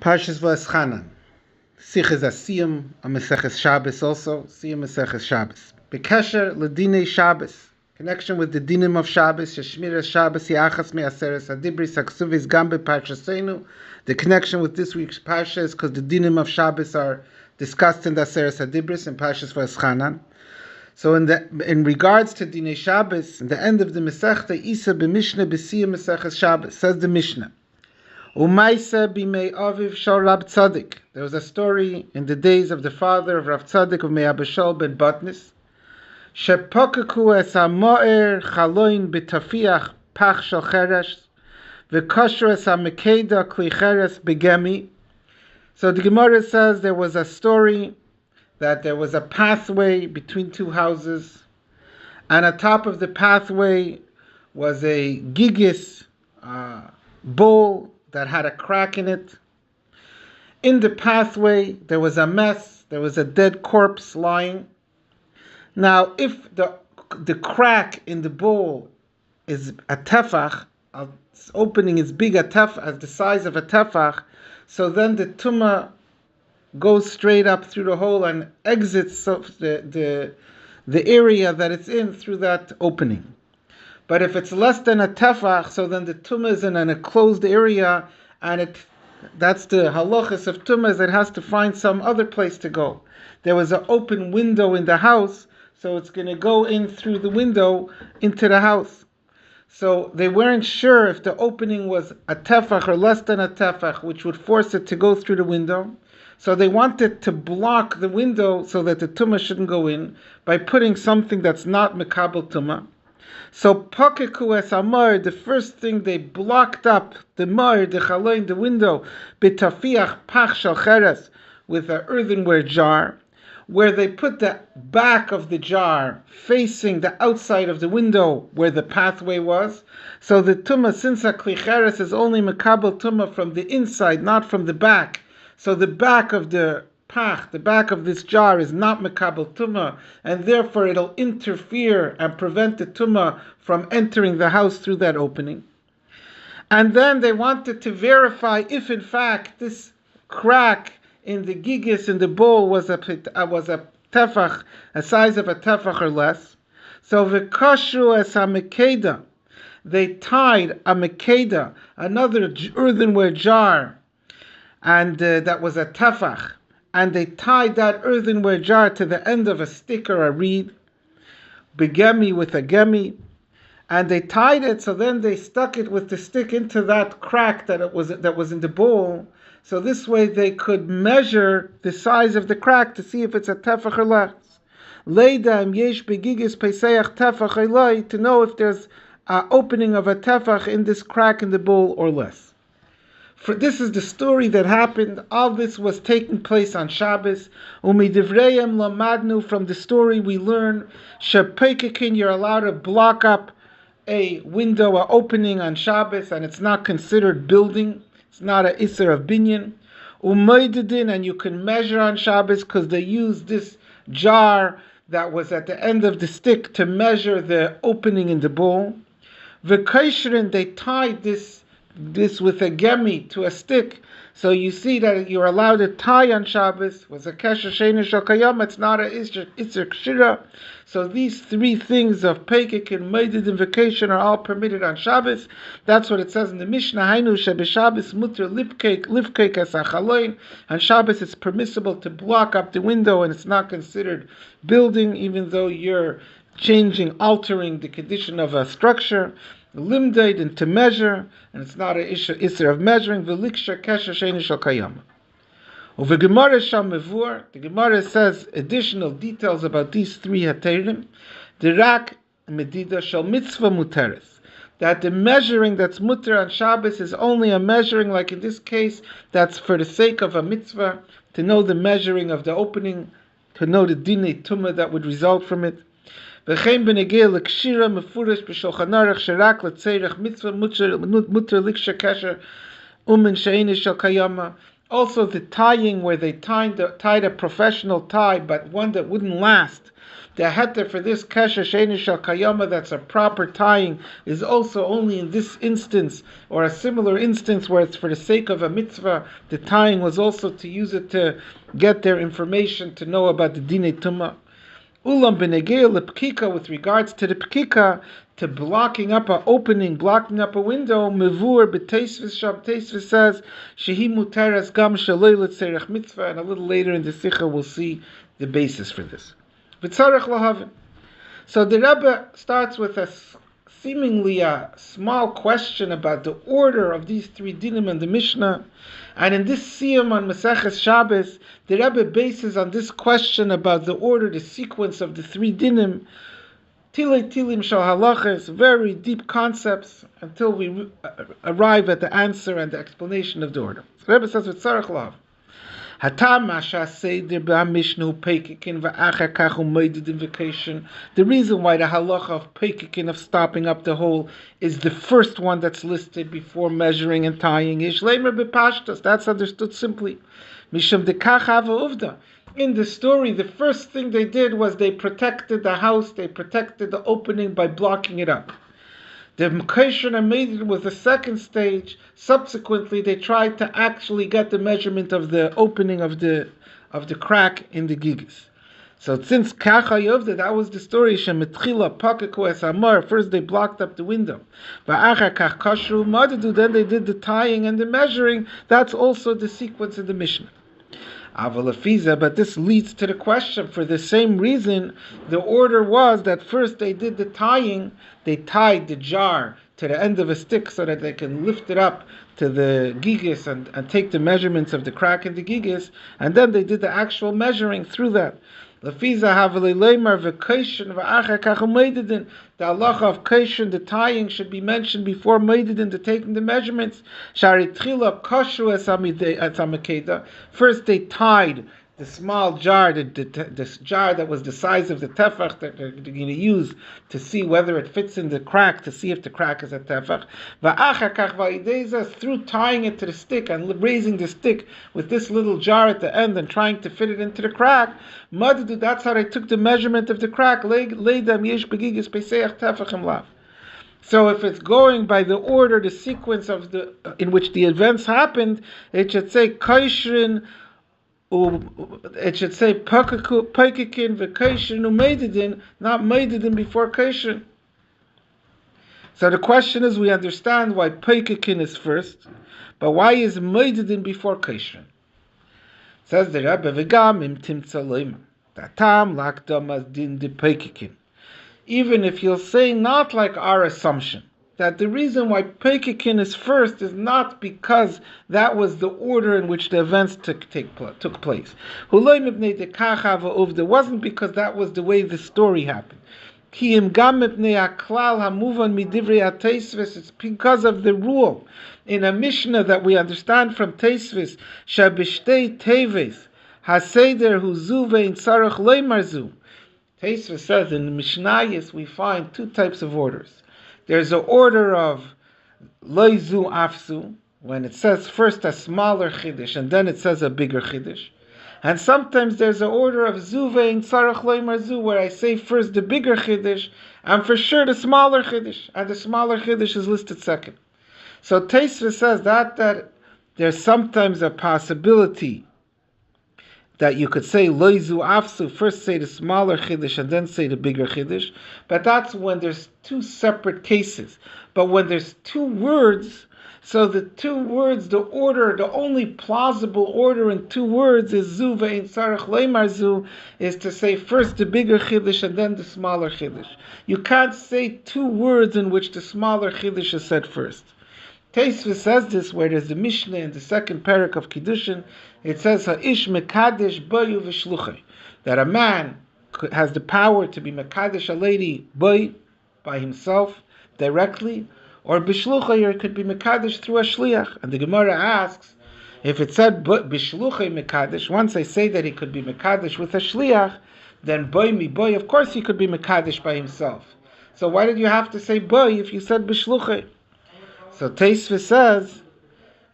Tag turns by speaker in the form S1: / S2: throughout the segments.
S1: Parshas V'Eschanan. Sichos Asiyim, a Maseches Shabbos also. Siyim Maseches Shabbos. Bekesher Ledinei Shabbos. Connection with the dinim of Shabbos. Sheshmiras Shabbos Yachas Me'aseres Hadibris Haksuvis Gambe Parshasenu. The connection with this week's Parsha is because the dinim of Shabbos are discussed in the Aseres Hadibris and Parshas V'Eschanan. So in regards to Dinei Shabbos, in the end of the Masechta, Isa b'Mishnah b'Siyim Maseches Shabbos, says the Mishnah. Umaisa b'mei aviv shal Rab Tzadik. There was a story in the days of the father of Rav Tzadik of Mei Abishol ben Batnis. Shepokaku es ha'mo'er chaloin b'tafiach pach shal cheresh v'kosher es ha'mekeda kli cheres begemi. So the Gemara says there was a story that there was a pathway between two houses, and on top of the pathway was a gigis bowl that had a crack in it. In the pathway, there was a mess. There was a dead corpse lying. Now, if the crack in the bowl is a tefach, its opening is big as the size of a tefach, so then the tumah goes straight up through the hole and exits the area that it's in through that opening. But if it's less than a tefach, so then the tumah is in a closed area, and that's the halachas of tumah, it has to find some other place to go. There was an open window in the house, so it's going to go in through the window into the house. So they weren't sure if the opening was a tefach or less than a tefach, which would force it to go through the window. So they wanted to block the window so that the tumah shouldn't go in by putting something that's not mekabel tumah. So pakeku es amar, the first thing they blocked up the mar, the chaloin, the window, b'tafiach pach shal cheres, with an earthenware jar, where they put the back of the jar facing the outside of the window where the pathway was. So the tumah, since a kli cheres is only mekabel tumah from the inside, not from the back. So the back of the pach, the back of this jar, is not mekabel tumah, and therefore it'll interfere and prevent the tumah from entering the house through that opening. And then they wanted to verify if in fact this crack in the gigis in the bowl was a tefach, a size of a tefach or less. So v'kashru es ha'mekeda, they tied a mekeda, another earthenware jar, and that was a tefach, and they tied that earthenware jar to the end of a stick or a reed, begemi, with a gemi, and they tied it, so then they stuck it with the stick into that crack that was in the bowl, so this way they could measure the size of the crack to see if it's a tefach or less. Leidam yesh begigis peseach tefach eloi, to know if there's an opening of a tefach in this crack in the bowl or less. For this is the story that happened. All this was taking place on Shabbos. Umidivreim lamadnu, from the story we learn, shepekekin, you're allowed to block up a window, an opening on Shabbos, and it's not considered building. It's not an iser of binyan. Umaydidin, and you can measure on Shabbos because they used this jar that was at the end of the stick to measure the opening in the bowl. V'kaishrin, they tied this with a gemi to a stick, so you see that you're allowed to tie on Shabbos. Was a kesher sheinu shel kayam, it's not a iser kshira. So these three things of pekik and meidid and vacation are all permitted on Shabbos. That's what it says in the Mishnah. Hainu shebeshabbos muter lifkeik as achaloin. On Shabbos it's permissible to block up the window, and it's not considered building, even though you're altering the condition of a structure. Limdate, and to measure, and it's not an issue of measuring. V'liksha kesher sheinu shel kayam. Over Gemara sham mevur, the Gemara says additional details about these three haterim. The rak medida shel mitzvah muteres, that the measuring that's muter on Shabbos is only a measuring, like in this case, that's for the sake of a mitzvah, to know the measuring of the opening, to know the dinei tumah that would result from it. V'chein b'negei l'kshira mefurish b'shulchan aruch sherak l'tzeirach mitzvah muter liksha kesher umin she'einu shel kayama. Also the tying, where they tied a professional tie, but one that wouldn't last, The heter for this kesher sheini shel kayama, that's a proper tying, is also only in this instance, or a similar instance where it's for the sake of a mitzvah. The tying was also to use it to get their information, to know about the dinei tumah. Ulam b'negei lepkika, with regards to the pkika, to blocking up an opening, blocking up a window, mevur b'teisvis sham, Teisvis says, shehi muteres gam shaloi l'tzerech mitzvah, and a little later in the Sicha we'll see the basis for this. V'tzarech lahavin. So the Rebbe starts with a seemingly a small question about the order of these three dinim in the Mishnah, and in this siyum on Maseches Shabbos, the Rebbe bases on this question about the order, the sequence of the three dinim, tilei tilim shal halachas, very deep concepts, until we arrive at the answer and the explanation of the order. So the Rebbe says with Tzarech Lav, Hatam Masha Seder B'Hamishnu Peikikin V'Acher Kach U'Meidid Vacation. The reason why the halacha of Peikikin, of stopping up the hole, is the first one that's listed before measuring and tying. Ish Leimer B'Pashtas. That's understood simply. Mishum Dekach Hava Uvda. In the story, the first thing they did was they protected the house, they protected the opening by blocking it up. The Mekashin made it with the second stage. Subsequently, they tried to actually get the measurement of the opening of the crack in the gigas. So since Kacha Yovda, that was the story. Shemetchila Pakaku Es Amar. First they blocked up the window. Va'achar Kach Kashru Madadu. Then they did the tying and the measuring. That's also the sequence in the Mishnah. Avalafiza, but this leads to the question. For the same reason, the order was that first they did the tying, they tied the jar to the end of a stick so that they can lift it up to the gigas and take the measurements of the crack in the gigas, and then they did the actual measuring through that. Lafiza havale leimar v'kaishin v'achar kach u'meididin. The halacha of kaishin, the tying, should be mentioned before meididin, the taking the measurements. Shari tchila kashu es amakeda. First they tied the small jar, the jar that was the size of the tefach that they're going to use to see whether it fits in the crack, to see if the crack is a tefach. Va'achar kach va'ideza, through tying it to the stick and raising the stick with this little jar at the end and trying to fit it into the crack. Madadu, that's how they took the measurement of the crack. Leidam yesh begigas peseach tefachim lav. So if it's going by the order, the sequence of the in which the events happened, it should say kaishrin. It should say pakakin v'kaishin u'meididin, not meididin before kaishin. So the question is, we understand why pakakin is first, but why is meididin before kaishin? Says the Rebbe, v'gam im timtzaleim tatam lakdam as din de pakakin. Even if you'll say not like our assumption, that the reason why Peikikin is first is not because that was the order in which the events took place. It wasn't because that was the way the story happened. It's because of the rule in a Mishnah that we understand from Teisvis, Shabishtei Teves, Haseder Huzu ve'in Tzarech Leimarzu. Teisvis says in the Mishnayos we find two types of orders. There's an order of loizu afsu, when it says first a smaller chiddush and then it says a bigger chiddush. And sometimes there's an order of zuve in tzarech loimar zu, where I say first the bigger chiddush and for sure the smaller chiddush, and the smaller chiddush is listed second. So Teisva says that there's sometimes a possibility that you could say loizu afsu, first say the smaller chiddush and then say the bigger chiddush, but that's when there's two separate cases. But when there's two words, so the two words, the order, the only plausible order in two words is zu ve'in tzarech leimar zu, is to say first the bigger chiddush and then the smaller chiddush. You can't say two words in which the smaller chiddush is said first. Teisva says this where there's the Mishnah in the second parak of Kiddushin. It says Ha'ish mekadesh bayu v'shluchei, that a man has the power to be mekadesh a lady by himself directly, or b'shluchei, or it could be mekadesh through a shliach. And the Gemara asks, if it said b'shluchei mekadesh, once I say that he could be mekadesh with a shliach, then boy mi boy, of course he could be mekadesh by himself. So why did you have to say boy if you said b'shluchei? So Teisva says,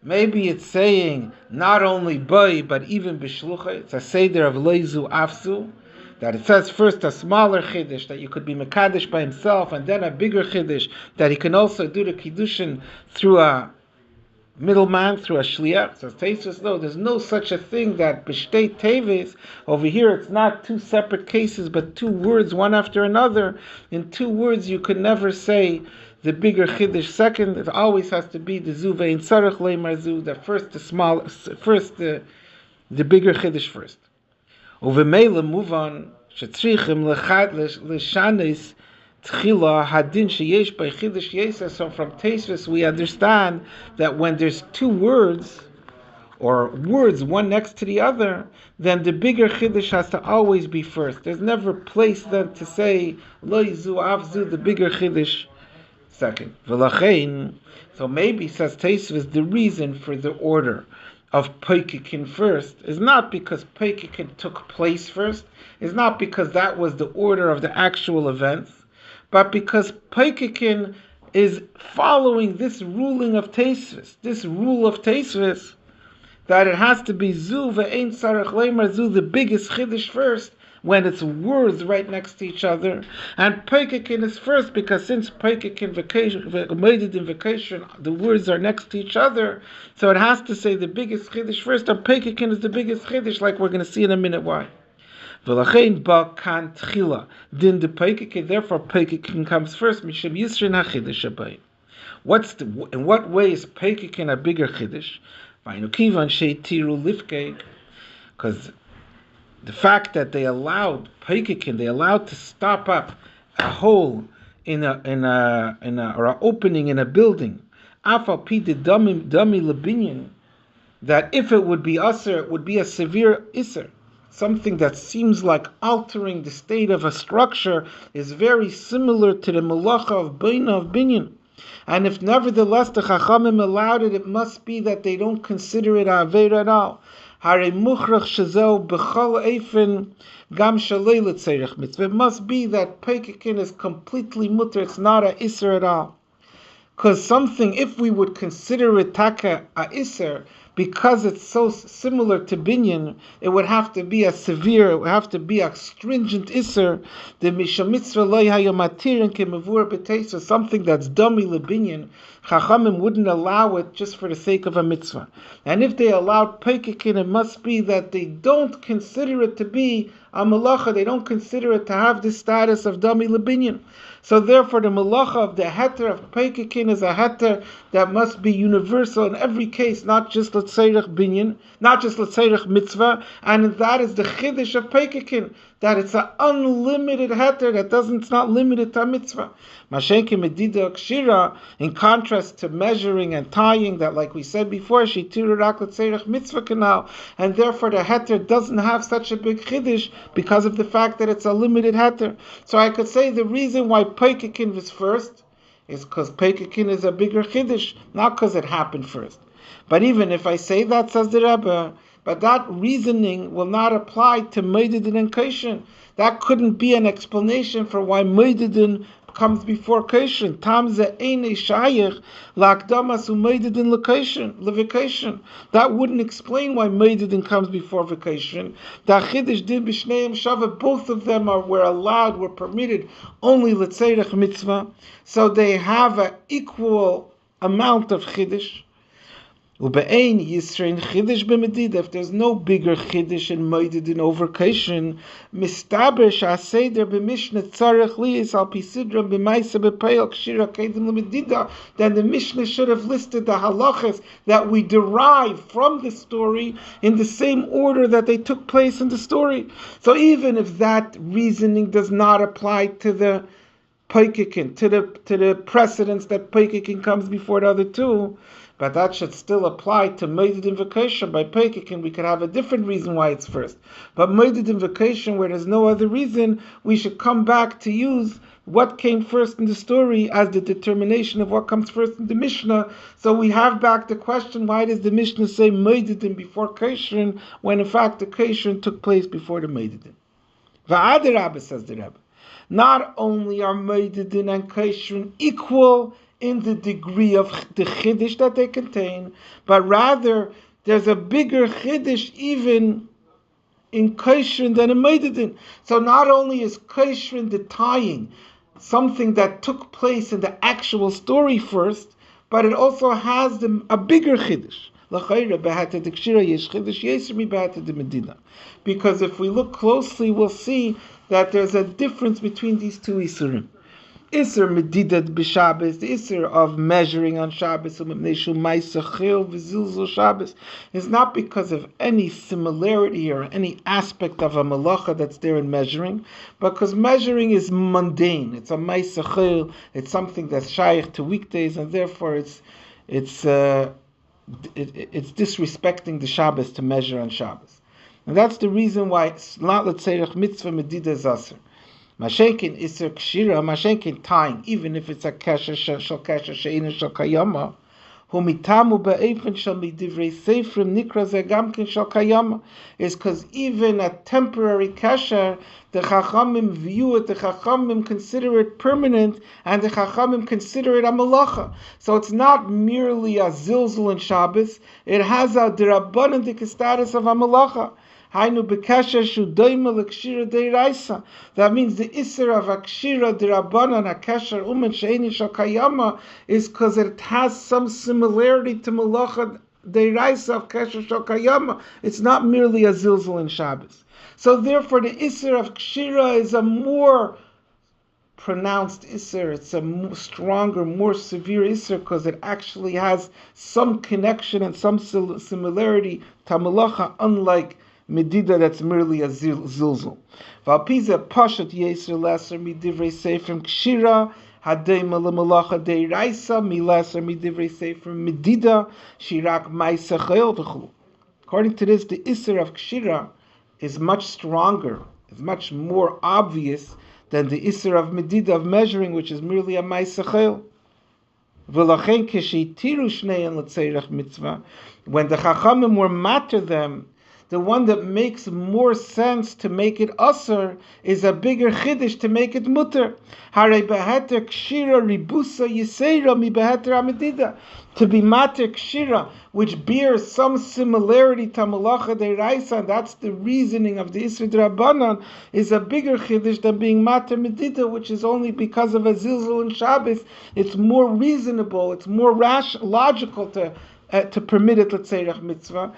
S1: maybe it's saying not only boy, but even b'shluchei. It's a seder of leizu afsu, that it says first a smaller chiddush that you could be mekadesh by himself, and then a bigger chiddush that he can also do the kiddushin through a middleman, through a shliach. Says Tosfos, no, there's no such a thing that b'shtei teves. Over here, it's not two separate cases, but two words, one after another. In two words, you could never say the bigger chiddush second. It always has to be the zu ve'in tzarech leimar zu. The first, the bigger chiddush first. Uvemela move on. Shetzrichim l'shanis tchila hadin sheyesh by chiddush yesa. So from Tosfos we understand that when there's two words, or words one next to the other, then the bigger chiddush has to always be first. There's never place then to say lo yizu avzu, the bigger chiddush second. V'lachein, so maybe, says Tosfos, the reason for the order of Peikikin first is not because Peikikin took place first, is not because that was the order of the actual events, but because Peikikin is following this ruling of Tosfos, this rule of Tosfos, that it has to be zu ve'ein tzarech leimar zu, the biggest chiddush first, when it's words right next to each other, and Peikikin is first because since Peikikin vacation, the words are next to each other, so it has to say the biggest chiddush first, and Peikikin is the biggest chiddush, like we're going to see in a minute why. V'lachein ba kan tchila din de Peikikin, therefore Peikikin comes first. Mishum yisrin hachidush abayim. In what way is Peikikin a bigger chiddush? Vaynukivan sheitiru lifkei, because the fact that they allowed Peikikin, they allowed to stop up a hole in a or an opening in a building. Afal pi de dami lebinyan, that if it would be usher, it would be a severe isser. Something that seems like altering the state of a structure is very similar to the malacha of beina of binyan. And if nevertheless the Chachamim allowed it, it must be that they don't consider it a aveira at all. It must be that Peikikin is completely mutter, it's not a isser at all. Because something, if we would consider it taka a isser, because it's so similar to binyan, it would have to be a severe, it would have to be a stringent isser. The mishamitzra loy hayamatirin kemavur b'teisa, something that's dummy lebinyan, Chachamim wouldn't allow it just for the sake of a mitzvah. And if they allowed Peikikin, it must be that they don't consider it to be a malacha, they don't consider it to have the status of dummy lebinyan. So therefore the malacha of the heter of Peikikin is a heter that must be universal in every case, not just l'tzeirech binyan, not just l'tzeirech mitzvah, and that is the chiddush of Peikikin, that it's an unlimited heter, it's not limited to a mitzvah. Mashenke medida kshira, in contrast to measuring and tying, that like we said before, shitiru rak l'tzeirech mitzvah canal, and therefore the heter doesn't have such a big chiddush because of the fact that it's a limited heter. So I could say the reason why Peikikin was first is because Peikikin is a bigger chiddush, not because it happened first. But even if I say that, says the Rebbe, but that reasoning will not apply to Meididin and Kaishin. That couldn't be an explanation for why Meididin comes before Kaishin. Tam ze eine shayich lakdamas u'Meididin levacation. That wouldn't explain why Meididin comes before vacation. Da chidish din b'shneim shava. Both of them were permitted only l'tzeirech mitzvah. So they have an equal amount of chidish. Ube'ein yisrein chiddush b'medida. If there's no bigger chiddush in Meididin over Kaishin, mistaber sha'aseder b'mishnah tzarech liyis al pisidram b'maisa b'peil kshira kedim l'medida, then the Mishnah should have listed the halachas that we derive from the story in the same order that they took place in the story. So even if that reasoning does not apply to the Peikikin, to the precedence that Peikikin comes before the other two, but that should still apply to Meididin vacation. By Peikikin, we could have a different reason why it's first. But Meididin vacation, where there's no other reason, we should come back to use what came first in the story as the determination of what comes first in the Mishnah. So we have back the question, why does the Mishnah say Meididin before Kaishin, when in fact the Kaishin took place before the Meididin? Va'adirabba, says the Rebbe. Not only are Meididin and Kaishin equal in the degree of the chiddush that they contain, but rather there's a bigger chiddush even in Kaishrin than in Meidadin. So not only is Kaishrin the tying, something that took place in the actual story first, but it also has a bigger Chiddush. Because if we look closely, we'll see that there's a difference between these two Isurim. Isser medidat b'Shabbos, the Isser of measuring on Shabbos, is not because of any similarity or any aspect of a malacha that's there in measuring, because measuring is mundane. It's a ma'asachil. It's something that's shaykh to weekdays, and therefore it's disrespecting the Shabbos to measure on Shabbos, and that's the reason why it's not l'tzerich mitzvah medida zaser. Mashenkin iser kshira, mashenkin tying, even if it's a kasher shel kasher she'ina shel kayama, hu mitamu be'efen shel midivrei seifrim nikra ze gamkin shel kayama, is because even a temporary kasher, the chachamim view it, the chachamim consider it permanent, and the chachamim consider it a malacha. So it's not merely a zilzul in Shabbos, it has a derabbanan status of a malacha. That means the Isser of Akshira Dirabanan Akasher Umen Sheini Shakayama is because it has some similarity to Malacha Deiraisa of Kasher Shakayama. It's not merely a Zilzal in Shabbos. So therefore the Isser of Kshira is a more pronounced Isser. It's a stronger, more severe Isser because it actually has some connection and some similarity to Malacha, unlike medida that's merely a zilzul. Valpiza pashat yeser lesser midivrei seifrim kshira hadei malacha dei raisa mi lesser midivrei seifrim medida shirak ma'isa chayil v'chulu. According to this, the iser of kshira is much stronger, is much more obvious than the iser of medida of measuring, which is merely a ma'isa chayil. V'lachen k'sheitiru shneian l'tzeirach mitzvah, when the chachamim were matter them, the one that makes more sense to make it asr is a bigger chiddush to make it mutter. Harei beheter kshira ribusa yiseira mi beheter amedida. To be mater kshira, which bears some similarity to malacha deiraisa, and that's the reasoning of the Isra Drabanan, is a bigger chiddush than being mater medida, which is only because of a zilzul in Shabbos. It's more reasonable, it's more logical to permit it l'tzeirach mitzvah.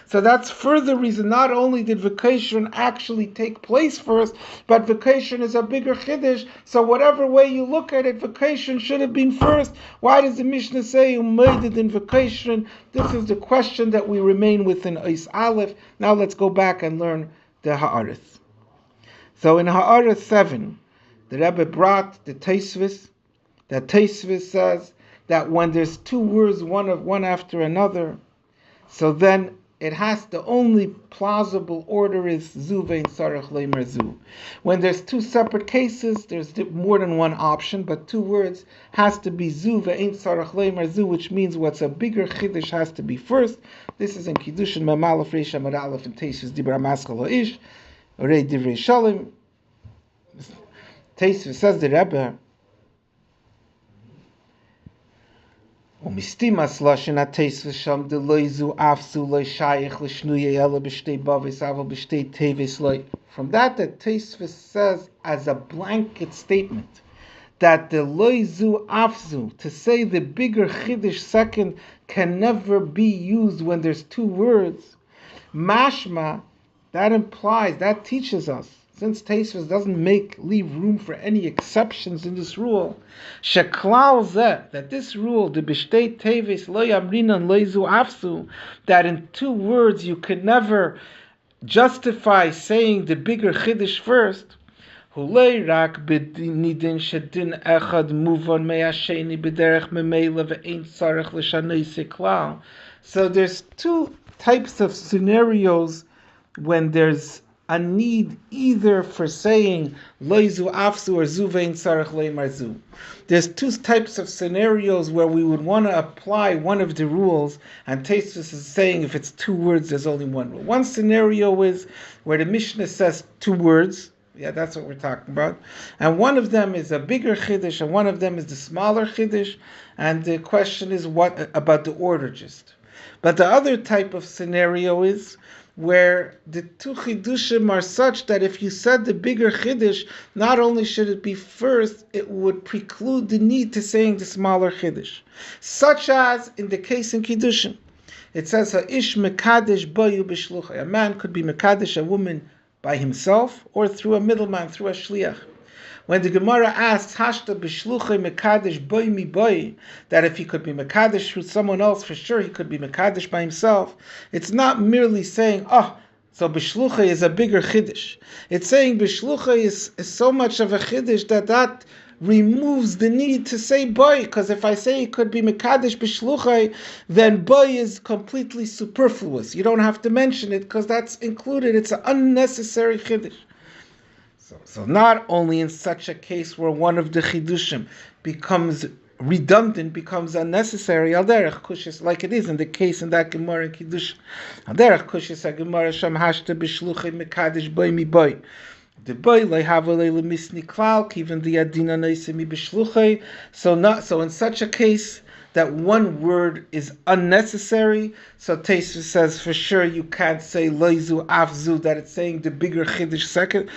S1: So that's further reason. Not only did vacation actually take place first, but vacation is a bigger chiddush. So whatever way you look at it, vacation should have been first. Why does the Mishnah say umeided in vacation? This is the question that we remain with in Ois Aleph. Now let's go back and learn the Ha'aretz. So in Ha'aretz 7, the Rebbe brought the Tosfos. That Tosfos says that when there's two words, one after another, so then it has the only plausible order is zu vein sarach leimer zu. When there's two separate cases, there's more than one option, but two words has to be zu vein sarach leimer zu, which means what's a bigger chiddush has to be first. This is in Kiddushin Mamalef Reish Amar Aleph and Tosfos Dibra Maskal Ha'ish Orei Divrei Shalom. Tosfos says the Rebbe, Umistimas lashon ha-Tosfos sham de lo zu afsu lo shayich l'shnuye ela b'shtei bavis aval b'shtei teves lo. From that Tosfos says as a blanket statement that the lo zu afsu, to say the bigger chiddush second, can never be used when there's two words. Mashma, that implies, that teaches us, since Tosfos doesn't leave room for any exceptions in this rule, sheklal zeh, that this rule, the b'shtei teves lo yamrinan lo zu afsu, that in two words you could never justify saying the bigger chiddush first. Hulei rak b'nidin shedin echad muvan me'asheni b'derech memela ve'ein tzarech l'shanei seklal. So there's two types of scenarios when there's a need either for saying lo zu afsu or zu vein tzarech leimar zu. There's two types of scenarios where we would want to apply one of the rules, and Tosfos is saying if it's two words, there's only one rule. One scenario is where the Mishnah says two words. Yeah, that's what we're talking about. And one of them is a bigger chiddush, and one of them is the smaller chiddush. And the question is what about the order just. But the other type of scenario is where the two chidushim are such that if you said the bigger chiddush, not only should it be first, it would preclude the need to saying the smaller chiddush. Such as in the case in kiddushin. It says, "Ha'ish mekadesh boyu b'shluchai." A man could be mekadesh a woman by himself or through a middleman, through a shliach. When the Gemara asks, "Hashta b'shluchai mekadesh boy mi boy," that if he could be mekadesh through someone else, for sure he could be mekadesh by himself. It's not merely saying, so b'shluchai is a bigger chiddush. It's saying b'shluchai is so much of a chiddush that removes the need to say boy, because if I say it could be mekadesh b'shluchai, then boy is completely superfluous. You don't have to mention it because that's included. It's an unnecessary chiddush. So not only in such a case where one of the chidushim becomes redundant, becomes unnecessary, al derech kushis, like it is in the case in that Gemara in Kiddush. Al derech kushis a Gemara sham hashta b'shluchai mekadesh boy mi boy. The boy lehavale lemisni klal, even the adina neisemi b'shluchai. So in such a case that one word is unnecessary, so Tosfos says for sure you can't say leizu afzu, that it's saying the bigger chiddush second.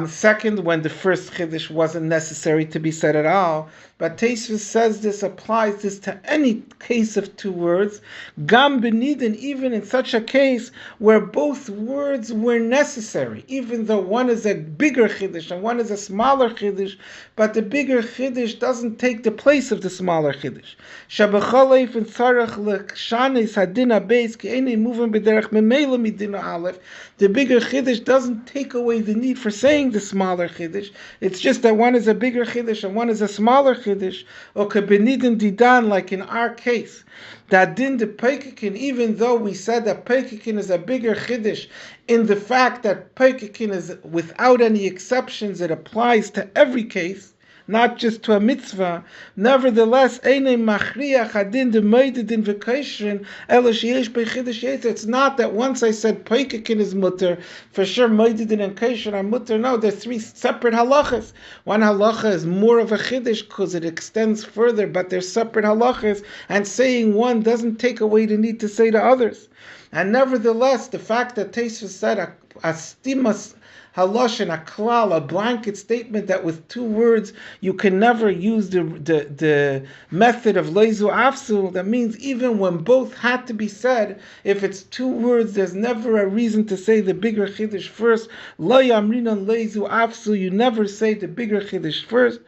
S1: Second, when the first chiddush wasn't necessary to be said at all. But Tosfos says this applies this to any case of two words. Gam benidin, even in such a case where both words were necessary, even though one is a bigger chiddush and one is a smaller chiddush, but the bigger chiddush doesn't take the place of the smaller chiddush. Shabachalef and tzarech lekshanes hadina beis ki einei moving b'derech memela midina aleph. The bigger chiddush doesn't take away the need for saying the smaller chiddush. It's just that one is a bigger chiddush and one is a smaller chiddush. Or benidin didan, like in our case, that din the pekikin, even though we said that pekikin is a bigger chiddush, in the fact that pekikin is without any exceptions, it applies to every case, not just to a mitzvah. Nevertheless, einei machriach adin de meidedin v'kaishrin elo sheyesh b'chiddush yetzer. It's not that once I said pekikin is mutter, for sure meidedin and kaishrin are mutter. No, they're three separate halachas. One halacha is more of a chiddush because it extends further, but they're separate halachas, and saying one doesn't take away the need to say the others. And nevertheless, the fact that Tosfos said a stimas haloshin, a klal, a blanket statement that with two words you can never use the method of leizu afsu, that means even when both had to be said, if it's two words, there's never a reason to say the bigger chiddush first. Lo yamrinan leizu afsu, you never say the bigger chiddush first.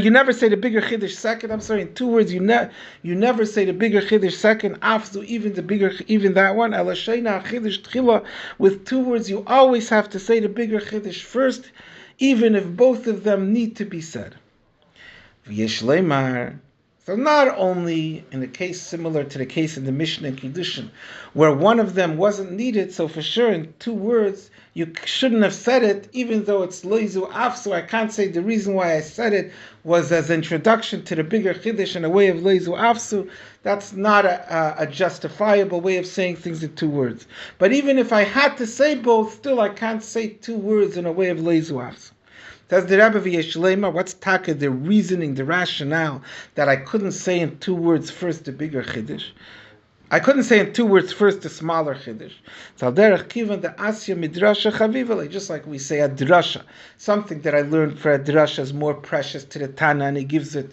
S1: You never say the bigger chiddush second. I'm sorry, in two words, you never say the bigger chiddush second. After even that one. Elashena chiddush tchila. With two words, you always have to say the bigger chiddush first, even if both of them need to be said. V'yesh leimar. So not only in a case similar to the case in the Mishnah and Kiddushin, where one of them wasn't needed, so for sure in two words you shouldn't have said it, even though it's leizu af, so I can't say the reason why I said it was as introduction to the bigger chiddush in a way of leizu afsu. That's not a justifiable way of saying things in two words. But even if I had to say both, still I can't say two words in a way of leizu afsu. Says the Rebbe V'yeshlema, what's taka, the reasoning, the rationale that I couldn't say in two words first the bigger chiddush? I couldn't say in two words first the smaller chiddush. So derech kivan the asya midrasha chavivale, just like we say a drasha, something that I learned for a drasha is more precious to the Tana and he gives it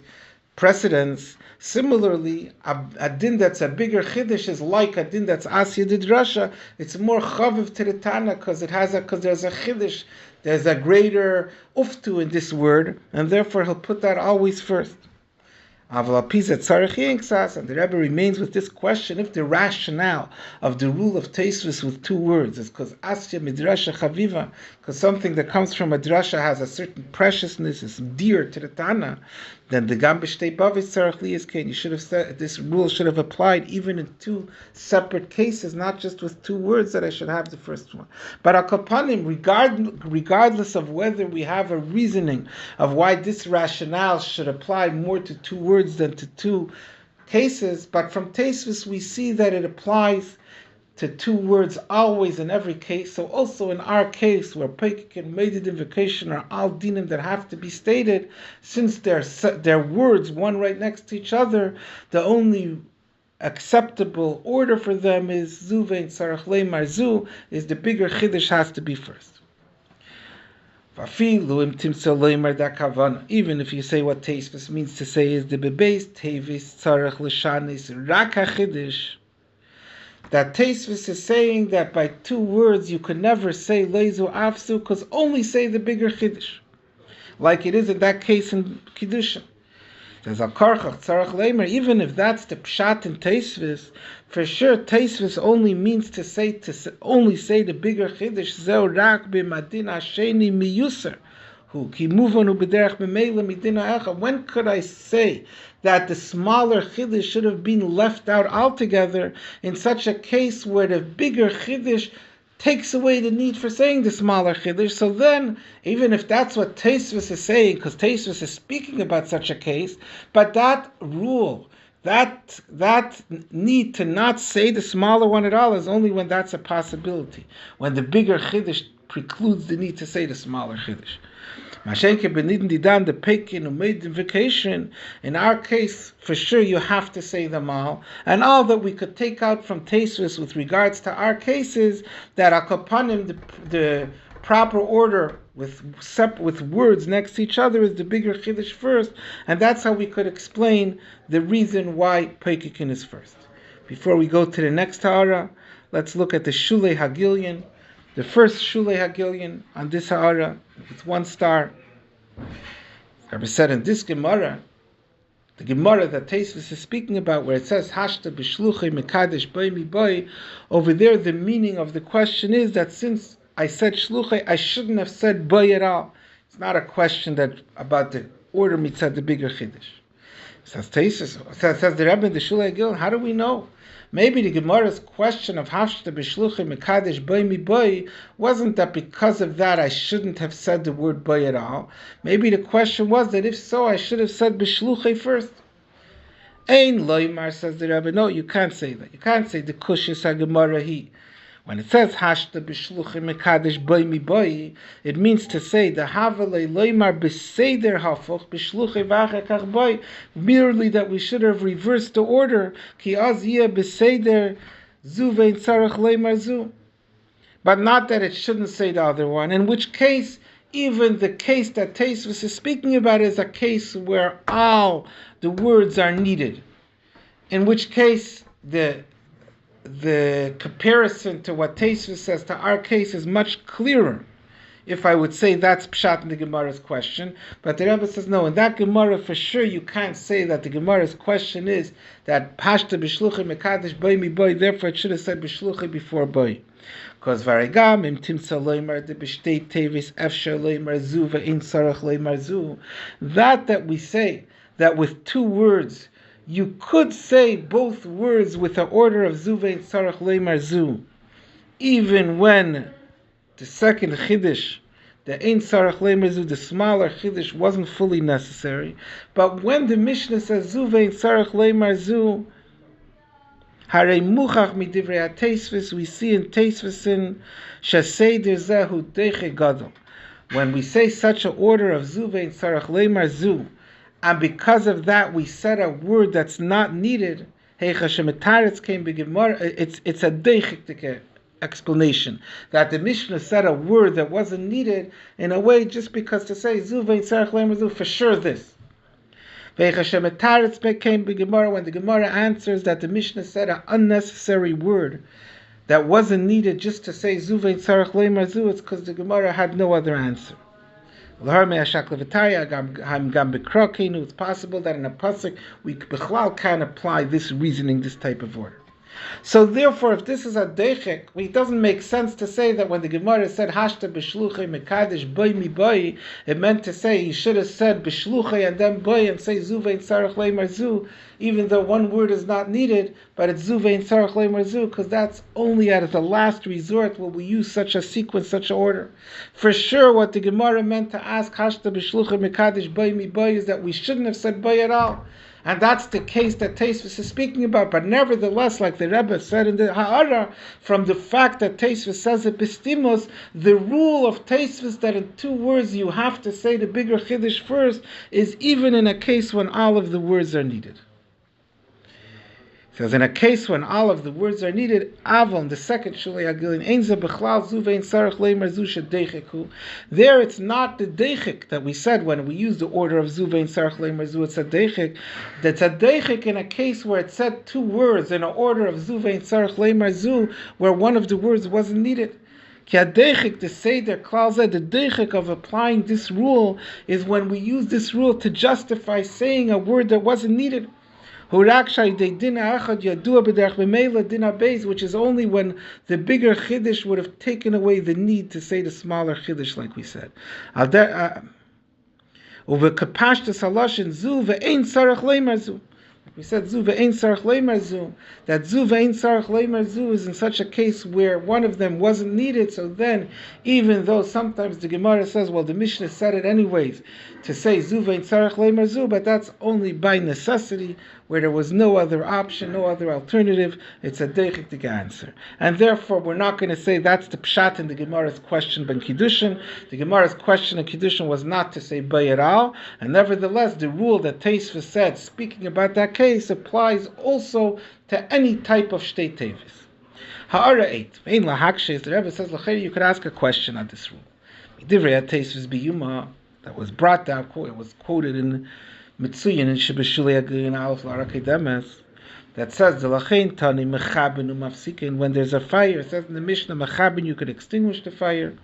S1: precedence. Similarly, a din that's a bigger chiddush is like a din that's asya the drasha. It's more chaviv to the Tana because there's a chiddush. There's a greater uftu in this word, and therefore he'll put that always first. And the Rebbe remains with this question, if the rationale of the rule of Tosfos with two words is because asya midrasha chaviva, because something that comes from a drasha has a certain preciousness, is dear to the Tana, then the gam b'shtei bavis tzarich liyizkein. You should have said this rule should have applied even in two separate cases, not just with two words that I should have the first one. But al kapanim, regardless of whether we have a reasoning of why this rationale should apply more to two words than to two cases, but from Tosfos we see that it applies to two words always in every case. So also in our case, where peikik and meided invocation are all dinim that have to be stated, since they're words, one right next to each other, the only acceptable order for them is zu vein tzarech leimar zu, is the bigger chiddush has to be first. Even if you say what Teisvis means to say is the bebeis tevis tzarech l'shanis rak hachiddush, that Teisvis is saying that by two words you could never say leizu afsu, because only say the bigger chiddush, like it is in that case in Kiddushin. There's a karchach tzarech leimer. Even if that's the pshat in Teisvis, for sure Teisvis only means to only say the bigger chiddush. Zeu rak b'madin hasheni miyuser hu ki muvanu b'derech b'meila midina echa. When could I say that the smaller chiddush should have been left out altogether in such a case where the bigger chiddush takes away the need for saying the smaller chiddush? So then, even if that's what Teisvis is saying, because Teisvis is speaking about such a case, but that rule, that need to not say the smaller one at all is only when that's a possibility, when the bigger chiddush precludes the need to say the smaller chiddush. The pekin who made the vacation, in our case, for sure you have to say them all. And all that we could take out from Teisvis with regards to our cases, that akapanim, the proper order with words next to each other, is the bigger chiddush first, and that's how we could explain the reason why pekin is first. Before we go to the next ha'ara, let's look at the Shulei Hagilyon. The first Shulei Hagilyon on this ha'ara, with 1 star. Rabbi said in this Gemara, the Gemara that Teisvis is speaking about, where it says Hashta b'shluchei mekadesh b'mi b'y, over there the meaning of the question is that since I said shluchei, I shouldn't have said b'y at all. It's not a question that about the order mitzad the bigger chiddush. Says Teisvis, says the Rebbe in the Shulei Hagilyon, how do we know? Maybe the Gemara's question of Hashta b'shluchei mekadesh b'mi b'y wasn't that because of that I shouldn't have said the word b'y at all. Maybe the question was that if so, I should have said b'shluchei first. Ein loymar, says the Rebbe. No, you can't say that. You can't say the kushis ha-Gemara hi. When it says Hashta b'shluchei mekadesh b'mi b'y, it means to say the havalei loymar b'seder hafoch b'shluchei v'achakach b'y, merely that we should have reversed the order, ki az yeh b'seder zu vein tzarech loymar zu, but not that it shouldn't say the other one. In which case, even the case that Teisvis is speaking about is a case where all the words are needed. In which case, the comparison to what Teisvis says to our case is much clearer, if I would say that's pshat in the Gemara's question. But the Rebbe says, no, in that Gemara for sure you can't say that the Gemara's question is that Pashta b'shluchei mekadesh b'mi b'y, therefore it should have said b'shluchei before b'y. Because varigam im timtza loymar de b'shtei tevis efsher loymar zu ve'in tzarech loymar zu, that we say that with 2 words you could say both words with the order of zu ve'in tzarech loymar zu, even when the second chiddush, the ein tzarech loymar zu, the smaller chiddush, wasn't fully necessary. But when the Mishnah says zu ve'in tzarech loymar zu, harei muchach midivrei ha-Teisvis, we see in Teisvisin shaseder zehu deiche gadol. When we say such an order of zu ve'in tzarech loymar zu, and because of that we said a word that's not needed, it's a deichik explanation that the Mishnah said a word that wasn't needed in a way just because to say zu ve'in tzarech loymar zu, for sure this. When the Gemara answers that the Mishnah said an unnecessary word that wasn't needed just to say zu ve'in tzarech loymar zu, it's because the Gemara had no other answer. It's possible that in a pasuk we can't apply this reasoning, this type of order. So therefore, if this is a deichek, it doesn't make sense to say that when the Gemara said Hashta b'shluchei mekadesh b'mi b'y, it meant to say you should have said b'shluchei and then b'y and say zu ve'in tzarech loymar zu, even though one word is not needed, but it's zu ve'in tzarech loymar zu, because that's only at the last resort will we use such a sequence, such an order. For sure, what the Gemara meant to ask Hashta b'shluchei mekadesh b'mi b'y is that we shouldn't have said b'y at all. And that's the case that Teisvis is speaking about. But nevertheless, like the Rebbe said in the Ha'ara, from the fact that Teisvis says it bistimos, the rule of Teisvis that in 2 words you have to say the bigger chiddush first is even in a case when all of the words are needed. says in a case when all of the words are needed, Avon, the second Shulei Agilin, Einza Bechlal Zu Vein Sarach Leimer Zu Shedeichiku. There it's not the Deichik that we said when we use the order of Zu Vein Sarach Leimer Zu, it's a Deichik. That's a Deichik in a case where it said two words in an order of Zu Vein Sarach Leimer Zu, where one of the words wasn't needed. Ki ha-deichik, the Seder Klal Zeh, the deichik of applying this rule is when we use this rule to justify saying a word that wasn't needed. Which is only when the bigger chiddush would have taken away the need to say the smaller chiddush, like we said. We said zu ve'ein sarach leimer zu. That zu ve'ein sarach leimer zu is in such a case where one of them wasn't needed. So then, even though sometimes the Gemara says, well, the Mishnah said it anyways, to say zu ve'ein sarach leimer zu, but that's only by necessity, where there was no other option, no other alternative. It's a deichik answer. And therefore, we're not going to say that's the pshat in the Gemara's question ben Kiddushin. The Gemara's question in Kiddushin was not to say bay at all. And nevertheless, the rule that Tosfos said, speaking about that case, applies also to any type of shtei tevis. Ha'ara 8. Ve'in lahakshes, the Rebbe says, you could ask a question on this rule. Divrei Tosfos biyuma, that was brought down, it was quoted in Mitzuyin in Shibashuli Agin Alf Larakei Demes, that says the lachein tani mechabin umafsikin. When there's a fire, it says in the Mishnah, mechabin, you could extinguish the fire.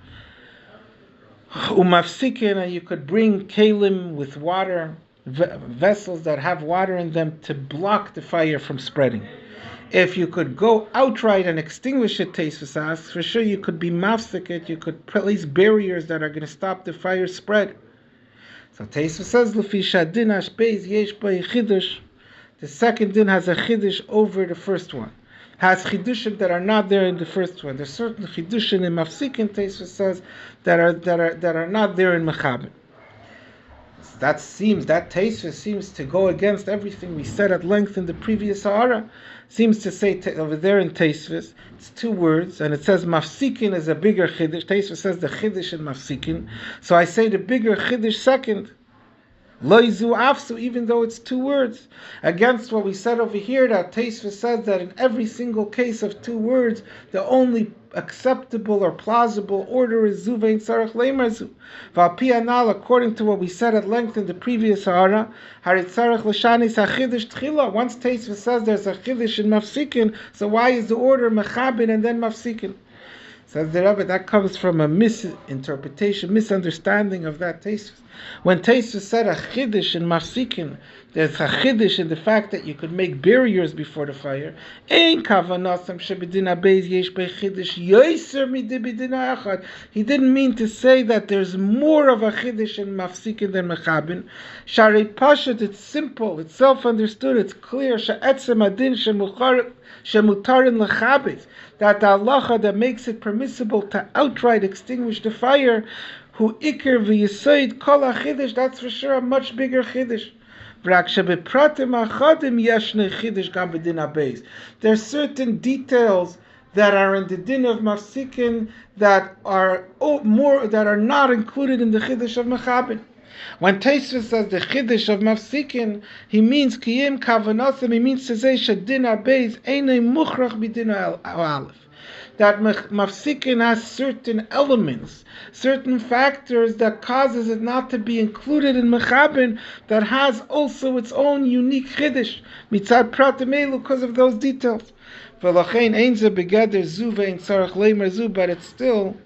S1: Umafsikin, and you could bring kalim with water, vessels that have water in them to block the fire from spreading. If you could go outright and extinguish it, Tosfos asks, for sure you could be mafsik, you could place barriers that are going to stop the fire spread. So Tosfos says, Lefisha din hashbeis yesh bei chidush. The second din has a chidush over the first one. Has chidushim that are not there in the first one. There's certain chidushim in mafsikin, Tosfos says, that are not there in mechabin. That Tosfos seems to go against everything we said at length in the previous Sahara. Seems to say over there in Tosfos, it's two words, and it says mafsikin is a bigger chiddush. Tosfos says the chiddush in mafsikin. So I say the bigger chiddush second. Lo yizu afsu, even though it's two words. Against what we said over here, that Tosfos says that in every single case of two words, the only acceptable or plausible order is zu ve'ein sarach leimer zu. V'al anal, according to what we said at length in the previous Sahara, harit sarach l'shanis ha'chidush tchila. Once Tosfos says there's a chidush in mafsikin, so why is the order mechabin and then mafsikin? Says the Rebbe, that comes from a misinterpretation, misunderstanding of that Tosfos. When Tosfos said a chiddush in mafsikin, there's a chiddush in the fact that you could make barriers before the fire. Ein kavanasam shebedin habeis yesh bei chiddush yoser midibedin ha'achad. He didn't mean to say that there's more of a chiddush in mafsikin than mechabin. Sharei pashat, it's simple, it's self-understood, it's clear. She'etzem adin shemutarin lechabes, that the halacha that makes it permissible to outright extinguish the fire, who ikir v'yisoid kol ha'chidush, that's for sure a much bigger chidush. There's certain details that are in the din of mafsikin that are not included in the chiddush of mechabin. When Tosfos says the chiddush of mafsikin, he means kiyim kavanasim. He means to say shadin habeis einay muchrach b'din ha'alef. That mafsikin has certain elements, certain factors that causes it not to be included in mechabin, that has also its own unique chiddush mitzad pratim elu, because of those details. V'lachein ein ze begeder zu ve'ein sarach leimer zu, but it's still,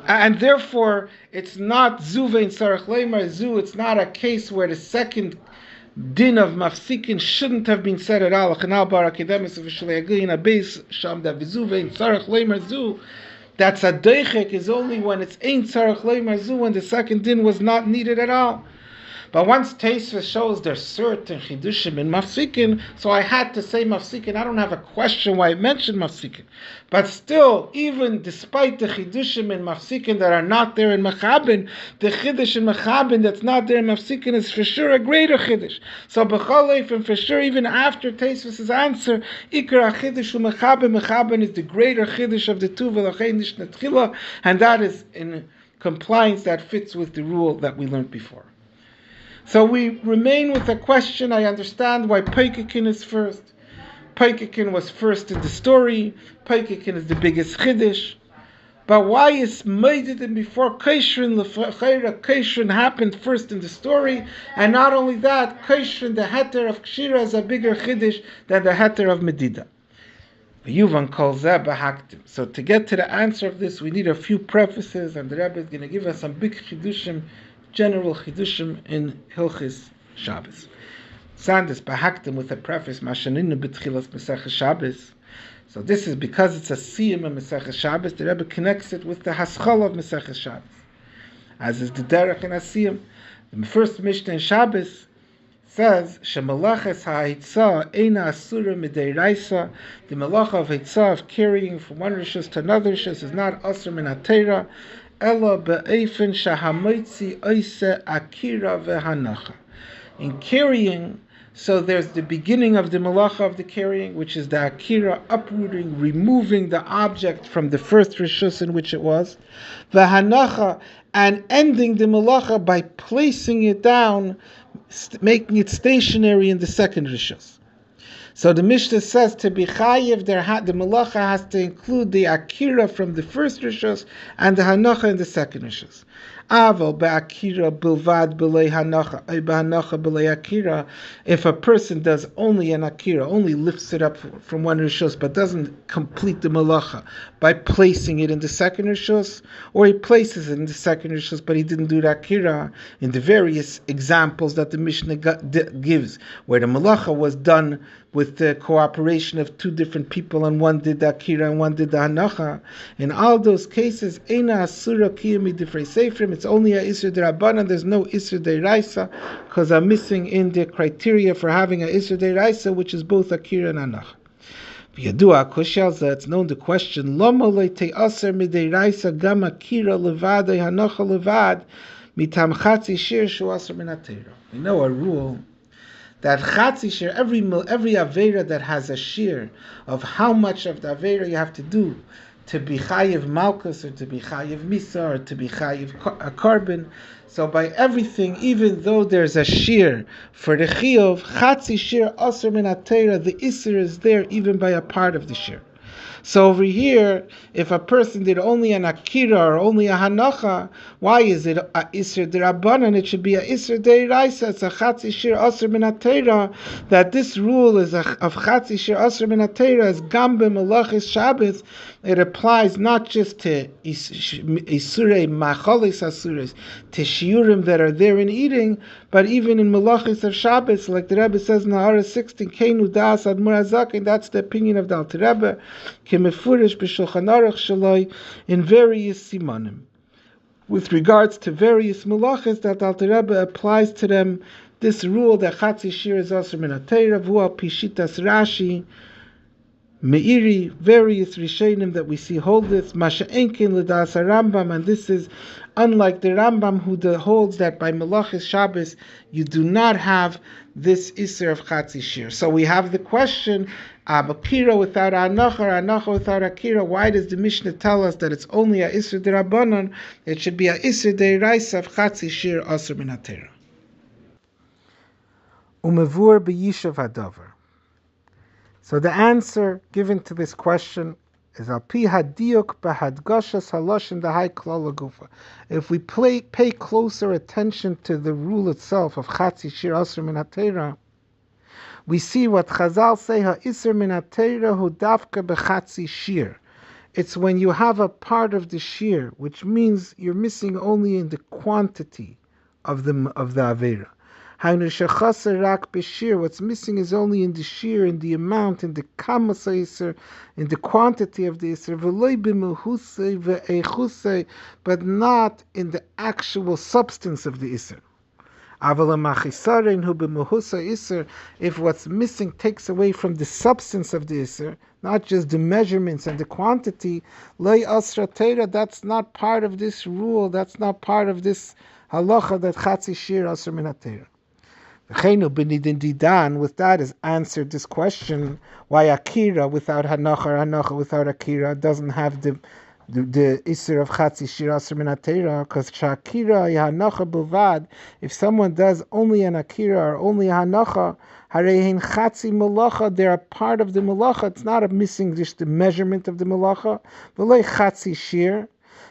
S1: and therefore it's not zu ve'ein sarach leimer zu. It's not a case where the second din of mafsikin shouldn't have been said at all. That's a deichik is only when it's ein tzarech leimer zu, when the second din was not needed at all. But once Tosfos shows there's certain chidushim in mafsikin, so I had to say mafsikin. I don't have a question why I mentioned mafsikin. But still, even despite the chidushim in mafsikin that are not there in mechabin, the chidush in mechabin that's not there in mafsikin is for sure a greater chidush. So b'cholef, and for sure even after Tosfos' answer, ikar chidush mechabin is the greater chidush of the two, v'lachein nishna tchila, and that is in compliance, that fits with the rule that we learned before. So we remain with the question. I understand why Peikekin is first. Peikekin was first in the story. Peikekin is the biggest chiddush. But why is Meididim before Kaishrin? Kaishrin happened first in the story, and not only that, Kaishrin, the heter of Kshira, is a bigger chiddush than the heter of Medida. Yuvan calls that bahaktim. So to get to the answer of this, we need a few prefaces, and the Rebbe is going to give us some big chidushim, general chidushim in Hilchis Shabbos. Sandis bahaktim with a preface, Mashaninu b'tchilas Meseches Shabbos. So this is because it's a siyum of Meseches Shabbos. The Rebbe connects it with the haschal of Meseches Shabbos, as is the derech in Asiyum. The first Mishnah in Shabbos says, "Shemalaches ha'hitzah eina asura mideiraisa." The malacha of hitzah, of carrying from one rishus to another rishus, is not asur min hatera, ela be'efen shahamoitzi oise akira vehanacha. In carrying, so there's the beginning of the malacha of the carrying, which is the akira, uprooting, removing the object from the first rishus in which it was, vehanacha, and ending the malacha by placing it down, making it stationary in the second rishus. So the Mishnah says to be chayiv, the malacha has to include the akira from the first rishus and the hanacha in the second rishus. Aval be'akira bilvad b'lei hanacha, be'hanacha b'lei akira. If a person does only an akira, only lifts it up from one rishus, but doesn't complete the malacha by placing it in the second rishus, or he places it in the second rishus, but he didn't do the akira, in the various examples that the Mishnah gives, where the malacha was done with the cooperation of two different people, and one did the akira and one did the hanacha. In all those cases, eina asura kiyami difrei seifrim. It's only a isur derabanan. There's no isur deraisa, because I'm missing in the criteria for having a isur deraisa, which is both akira and hanacha. V'yadua kushalza. It's known the question: Lama leite aser mideraisa gam akira levad hanacha levad mitam chatzi shir shu aser min hatera. We know a rule that chatzi shir, every avera that has a shir of how much of the avera you have to do to be chayiv malchus, or to be chayiv misa, or to be chayiv a carbon. So by everything, even though there's a shir for the chiyuv, chatzi shir aser min hatera, the isser is there even by a part of the shir. So over here, if a person did only an akira or only a hanacha, why is it a isser derabanan? It should be a isser deiraisa. It's a chatzi shir aser min hatera. That this rule is of chatzi shir aser min hatera is gambe melachis Shabbos. It applies not just to isurei machalis asuris, to shiurim that are there in eating, but even in melachis of Shabbos, like the Rebbe says in Ha'ara 16, Keinu das admur hazak, and that's the opinion of the Alter Rebbe, kemefurish b'shulchan aruch shaloi, in various simanim. With regards to various melachis that Alter Rebbe applies to them, this rule that chatzi shir is aser min hatera, v'hu pishitas Rashi, Meiri, various Rishonim that we see hold this, Masha Enkin L'das Rambam, and this is unlike the Rambam who holds that by Melachis Shabbos you do not have this Isser of Chatzi Shir. So we have the question, Akira without Hanacha without Akira, why does the Mishnah tell us that it's only a Isser D'Rabbanan? It should be a Isser D'Raisa of Chatzi Shir Asr Min HaTorah. Umevur b'yishav hadavar. So the answer given to this question is al pi hadiuk b'hadgashas haloshin dahai klal gufa. If we pay closer attention to the rule itself of chatzi shir asr min hatera, we see what Chazal say ha'isr min hatera hu dafka b'chatzi shir. It's when you have a part of the shir, which means you're missing only in the quantity of the avera. What's missing is only in the shear, in the amount, in the kamas iser, in the quantity of the iser, but not in the actual substance of the iser. If what's missing takes away from the substance of the iser, not just the measurements and the quantity, that's not part of this rule, that's not part of this halacha that chatzi shir asr min hatera. With that is answered this question, why Akira without Hanacha or Hanacha without Akira doesn't have the the Isser of Chatzi Shir Aser Min HaTeira, because Shakira Hanacha Bilvad, if someone does only an Akira or only a Hanacha, Harehin Chatzi Malacha, they're a part of the Malacha. It's not a missing just the measurement of the Malacha. V'loi Chatzi Shir.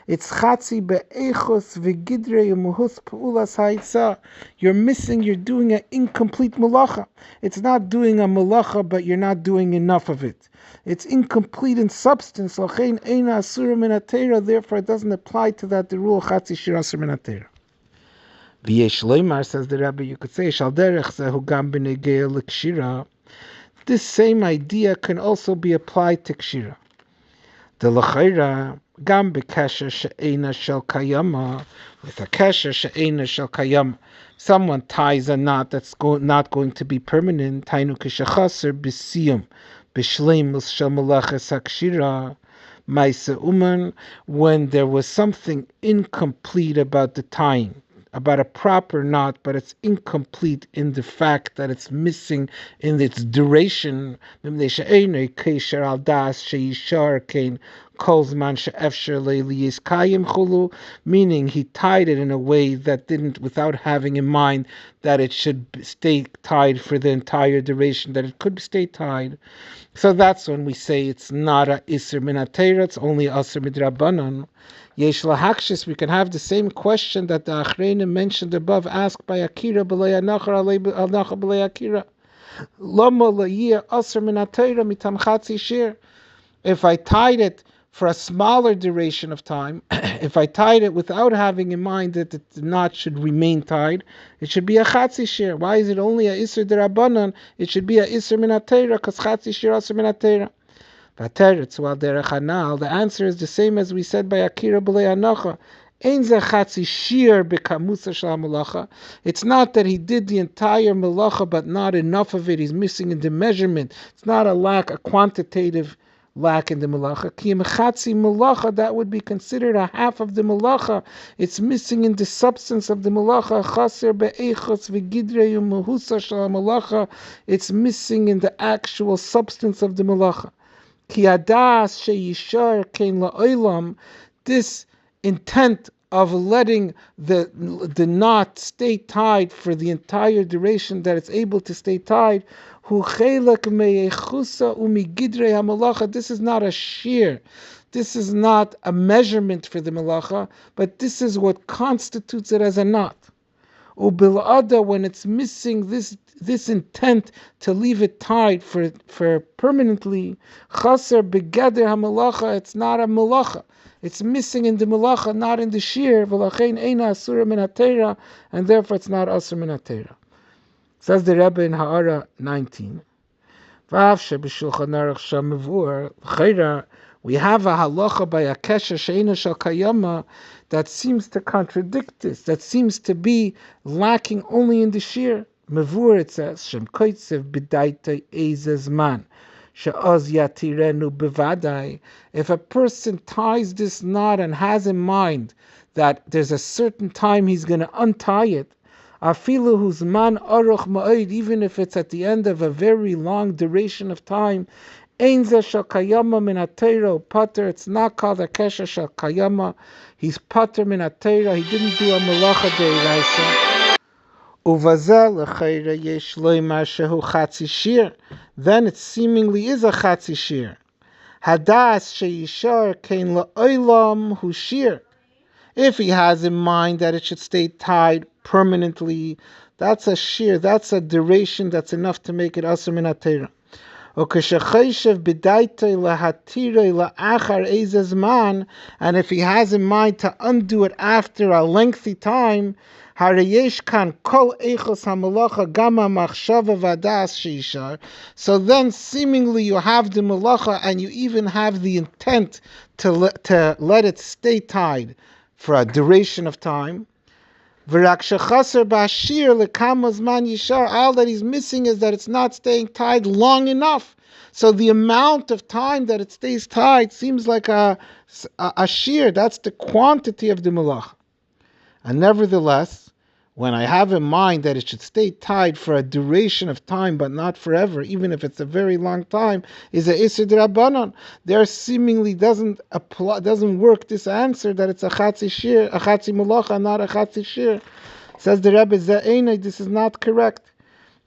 S1: It's Chatzi Be'echos V'gidrei Umuhus Pa'ulas Ha'itza. You're missing, you're doing an incomplete Malacha. It's not doing a Malacha, but you're not doing enough of it. It's incomplete in substance. Therefore, it doesn't apply to that the rule Chatzi Shir Aser Min HaTeira. V'yesh Leimar, says the Rebbe, you could say Shal Derech Zehu Gam B'Negei L'Kshira. This same idea can also be applied to Kshira. The L'Chayra Gam B'Kesher She'eina Shel Kayama, with a Kesher She'eina Shel Kayama. Someone ties a knot that's not going to be permanent. Tainu Kishachaser B'Siyum. B'shleimus shel malaches hakshira, ma'ase uman, when there was something incomplete about the tying, about a proper knot, but it's incomplete in the fact that it's missing in its duration. Meaning he tied it in a way that didn't, without having in mind that it should stay tied for the entire duration, that it could stay tied. So that's when we say it's not a Isser Min HaTeira, it's only Asr Midrabanan. Yesh Lahakshis, we can have the same question that the Achreinim mentioned above, asked by Akira B'lei Anachar Al-Nacha B'lei Akira. Lama La'yeh Asr Min HaTeira Mitam Chatzi Shir. If I tied it for a smaller duration of time, if I tied it without having in mind that the knot should remain tied, it should be a Chatzi Shir. Why is it only a Isser Derabanan? It should be a Isser Min HaTeira, because Chatzi Shir Aser Min HaTeira. The answer is the same as we said by Akira B'lei Hanacha. It's not that he did the entire malacha but not enough of it. He's missing in the measurement. It's not a lack, a quantitative lack in the malacha. Ki chatzi malacha, that would be considered a half of the malacha. It's missing in the substance of the malacha. Chaser be'echos v'gidrei u'mehusa shel malacha. It's missing in the actual substance of the malacha. Ki adas sheyishar kein la'olam. This intent of letting the knot stay tied for the entire duration that it's able to stay tied, hu chelek me'echusa u'migidrei hamalacha. This is not a shear. This is not a measurement for the malacha, but this is what constitutes it as a knot. Ubil'ada, when it's missing this intent to leave it tied for permanently, chaser begeder hamalacha. It's not a malacha. It's missing in the malacha, not in the shear. V'lachein eina asura min HaTeira, and therefore it's not asur min HaTeira. Says the Rebbe in Ha'ara 19. V'av sheb'shulchan aruch shamavur l'chayra. We have a halacha by a kesher she'eina shel kayama that seems to contradict this. That seems to be lacking only in the shear. Mavur, it says, shem koitzev b'daita ezezman. If a person ties this knot and has in mind that there's a certain time he's going to untie it, even if it's at the end of a very long duration of time, it's not called a kesher shel kayama. He's pater min HaTeira. He didn't do a melacha deiraisa. Then it seemingly is a chatzi shir. Hadas sheyishar kein la'olam hu shir. If he has in mind that it should stay tied permanently, that's a shir, that's a duration that's enough to make it asur min HaTeira. And if he has in mind to undo it after a lengthy time, so then seemingly you have the malacha and you even have the intent to let it stay tied for a duration of time. All that he's missing is that it's not staying tied long enough. So the amount of time that it stays tied seems like a shear. That's the quantity of the malacha. And nevertheless, when I have in mind that it should stay tied for a duration of time, but not forever, even if it's a very long time, is a Isser D'Rabbanan. There seemingly doesn't work this answer that it's a Chatzi Shir, a Chatzi Malacha, not a Chatzi Shir. Says the Rebbe, Za'enai, this is not correct.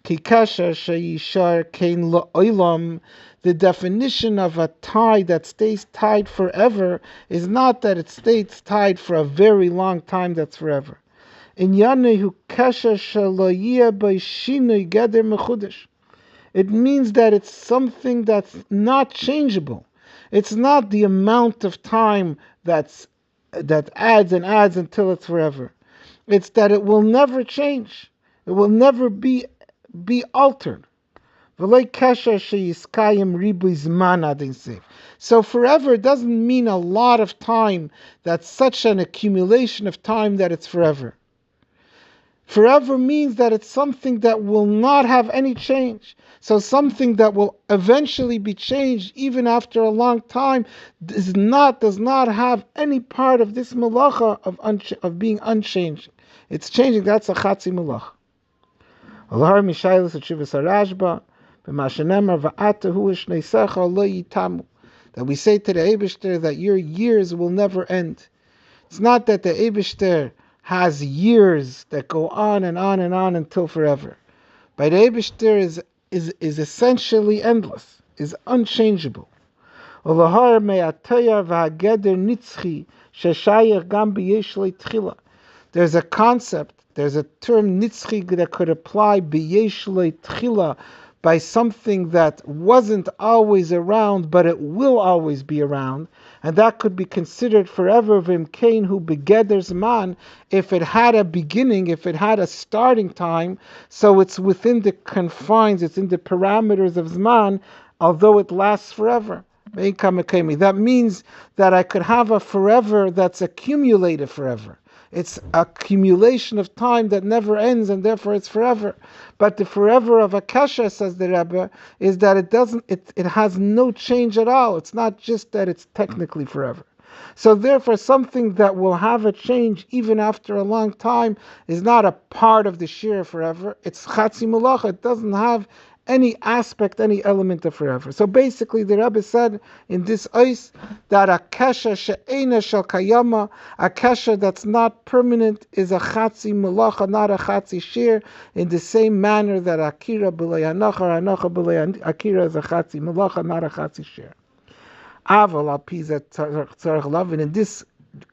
S1: Kikasha Sheyishar Kain La'olam. The definition of a tie that stays tied forever is not that it stays tied for a very long time that's forever. It means that it's something that's not changeable. It's not the amount of time that adds and adds until it's forever. It's that it will never change. It will never be altered. So forever doesn't mean a lot of time, that's such an accumulation of time that it's forever. Forever means that it's something that will not have any change. So something that will eventually be changed even after a long time does not have any part of this malacha of being unchanging. It's changing. That's a chatzi malacha. That we say to the Eibishter that your years will never end. It's not that the Eibishter has years that go on and on and on until forever. But the Eibishter is essentially endless, is unchangeable. There's a concept, there's a term nitzchi that could apply b'yesh tchila, by something that wasn't always around, but it will always be around, and that could be considered forever v'imkein hu begeder zman, if it had a beginning, if it had a starting time, so it's within the confines, it's in the parameters of zman, although it lasts forever. That means that I could have a forever that's accumulated forever. It's accumulation of time that never ends, and therefore it's forever. But the forever of Akasha, says the Rebbe, is that it has no change at all. It's not just that it's technically forever. So therefore, something that will have a change even after a long time is not a part of the Shiur forever. It's Chatzi Malacha. It doesn't have any aspect, any element of forever. So basically, the Rebbe said in this ice that a kesha she'ena shel kayama, a kesha that's not permanent, is a chatzi malacha, not a chatzi shir, in the same manner that akira b'lei hanacha, hanacha b'lei akira is a chatzi malacha, not a chatzi shir. Aval al pizat tzarech lavin, in this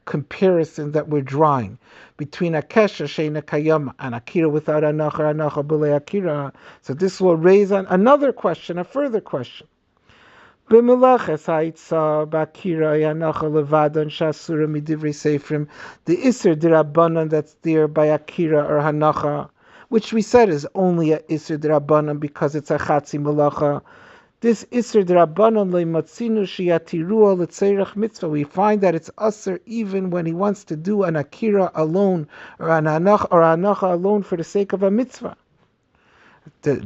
S1: comparison that we're drawing between a kesha sheina kayama and akira without anacha b'lei akira. So this will raise another question, a further question. B'melaches ha'itza b'akira anacha levadan shasura midivrei seifrim, the iser d'Rabbanan that's there by akira or hanacha, which we said is only a iser d'Rabbanan because it's a chatzi malacha. This Isser D'Rabbanan le'matzinu shiyatirua l'tzeirach mitzvah. We find that it's Asr even when he wants to do an akira alone or an anacha alone for the sake of a mitzvah.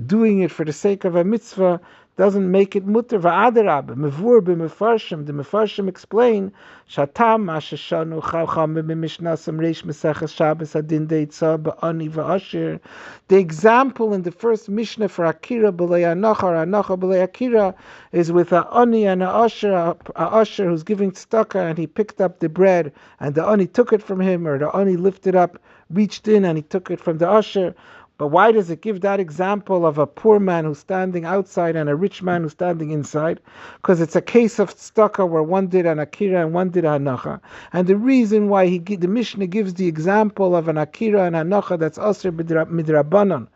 S1: Doing it for the sake of a mitzvah doesn't make it mutter. Va'adarab, mevur b'mefarshim. The mefarshim explain shatam ashashanu chacham b'mishnasam reish meseches Shabbos adin deitza ba'ani va'asher. The example in the first Mishnah for akira b'lei anacha or anacha b'lei akira is with a ani and a usher who's giving tzedakah, and he picked up the bread and the ani took it from him, or the ani lifted up, reached in and he took it from the usher. But why does it give that example of a poor man who's standing outside and a rich man who's standing inside? Because it's a case of tzedakah where one did an akira and one did a hanacha. And the reason why the Mishnah gives the example of an akira and hanacha that's asr midrabanan,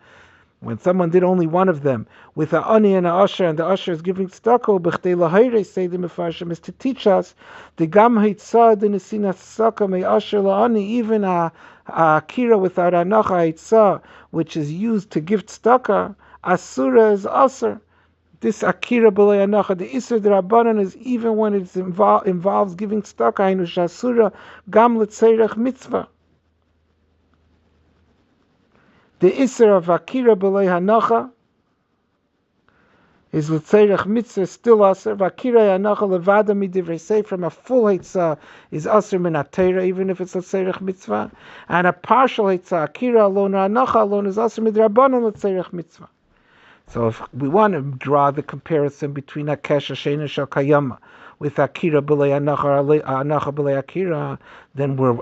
S1: when someone did only one of them, with a ani and a usher, and the usher is giving tzedakah, b'chtei lahayre, say the mefarshim, is to teach us the gam haitzah the nesina tzedakah me usher la'ani, even a akira without anacha haitzah, which is used to give tzedakah, asura is asur. This akira b'lei anacha, the iser d'Rabbanan, is even when it involves giving tzedakah, hainu shasura gam l'tzeirach mitzvah. The Isser of Akira b'lei hanacha is l'tzeirach mitzvah still aser. V'akira hanacha levada midivrei sefer, a full heitzah is aser min atera, even if it's l'tzeirach mitzvah. And a partial heitzah, akira alone or hanacha alone, is aser midrabanan l'tzeirach mitzvah. So if we want to draw the comparison between akesha sheina shel kayama with akira b'lei hanacha b'lei akira, then we're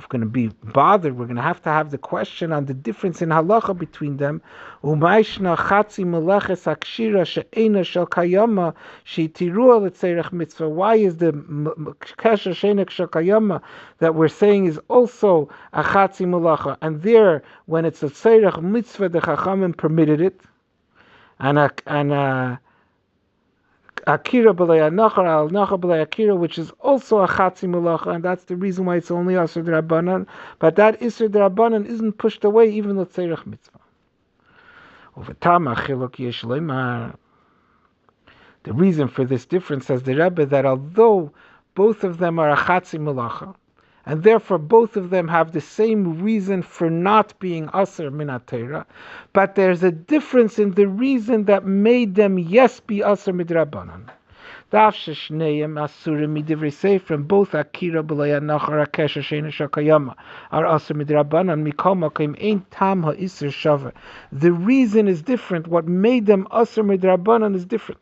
S1: going to be bothered. We're going to have the question on the difference in halacha between them. Umayshna chatzi meleches akshira sheina shel kayama shetirua l'tzeirach mitzvah. Why is the kesha sheina shel kayama that we're saying is also a chatzi melacha, and there when it's a tzeirach mitzvah the chachamim permitted it? And akira b'lei hanacha al nacha b'lei akira, which is also a chatzi melacha, and that's the reason why it's only asur d'rabbanan. But that isur d'rabbanan isn't pushed away even the tzerich mitzvah. The reason for this difference, says the Rebbe, that although both of them are a chatzi melacha, and therefore both of them have the same reason for not being aser min atera, but there's a difference in the reason that made them yes be aser midrabanan. Daf sheshneim asurim midivrei sefer, both akira b'lei hanacha akesha sheina shel kayama are aser midrabanan. Mikol makom ein tam ha'isur shava. The reason is different. What made them aser midrabanan is different.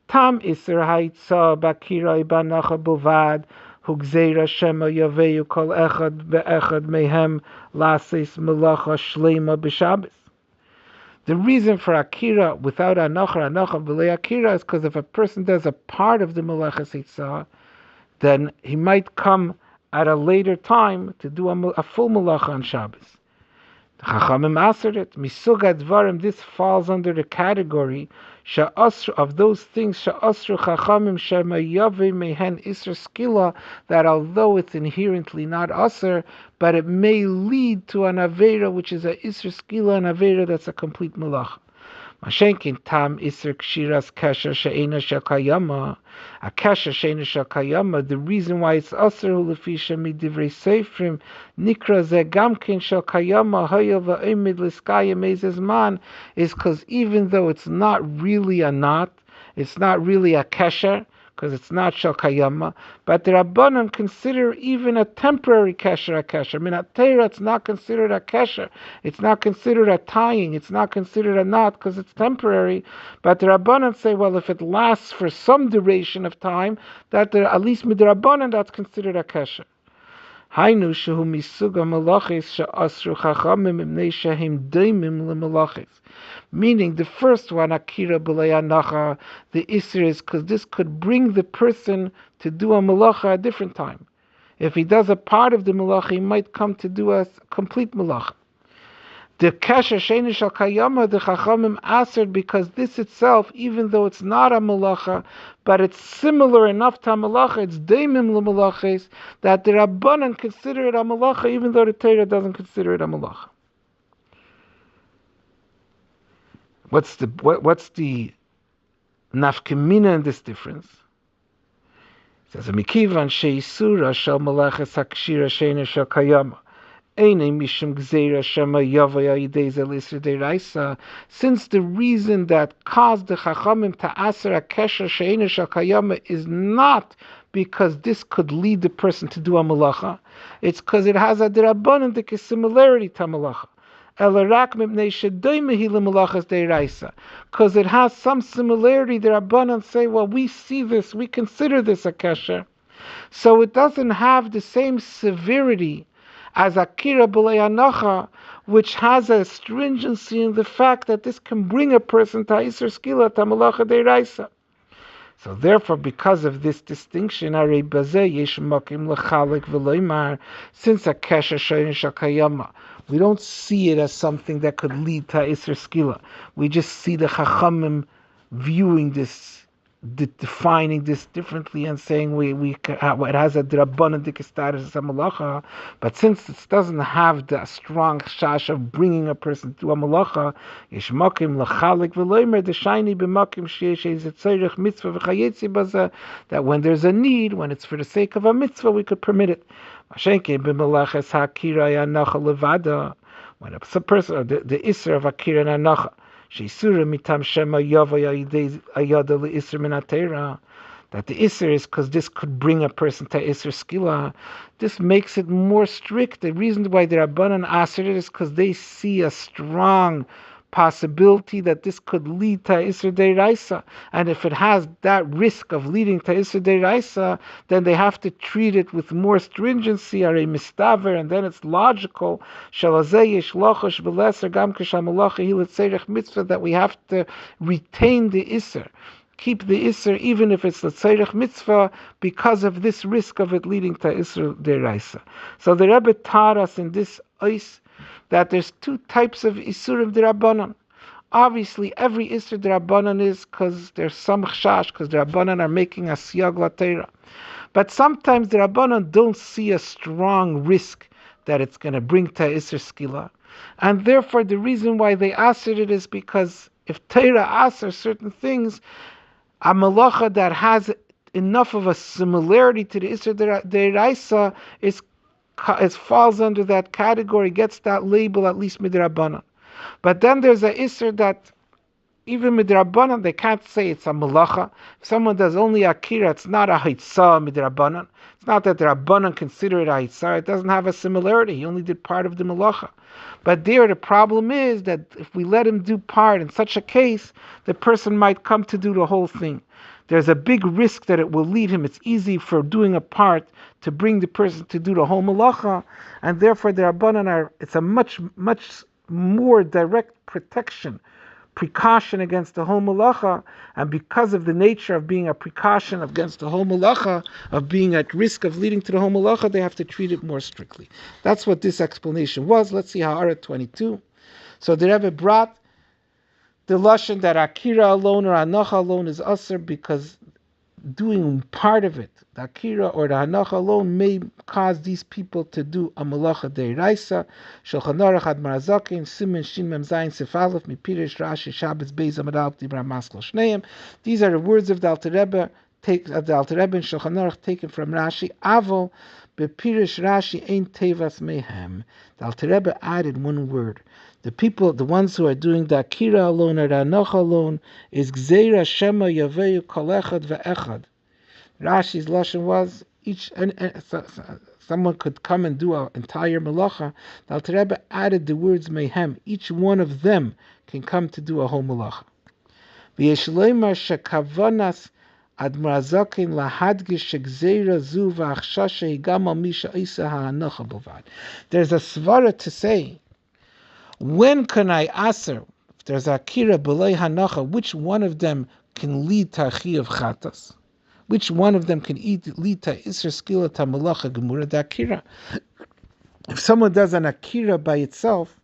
S1: Tam isur ha'itza b'akira b'hanacha b'vad. Hugzeira shema yaveyu kol echad be'echad mehem lasis melacha shlema b'Shabbos. The reason for akira without hanacha b'lei akira is because if a person does a part of the melachas hitzah, then he might come at a later time to do a full melacha on Shabbos. The Chachamim answered it. Misug advarim, this falls under the category of those things she'asru Chachamim shema yaveh mehen isra skila, that although it's inherently not aser, but it may lead to an avera which is a isra skila, an avera that's a complete melacha. Mashenkin tam isra kshiras kasha she'ena shel kayama, a kasha she'ena shel kayama. The reason why it's aser ulefisha midivrei seifrim nikra ze gamkin shel kayama hayel va'imid liskaya mezes man, is because even though it's not really a knot, it's not really a kasha, because it's not shel kayama, but the Rabbanan consider even a temporary kasher a kasher. Minatera, it's not considered a kasher. It's not considered a tying. It's not considered a knot because it's temporary. But the Rabbanan say, well, if it lasts for some duration of time, that at least with the Rabbanan, that's considered a kasher. Hainu shehu misuga malachis she'asru chachamim imnei shehim daimim lemalachis. Meaning the first one, akira b'lei hanacha, the isser is because this could bring the person to do a malacha at a different time. If he does a part of the malacha, he might come to do a complete malacha. The kasha she'ena shel kayama, the chachamim answered, because this itself, even though it's not a malacha, but it's similar enough to a malacha, it's daimim lemalachis, that the Rabbanan consider it a malacha, even though the Torah doesn't consider it a malacha. What's the nafkamina in this difference? It says, "Mikivan sheisura shel malachas hakshira sheina shel kayama, einay mishum gzeira shema yavaya yidei zel isur deiraisa." Since the reason that caused the chachamim to aser hakesha sheina shel kayama is not because this could lead the person to do a malacha, it's because it has a derabbanan similarity to a malacha. Because it has some similarity, the Rabbanan say, well, we see this, we consider this a kesher. So it doesn't have the same severity as akira b'lei hanacha, which has a stringency in the fact that this can bring a person to isur skila to malacha deiraisa. So therefore, because of this distinction, since a kesher she'ena shel kayama, we don't see it as something that could lead to isur skila. We just see the chachamim viewing this, defining this differently, and saying it has a drabbanan status as a malacha. But since it doesn't have the strong shash of bringing a person to a malacha, yesh makim lachalik v'loimer d'shayni b'makim sheyesh tzorech mitzvah v'chayetzi baza, that when there's a need, when it's for the sake of a mitzvah, we could permit it. Mashenke b'malachas hakira hanacha levada, when a person, the isser of akira and hanacha, that the Isser is because this could bring a person to Isser Skila. This makes it more strict. The reason why the Rabbanan asked it is because they see a strong possibility that this could lead to Isser Deiraisa. And if it has that risk of leading to Isser Deiraisa, then they have to treat it with more stringency, or a mistaver, and then it's logical that we have to retain the Isser. Keep the Isser even if it's the Tzorech Mitzvah because of this risk of it leading to Isser Deraisa. So the Rebbe taught us in this ois that there's two types of Isurim D'Rabbanan. Obviously, every Isser D'Rabbanan is because there's some chashash, because the Rabbanan are making a siyag l'Torah. But sometimes the Rabbanan don't see a strong risk that it's going to bring to Isser Skila. And therefore, the reason why they asked it is because if Torah asks certain things, a malacha that has enough of a similarity to the Isser Deraisa falls under that category, gets that label at least midrabanan. But then there's a Isser that even midrabanan they can't say it's a malacha. If someone does only akira, it's not a haitzah midrabanan. It's not that the Rabbanan consider it a haitzah. It doesn't have a similarity. He only did part of the malacha. But there, the problem is that if we let him do part, in such a case, the person might come to do the whole thing. There's a big risk that it will lead him. It's easy for doing a part to bring the person to do the whole malacha, and therefore the Rabbanan it's a much, much more direct precaution against the whole malacha, and because of the nature of being a precaution against the whole malacha, of being at risk of leading to the whole malacha, they have to treat it more strictly. That's what this explanation was. Let's see Ha'ara 22. So the Rebbe brought the lashon that akira alone or hanacha alone is usher because doing part of it, the akira or the hanacha alone, may cause these people to do a malacha deiraisa. Shulchan Aruch Ad Marazakin Simen Shin Mem Zayin Sefalef Mipirish Rashi Shabbos Beis Amadal Dibra Maskal Shneim. These are the words of the Alter Rebbe, and Shulchan Aruch taken from Rashi. Avol Bepirish Rashi Ein Tevas Mehem. The Alter Rebbe added one word. The ones who are doing the akira alone or the hanacha alone, is gzeira shema yaveyu kol echad ve'echad. Rashi's lashon was someone could come and do an entire malacha. The Alter Rebbe added the words mehem. Each one of them can come to do a whole malacha. V'yesh leimar shekavanas admar zaken lahadgish shegzeira zu v'achshasha higam al misha isa ha'hanacha b'vad. There's a svara to say, when can I aser, if there's akira b'lei hanacha, which one of them can lead to achi of chatas? Which one of them can lead to isser skila ta malacha gemura da akira? If someone does an akira by itself,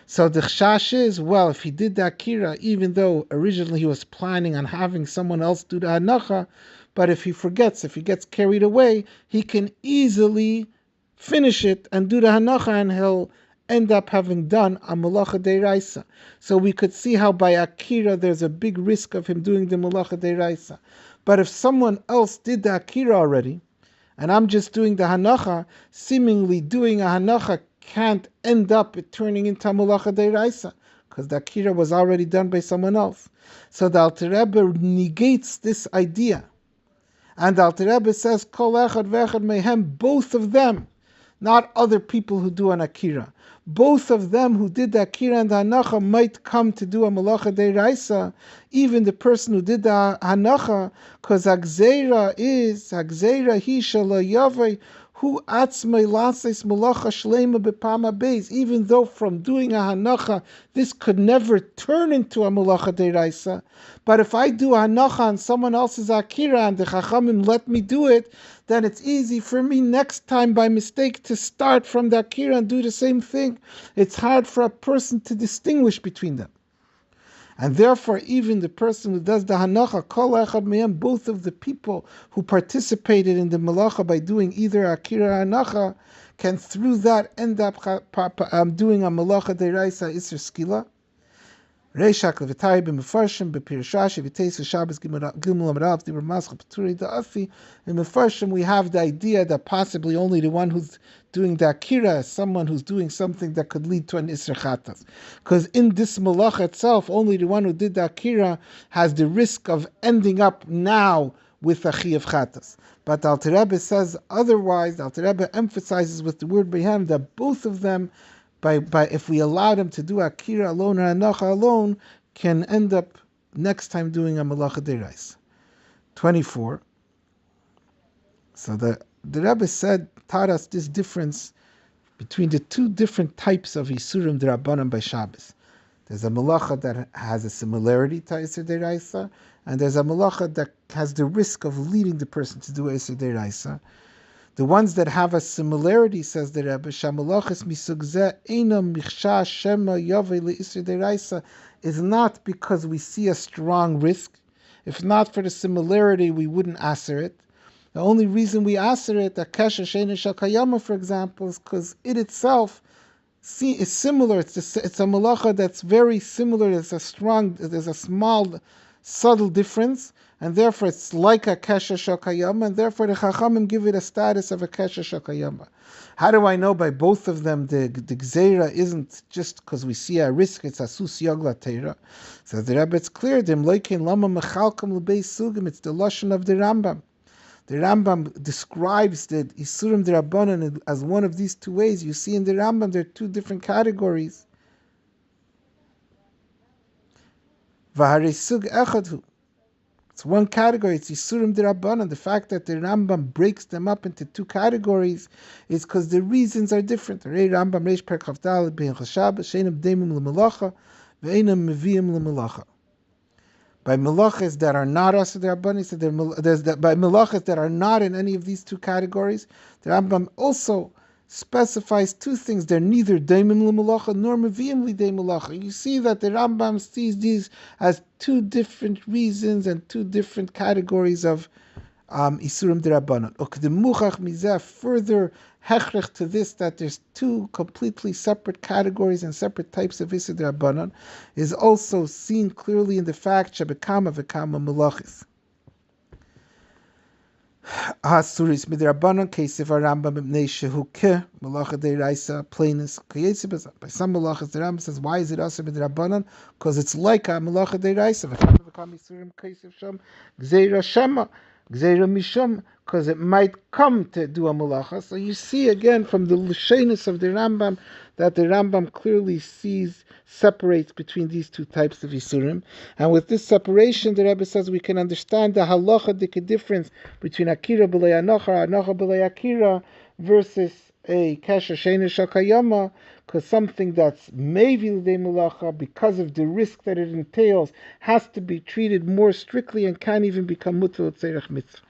S1: so the chash is, well, if he did the akira, even though originally he was planning on having someone else do the hanacha, but if he forgets, if he gets carried away, he can easily finish it and do the hanacha, and he'll end up having done a malacha deiraisa. So we could see how by akira there's a big risk of him doing the malacha deiraisa. But if someone else did the akira already, and I'm just doing the hanacha, seemingly doing a hanacha can't end up turning into a malacha deiraisa, because the akira was already done by someone else. So the Alter Rebbe negates this idea. And the Alter Rebbe says, kol echad ve'echad mehem, both of them, not other people who do an akira. Both of them who did the akira and the hanacha might come to do a malacha deiraisa, even the person who did the hanacha, because hagzeira hi shala yavei hu atzmei lases malacha shleima bepama beis. Even though from doing a hanacha this could never turn into a malacha deiraisa, but if I do a hanacha on someone else's akira and the chachamim let me do it, then it's easy for me next time by mistake to start from the akira and do the same thing. It's hard for a person to distinguish between them. And therefore, even the person who does the hanacha, kol echad mehem, both of the people who participated in the malacha by doing either akira or hanacha, can through that end up doing a malacha deiraisa isser skila. Reishak levitai b'mefarshim b'pirshashi v'teis v'Shabbos gimel amarav dibur mascha p'turi da'asi. In mefarshim we have the idea that possibly only the one who's doing the akira is someone who's doing something that could lead to an isra chatas. Because in this malacha itself, only the one who did the akira has the risk of ending up now with a chi of chatas. But the Alter Rebbe says otherwise. The Alter Rebbe emphasizes with the word behem that both of them, by if we allow them to do akira alone or anacha alone, can end up next time doing a malacha derais. 24. So the Rebbe taught us this difference between the two different types of isurim derabanan by Shabbos. There's a malacha that has a similarity to Isur Deraisa, and there's a malacha that has the risk of leading the person to do Isur Deraisa. The ones that have a similarity, says the Rebbe, Shamalachas misug zeh einam michsha shema yaveh le'Isur Deraisa, is not because we see a strong risk. If not for the similarity, we wouldn't aser it. The only reason we aser it, that kesher sheina shel kayama, for example, is because it itself is similar. It's a malacha that's very similar. There's a small, subtle difference, and therefore it's like a kesher shokayama, and therefore the Chachamim give it a status of a kesher shokayama. How do I know by both of them the gzeira isn't just because we see a risk, it's asus yagla teira? So the Rebbe, it's clear, it's the lashon of the Rambam. The Rambam describes the Isurim D'Rabbanan as one of these two ways. You see in the Rambam there are two different categories. V'harei sug echad. It's one category, it's Isurim D'Rabbanan. The fact that the Rambam breaks them up into two categories is because the reasons are different. Rei Rambam Reish Per Chavdal Bein Chashabbos Sheinam Deimim L'Melacha Ve'einam Meviim L'Melacha. By melachas that are not asur d'Rabbanan, by melachas that are not in any of these two categories, the Rambam also specifies two things. They're neither daimim l'melacha nor meviim lidei melacha. You see that the Rambam sees these as two different reasons and two different categories of isurim d'Rabbanan. Ukdemuchach mizeh, further hechrech to this, that there's two completely separate categories and separate types of isur d'Rabbanan, is also seen clearly in the fact shebekama v'kama melachis. Hasuris midrabbanan kesev Rambam ibnei shehu ke melacha deiraisa plainis kiyesibas. By some melachas the Rambam says, why is it asur midrabbanan? Because it's like a melacha deiraisa. V'kama v'kama isurim kesev sham gzeira shema. Gzeira mishum, because it might come to do a malacha. So you see again from the lushayness of the Rambam that the Rambam clearly separates between these two types of isurim. And with this separation, the Rebbe says we can understand the halachic difference between akira b'lei anacha, anacha b'lei akira, versus a kesher sheina shakayama, because something that's maybe l'dei malacha, because of the risk that it entails, has to be treated more strictly and can't even become mutal tzerech mitzvah.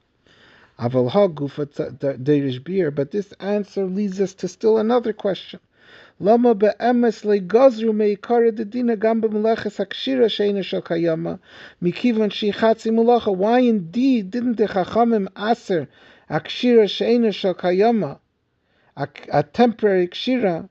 S1: Aval ha-gufa deirish bir, but this answer leads us to still another question. Lama be'emes le'gazru me'ikara dedina gam b'meleches hakshira sheina shakayama mikivan shichatzi malacha. Why indeed didn't the Chachamim aser hakshira sheina shakayama, a temporary kshira,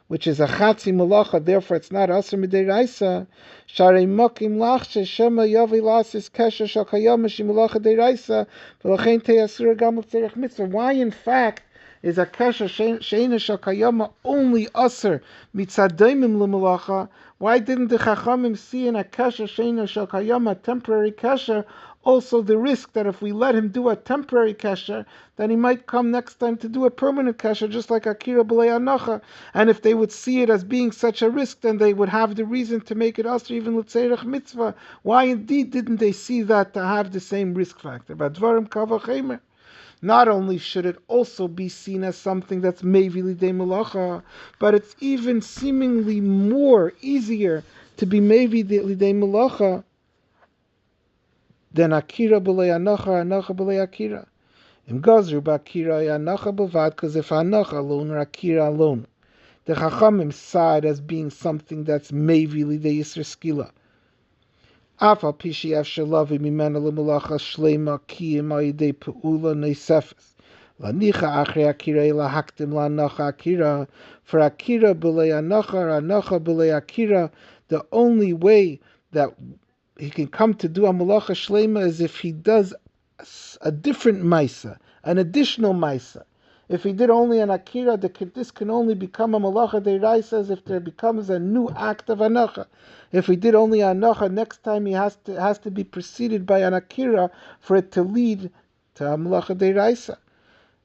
S1: which is a chatzi malacha, therefore it's not asur midiraisa? Sharei makim lachshe shema yavi lasis kesher shakayama shimalacha deiraisa v'lachein te'asura gam tzerech mitzvah. Why, in fact, is a kesher sheina shakayama only asur mitzadaimim l'malacha? Why didn't the Chachamim see in a kesher sheina shakayama, temporary kesher, also the risk that if we let him do a temporary kesher, then he might come next time to do a permanent kesher, just like akira b'lei anacha. And if they would see it as being such a risk, then they would have the reason to make it asur even l'tzerech mitzvah. Why indeed didn't they see that to have the same risk factor? But dvarim kavachemer. Not only should it also be seen as something that's maybe lidei malacha, but it's even seemingly more easier to be maybe lidei malacha than akira b'lei anacha, anacha b'lei akira. Im gazru b'akira anacha b'vad, because if anacha alone or akira alone, the Chachamim saw it as being something that's maybe lidei yisra skila. Afal pishi afshalavi mimena l'malacha shleima kiyim ayidei pe'ula neisefes. Lanicha achre akira lahaktim la'anacha akira. For akira b'lei anacha or anacha b'lei akira, the only way that he can come to do a malacha shlema is if he does a different maisa, an additional maisa. If he did only an akira, this can only become a malacha deiraisa as if there becomes a new act of anacha. If he did only anacha, next time he has to be preceded by an akira for it to lead to a malacha deiraisa.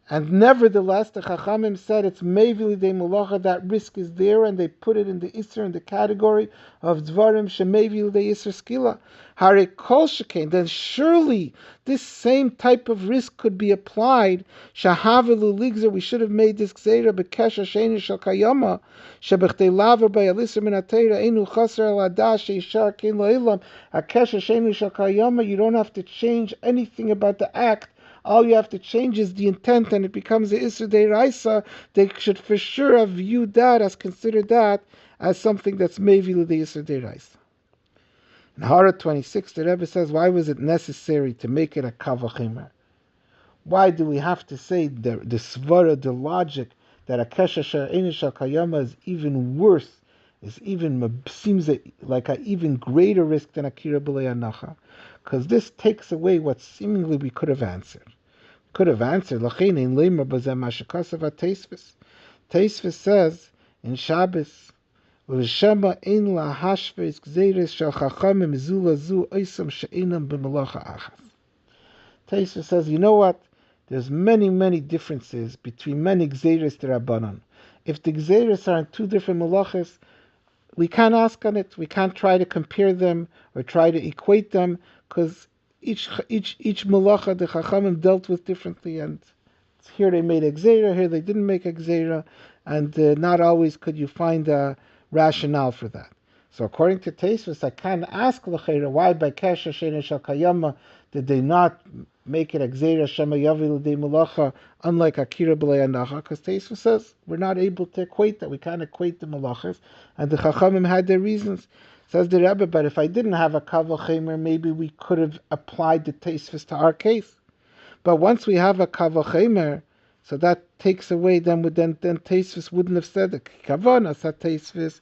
S1: And nevertheless, the Chachamim said it's Mevili de Mulacha, that risk is there, and they put it in the Isser, in the category of Dvarim Shemevili de Isser Skila. Hare Kol Shekain, then surely this same type of risk could be applied. Shahavelu Ligzer, we should have made this Gzeira, Bekesha Sheni Shal Kayama, Shebechtei Laver by Alisser Min HaTeira, Einu Chaser El Adash, Sheishar Kin La'ilam, Akesha Sheni Shal Kayama, you don't have to change anything about the act. All you have to change is the intent, and it becomes the Isser Deiraisa. They should for sure have viewed that, considered that as something that's Mevil the Isser Deiraisa. In Hara 26, the Rebbe says, why was it necessary to make it a Kavachimer? Why do we have to say the Svara, the logic, that a Kesha Sha'inish Kayama is even worse, seems like an even greater risk than Akira B'lei Anacha? Because this takes away what seemingly we could have answered. Teisvis says in Shabbos, Teisvis says, you know what? There's many differences between many Gzeiros D'Rabbanan. If the Gzeiros are in two different malachas, we can't ask on it. We can't try to compare them or try to equate them, because each malacha the Chachamim dealt with differently, and here they made a gzeira, here they didn't make a gzeira, and not always could you find a rationale for that. So according to Teisvis, I can't ask l'cheira why by Kesha Shena Shal Kayama did they not make it a gzeira Shema Yavi L'dei Malacha, unlike Akira B'lei Anacha, because Teisvis says we're not able to equate that. We can't equate the malachas, and the Chachamim had their reasons. Says the Rebbe, but if I didn't have a Kavachimer, maybe we could have applied the Teisvis to our case. But once we have a Kavachimer, so that takes away, then Teisvis wouldn't have said it. Kavana said Teisvis.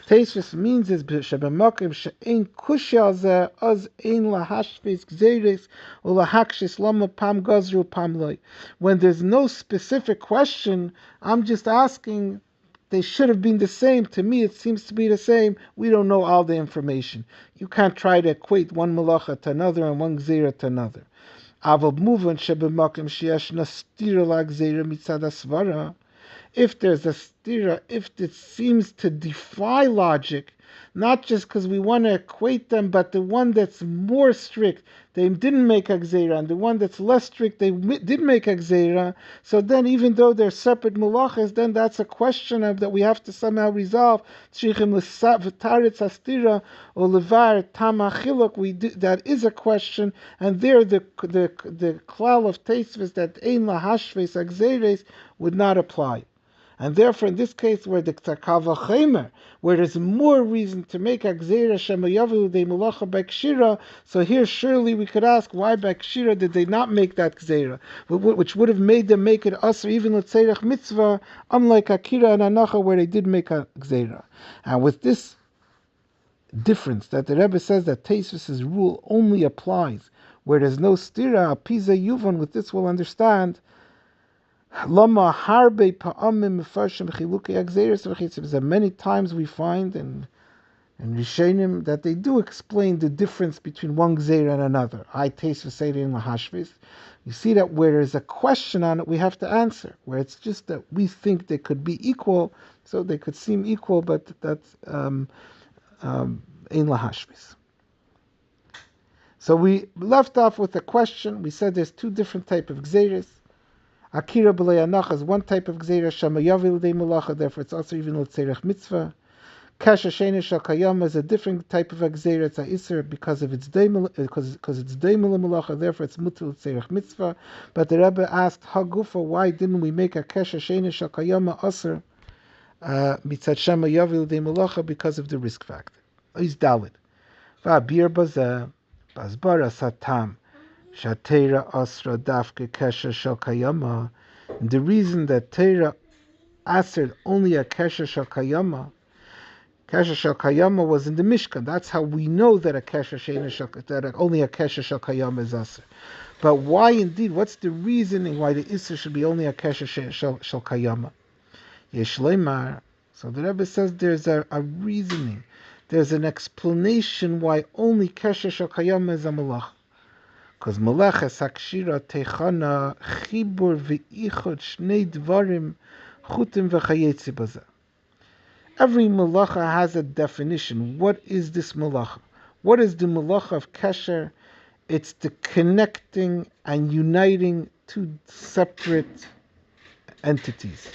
S1: Teisvis means is Shebemakim she'ein kushya zeh az ein lahashvis gzeiris or lahakshis lama pam gazru pam loy. When there's no specific question, I'm just asking. They should have been the same. To me, it seems to be the same. We don't know all the information. You can't try to equate one malacha to another and one gzeira to another. If there's a stira, if it seems to defy logic, not just because we want to equate them, but the one that's more strict, they didn't make a gzeira, and the one that's less strict, they did make a gzeira. So then, even though they're separate malachas, then that's a question that we have to somehow resolve. That is a question, and there the klal of Teisvis that ein lahashves agzeires would not apply. And therefore, in this case, where the Kavachimer, where there's more reason to make a Gzeira Shemayavu de Mulacha Bekshira, so here surely we could ask, why Bekshira did they not make that Gzeira, which would have made them make it Asr, even L'Tzeirach Mitzvah, unlike Akira and Anacha, where they did make a Gzeira. And with this difference, that the Rebbe says that Teisvis' rule only applies where there's no Stira, Apiza Yuvan, with this we'll understand, Lama harbe pa'amim mefarshim chilukei agzeres v'chitzim. Many times we find in Rishonim that they do explain the difference between one gzeira and another. I taste v'seirin in lahashvis. You see that where there's a question on it, we have to answer. Where it's just that we think they could be equal, so they could seem equal, but that's in lahashvis. So we left off with a question. We said there's two different types of gzeiras. Akira b'lei anacha is one type of gzeira, shama yavi l'dei malacha, therefore it's also even l'tzeirach mitzvah. Kasha sheni shal kayama is a different type of gzeira, it's a iser because of its because it's deimel malacha, therefore it's mutter l'tzeirach mitzvah. But the Rebbe asked, Hagufa, why didn't we make a kasha sheni shal kayama aser mitzat shama yavi l'dei malacha, because of the risk factor? Is dalid. Va'abir bazeh bazbara satam. Shatera asra dafke kesha shel kayama. The reason that Teira answered only a kesha shel kayama, Kesher shel kayama was in the Mishkan. That's how we know that a kesher sheina shel, that only a kesher shel kayama is aser. But why indeed? What's the reasoning why the Isser should be only a kesher shel kayama? Yesh leimar. So the Rebbe says there's a reasoning. There's an explanation why only kesher shel kayama is a malach. Because meleches hakshira techana chibur v'ichot shnei dvarim chutim v'chayetzi bazeh. Every malacha has a definition. What is this malacha? What is the malacha of kesher? It's the connecting and uniting two separate entities.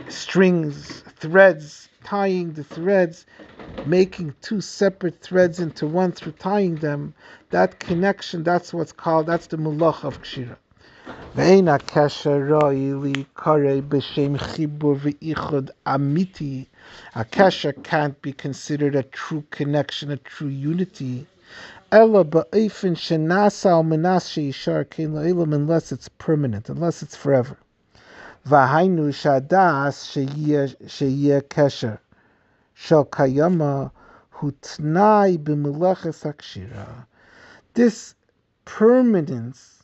S1: Strings, threads, tying the threads, making two separate threads into one through tying them. That connection, that's what's called, that's the malacha of kshira. Ve'ena kesher ra'ili karei b'shem chibur v'ichud amiti. A kesher can't be considered a true connection, a true unity. Ella ba'ifin shenasa al menas sheishar kein la'ilam, unless it's permanent, unless it's forever. V'hainu shadas sheyeh kesher shel kayama hu t'nai b'meleches hakshira. This permanence,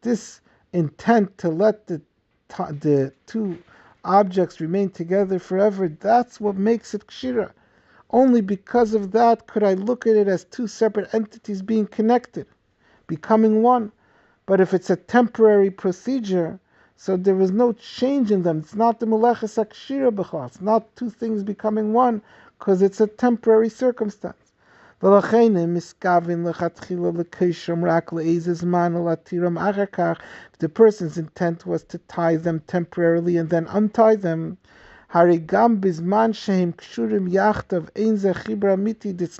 S1: this intent to let the two objects remain together forever, that's what makes it kshira. Only because of that could I look at it as two separate entities being connected, becoming one. But if it's a temporary procedure, so there is no change in them. It's not the meleches hakshira b'chol. It's not two things becoming one, because it's a temporary circumstance. If the person's intent was to tie them temporarily and then untie them, it's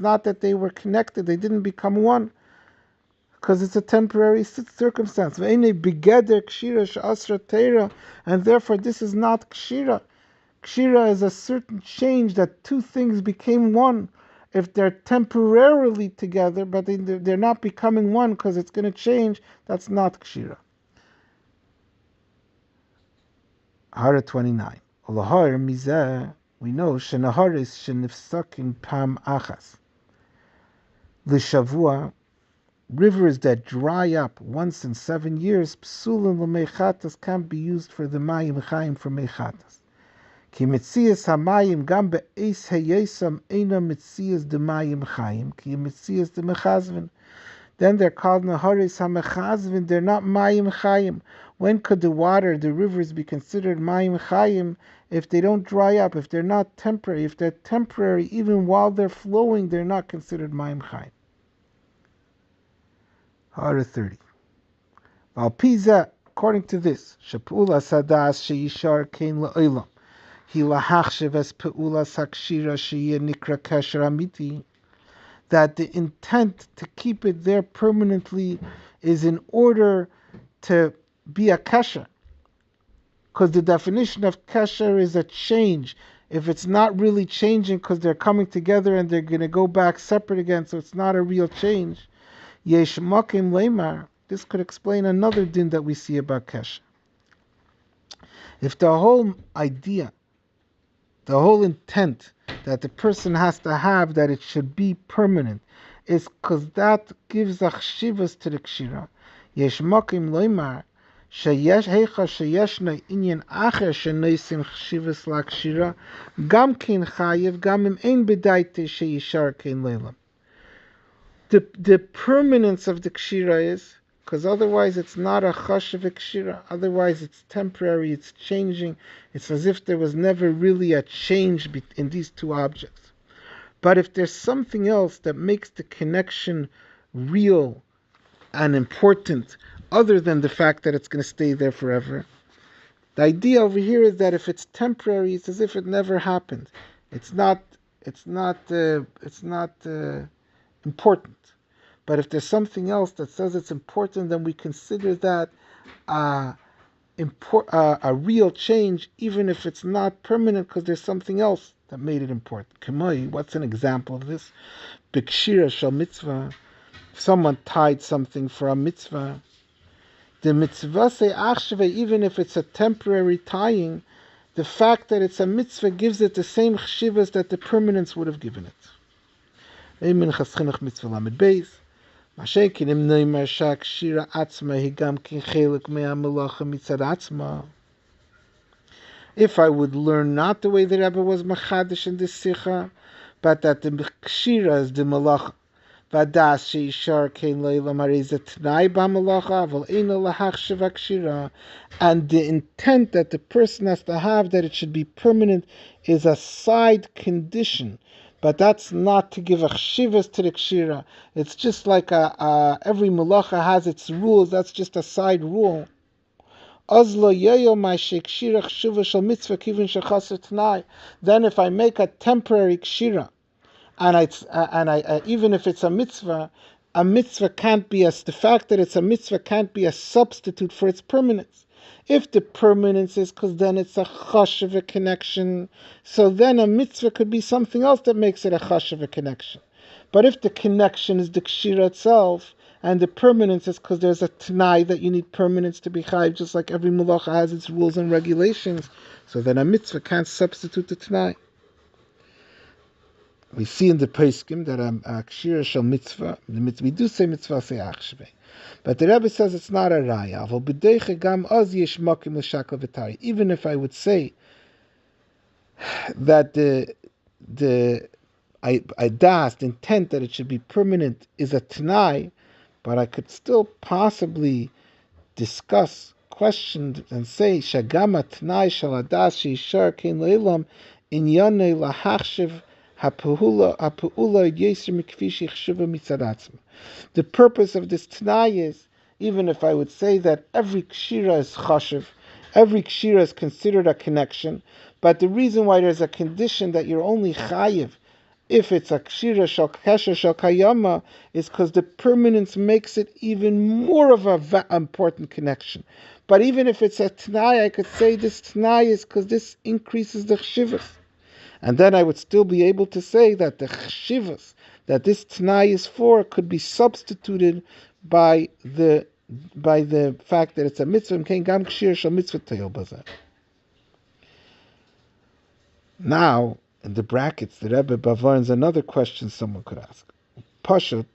S1: not that they were connected, they didn't become one, because it's a temporary circumstance. And therefore this is not kshira. Kshira is a certain change that two things became one. If they're temporarily together, but they're not becoming one because it's going to change, that's not kshira. Hara 29. Olahar mizeh, we know shenaharis shenifsakim pam achas. L'shavua, rivers that dry up once in 7 years, psulin l'meichatas, can't be used for the mayim chayim for meichatas. Ki mitzias hamayim gam be'eis hayesam eina mitzias de mayim chayim, ki mitzias de mechazvin. Then they're called naharis hamechazvin, they're not mayim chayim. When could the water, the rivers, be considered mayim chayim? If they don't dry up, if they're not temporary. If they're temporary, even while they're flowing, they're not considered mayim chayim. Hara 30. Valpiza, according to this, shapula sadas sheyishar kein la'olam. That the intent to keep it there permanently is in order to be a kesher. Because the definition of kesher is a change. If it's not really changing because they're coming together and they're going to go back separate again, so it's not a real change. Yesh makim leimar. This could explain another din that we see about kesher. If the whole idea, the whole intent that the person has to have that it should be permanent is because that gives a chshivas to the kshira. Yesh makim loimar sheyesh heicha sheyeshna inyan acher shenoisim chshivas lakshira gam kein chayev gam im ein bedaite sheyishar kein leilam. The permanence of the kshira is because otherwise it's not a chashav kshira. Otherwise it's temporary, it's changing. It's as if there was never really a change in these two objects. But if there's something else that makes the connection real and important, other than the fact that it's going to stay there forever, the idea over here is that if it's temporary, it's as if it never happened. It's not important. But if there's something else that says it's important, then we consider that a real change, even if it's not permanent, because there's something else that made it important. Kamoi, what's an example of this? Bikshira shal mitzvah. If someone tied something for a mitzvah, the mitzvah say achshve, even if it's a temporary tying, the fact that it's a mitzvah gives it the same chshivas that the permanence would have given it. Eimin chaschinuch mitzvah lamed beis. Mashenkin im neimer shak shira atzma higam kin chelek mea melacha mitzad atzma. If I would learn not the way the Rebbe was machadish in this sicha, but that the kshira is the malacha, vadas sheishar kein leilam areza t'nai ba malacha, aval eina lahachshav kshira, and the intent that the person has to have that it should be permanent is a side condition, but that's not to give a chshivas to the kshira. It's just like every malacha has its rules. That's just a side rule. Then if I make a temporary kshira, and I even if it's a mitzvah can't be the fact that it's a mitzvah can't be a substitute for its permanence. If the permanence is because then it's a chashuv connection, so then a mitzvah could be something else that makes it a chashuv connection. But if the connection is the kshira itself, and the permanence is because there's a t'nai that you need permanence to be chayiv, just like every malacha has its rules and regulations, so then a mitzvah can't substitute the t'nai. We see in the Peskim that a kshira shel mitzvah, we do say mitzvah say achshvei, but the Rebbe says it's not a raya. Even if I would say that the intent that it should be permanent is a t'nai, but I could still possibly discuss, question, and say shagama t'nai shel adas sheishar kein leilam inyanei lahachshiv ha'pu'ula yeser mikfi shechshuva mitzad atzma. The purpose of this t'nai is, even if I would say that every kshira is chashiv, every kshira is considered a connection, but the reason why there's a condition that you're only chayiv if it's a kshira shel kesher shel kayama is because the permanence makes it even more of an important connection. But even if it's a t'nai, I could say this t'nai is because this increases the chshivas. And then I would still be able to say that the chshivas that this t'nai is for could be substituted by the fact that it's a mitzvah. Now, in the brackets, the Rebbe Bavarns another question someone could ask. Pashut,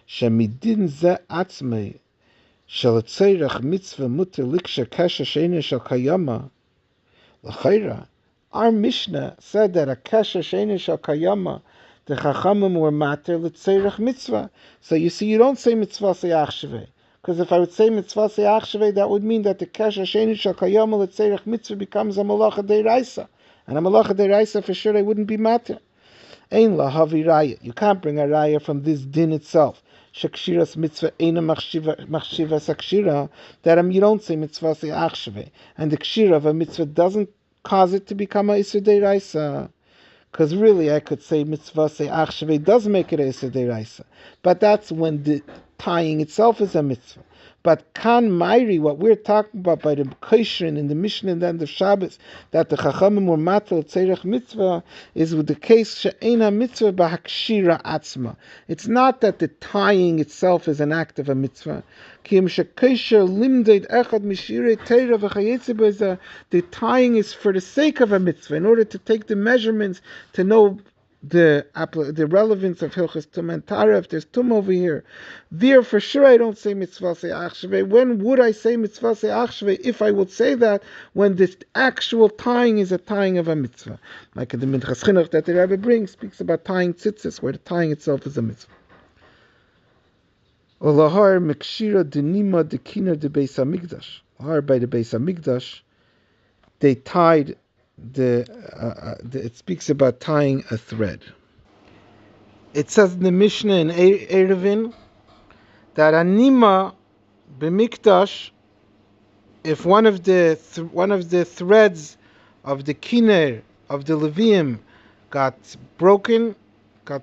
S1: shemidin ze atzmei, shel tzerach mitzvah muter liksha kesha sheina shel kayama. L'chayra, our Mishnah said that a kesha sheina shel kayama, the chachamim were mater l'tzerach mitzvah. So you see, you don't say mitzvah seyach shvei. Because if I would say mitzvah seyach shvei, that would mean that the kesha sheina shel kayama l'tzerach mitzvah becomes a malacha deiraisa. And a malacha deraisa for sure I wouldn't be matter. Ein lahavi raya. You can't bring a raya from this din itself. Shekshiras mitzvah eina machshiva sakshira. That you don't say mitzvah say achshve. And the kshira of a mitzvah doesn't cause it to become a isur deraisa. Because really I could say mitzvah say achshve does make it a isur deraisa. But that's when the tying itself is a mitzvah. But kan mairi, what we're talking about by the Kosherin in the Mishnah and then the Shabbos, that the Chachamim were matel tzerech mitzvah, is with the case she'ena mitzvah b'hakshira atzma. It's not that the tying itself is an act of a mitzvah. Kim shekosher limdeid echad mishirei teira v'chayetze b'ezah. The tying is for the sake of a mitzvah, in order to take the measurements to know the relevance of Hilchas Tumah and Tara, if there's Tumah over here. There, for sure, I don't say mitzvah say achshve. When would I say mitzvah say achshve if I would say that? When this actual tying is a tying of a mitzvah. Like the Minchas Chinuch that the Rebbe brings, speaks about tying tzitzis, where the tying itself is a mitzvah. Olahar mekshira denima dekina de Beis Hamikdash. Olahar by the Beis Hamikdash, they tied it speaks about tying a thread. It says in the Mishnah in Erevin that anima b'mikdash, if one of the threads of the kiner of the Levium got broken, got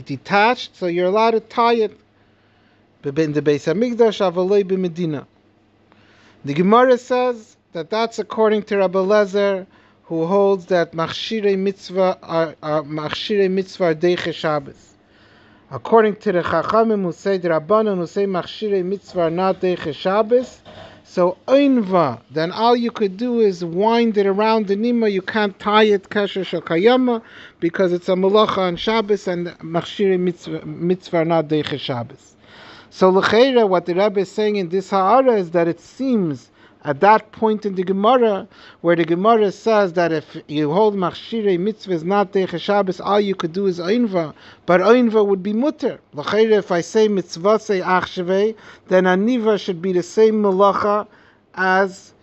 S1: detached, so you're allowed to tie it. In the Beis Hamikdash avalei b'Medina. The Gemara says that that's according to Rabbi Lezer, who holds that machshirei mitzvah are deiche Shabbos. According to the Chachamim who say the Rabbanan who say machshirei mitzvah are not deiche Shabbos, So oinva, then all you could do is wind it around the nima. You can't tie it kasher shel kayama because it's a malacha on Shabbos and machshire mitzvah are not deiche Shabbos. So l'cheira, what the Rebbe is saying in this ha'ara is that it seems at that point in the Gemara, where the Gemara says that if you hold machshire mitzvah is not deiche Shabbos, all you could do is oinva, but oinva would be mutter. L'cheira, if I say mitzvah say achshevei, then aniva should be the same malacha as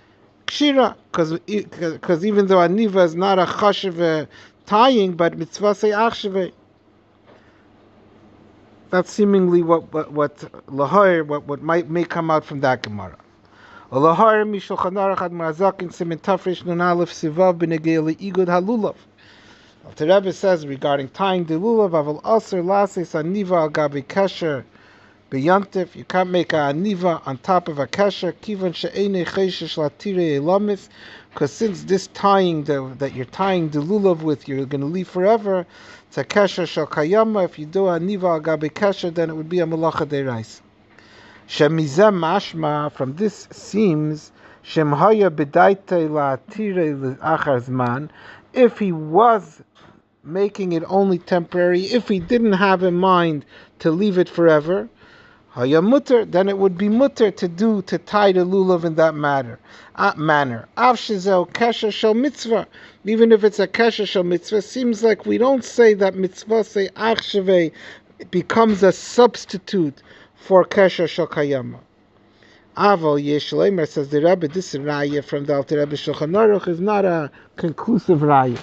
S1: kshira, because even though aniva is not a chashiv tying, but mitzvah say achshevei. That's seemingly what may come out from that Gemara. Lahar mishulchan aruch ad marazakin simin tafresh nun aleph sivav b'negei leigud halulav. The Rebbe says regarding tying the lulav, aval aser lases aniva al gabi kesher beyantif. You can't make a aniva on top of a kesher kivan she'enei cheishesh latire elamis, because since this tying that you're tying the lulav with, you're going to leave forever. It's a kesher shel kayama. If you do a aniva al gabi kesher, then it would be a malacha derais. Shemizem mashma, from this seems shemhaya bedaitei latire le'achar zman. If he was making it only temporary, if he didn't have in mind to leave it forever, haya mutter, then it would be mutter to tie the lulav in that manner. Av shizel kesher shel mitzvah, even if it's a kesher shel mitzvah, seems like we don't say that mitzvah say achshevei becomes a substitute for kesher shel kayama. Aval yesh leimer, says the Rebbe, this raya from the Alter Rebbe Shulchan Aruch is not a conclusive raya,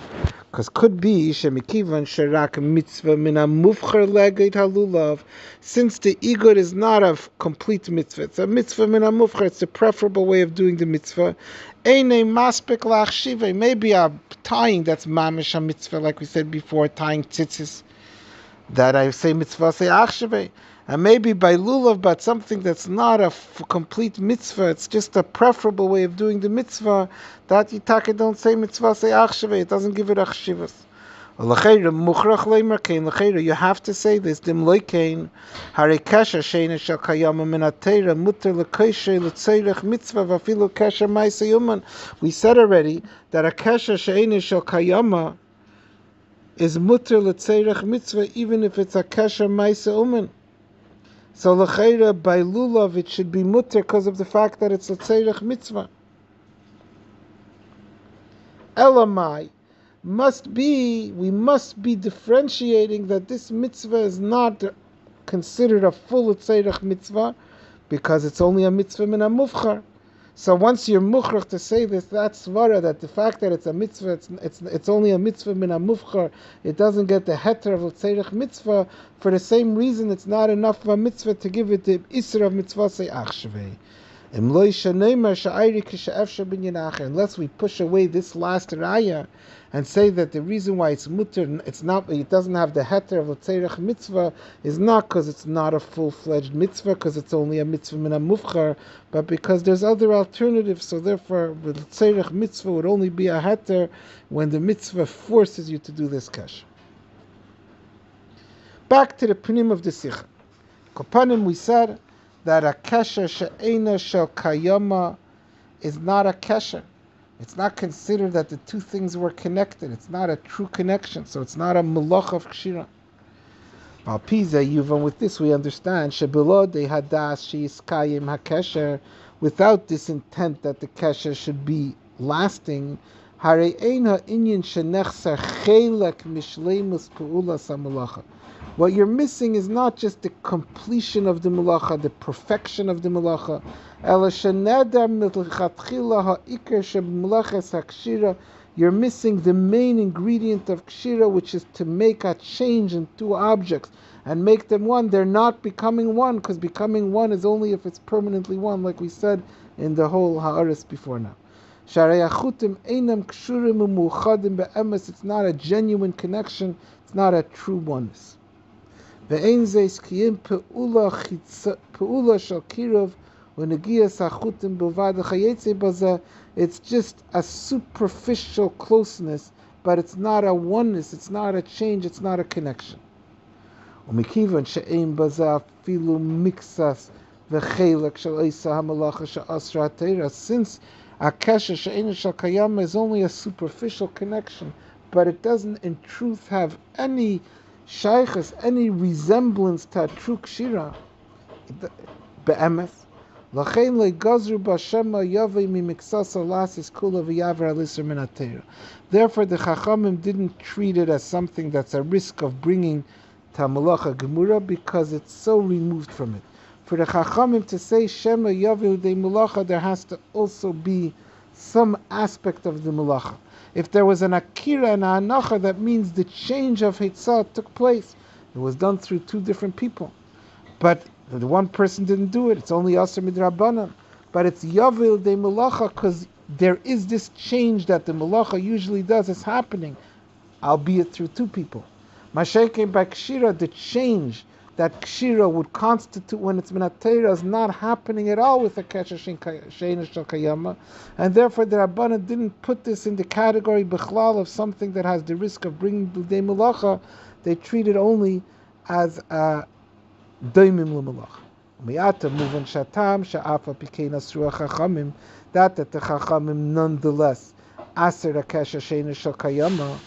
S1: because could be shemikivan sherak mitzvah min hamufcher leged halulav, since the igud is not a complete mitzvah, it's a mitzvah min hamufcher, it's a preferable way of doing the mitzvah. Einei maspek lachshivei, maybe a tying that's mamish a mitzvah, like we said before, tying tzitzis, that I say mitzvah say achshivei. And maybe by lulav, but something that's not a complete mitzvah, it's just a preferable way of doing the mitzvah, that yitake don't say mitzvah, say achshevei, it doesn't give it achshivas. You have to say this, dim loikein, hare kesher sheina shel kayama min atera, mutter lekesher letzerech mitzvah, vafilu kesher ma'aseh yuman. We said already that a kesher sheina shel kayama is mutter letzerech mitzvah, even if it's a kesher ma'aseh yuman. So l'cheira by lulav it should be mutter because of the fact that it's a tzerich mitzvah. Elamai we must be differentiating that this mitzvah is not considered a full tzerich mitzvah because it's only a mitzvah min hamufchar. So once you're mukhrach to say this, that's svara, that the fact that it's a mitzvah, it's only a mitzvah min hamufchar, it doesn't get the heter of a tzerich mitzvah. For the same reason, it's not enough of a mitzvah to give it the isra of mitzvah say achshevei. Unless we push away this last raya and say that the reason why it's mutter, it doesn't have the heter of a tzerich mitzvah, is not because it's not a full-fledged mitzvah, because it's only a mitzvah min hamufchar, but because there's other alternatives. So therefore, the tzerich mitzvah would only be a heter when the mitzvah forces you to do this kesher. Back to the pnim of the Sicha. Kopanim, we said that a kesher she'ena shel kayama is not a kesher. It's not considered that the two things were connected. It's not a true connection, so it's not a malach of kshira. Al piza yuvan, with this we understand shebelo de hadas sheyiskayim hakesher, without this intent that the kesher should be lasting. Hare ein ha'inyan shenechser chelek mishleimus peulas hamalacha. What you're missing is not just the completion of the malacha, the perfection of the malacha. You're missing the main ingredient of kshira, which is to make a change in two objects and make them one. They're not becoming one, because becoming one is only if it's permanently one, like we said in the whole ha'aris before now. It's not a genuine connection, it's not a true oneness. It's just a superficial closeness, but it's not a oneness, it's not a change, it's not a connection. v'chelek shel Isa hamalacha she'asra ha'teira. Since a kesher she'eino shel kayama is only a superficial connection, but it doesn't in truth have any shaykhs, any resemblance to a true kshira, be'emes. L'chein le'gazru b'Hashema yavei mimiksas alasis kula v'yaver alisr min ha'teira. Therefore, the Chachamim didn't treat it as something that's a risk of bringing to malacha gemura because it's so removed from it. For the Chachamim to say Shema Yaveh de Malacha, there has to also be some aspect of the Malacha. If there was an Akira and an Anacha, that means the change of Hitzah took place. It was done through two different people. But the one person didn't do it. It's only Aser Midrabanan. But it's Yaveh de Malacha because there is this change that the Malacha usually does. It's happening, albeit through two people. Mashenkin by Kshira, the change that Kshira would constitute when it's Minatera is not happening at all with the Kesher Sheina Shel Kayama, and therefore the Rabbanan didn't put this in the category Bechlal of something that has the risk of bringing B'dei Malacha. They treat it only as a Doimim L'Malacha. Miyata Muvan Shatam Sha'afa Pikein Asruach Chachamim, that the Chachamim nonetheless Aser Kesher Sheina Shel Kayama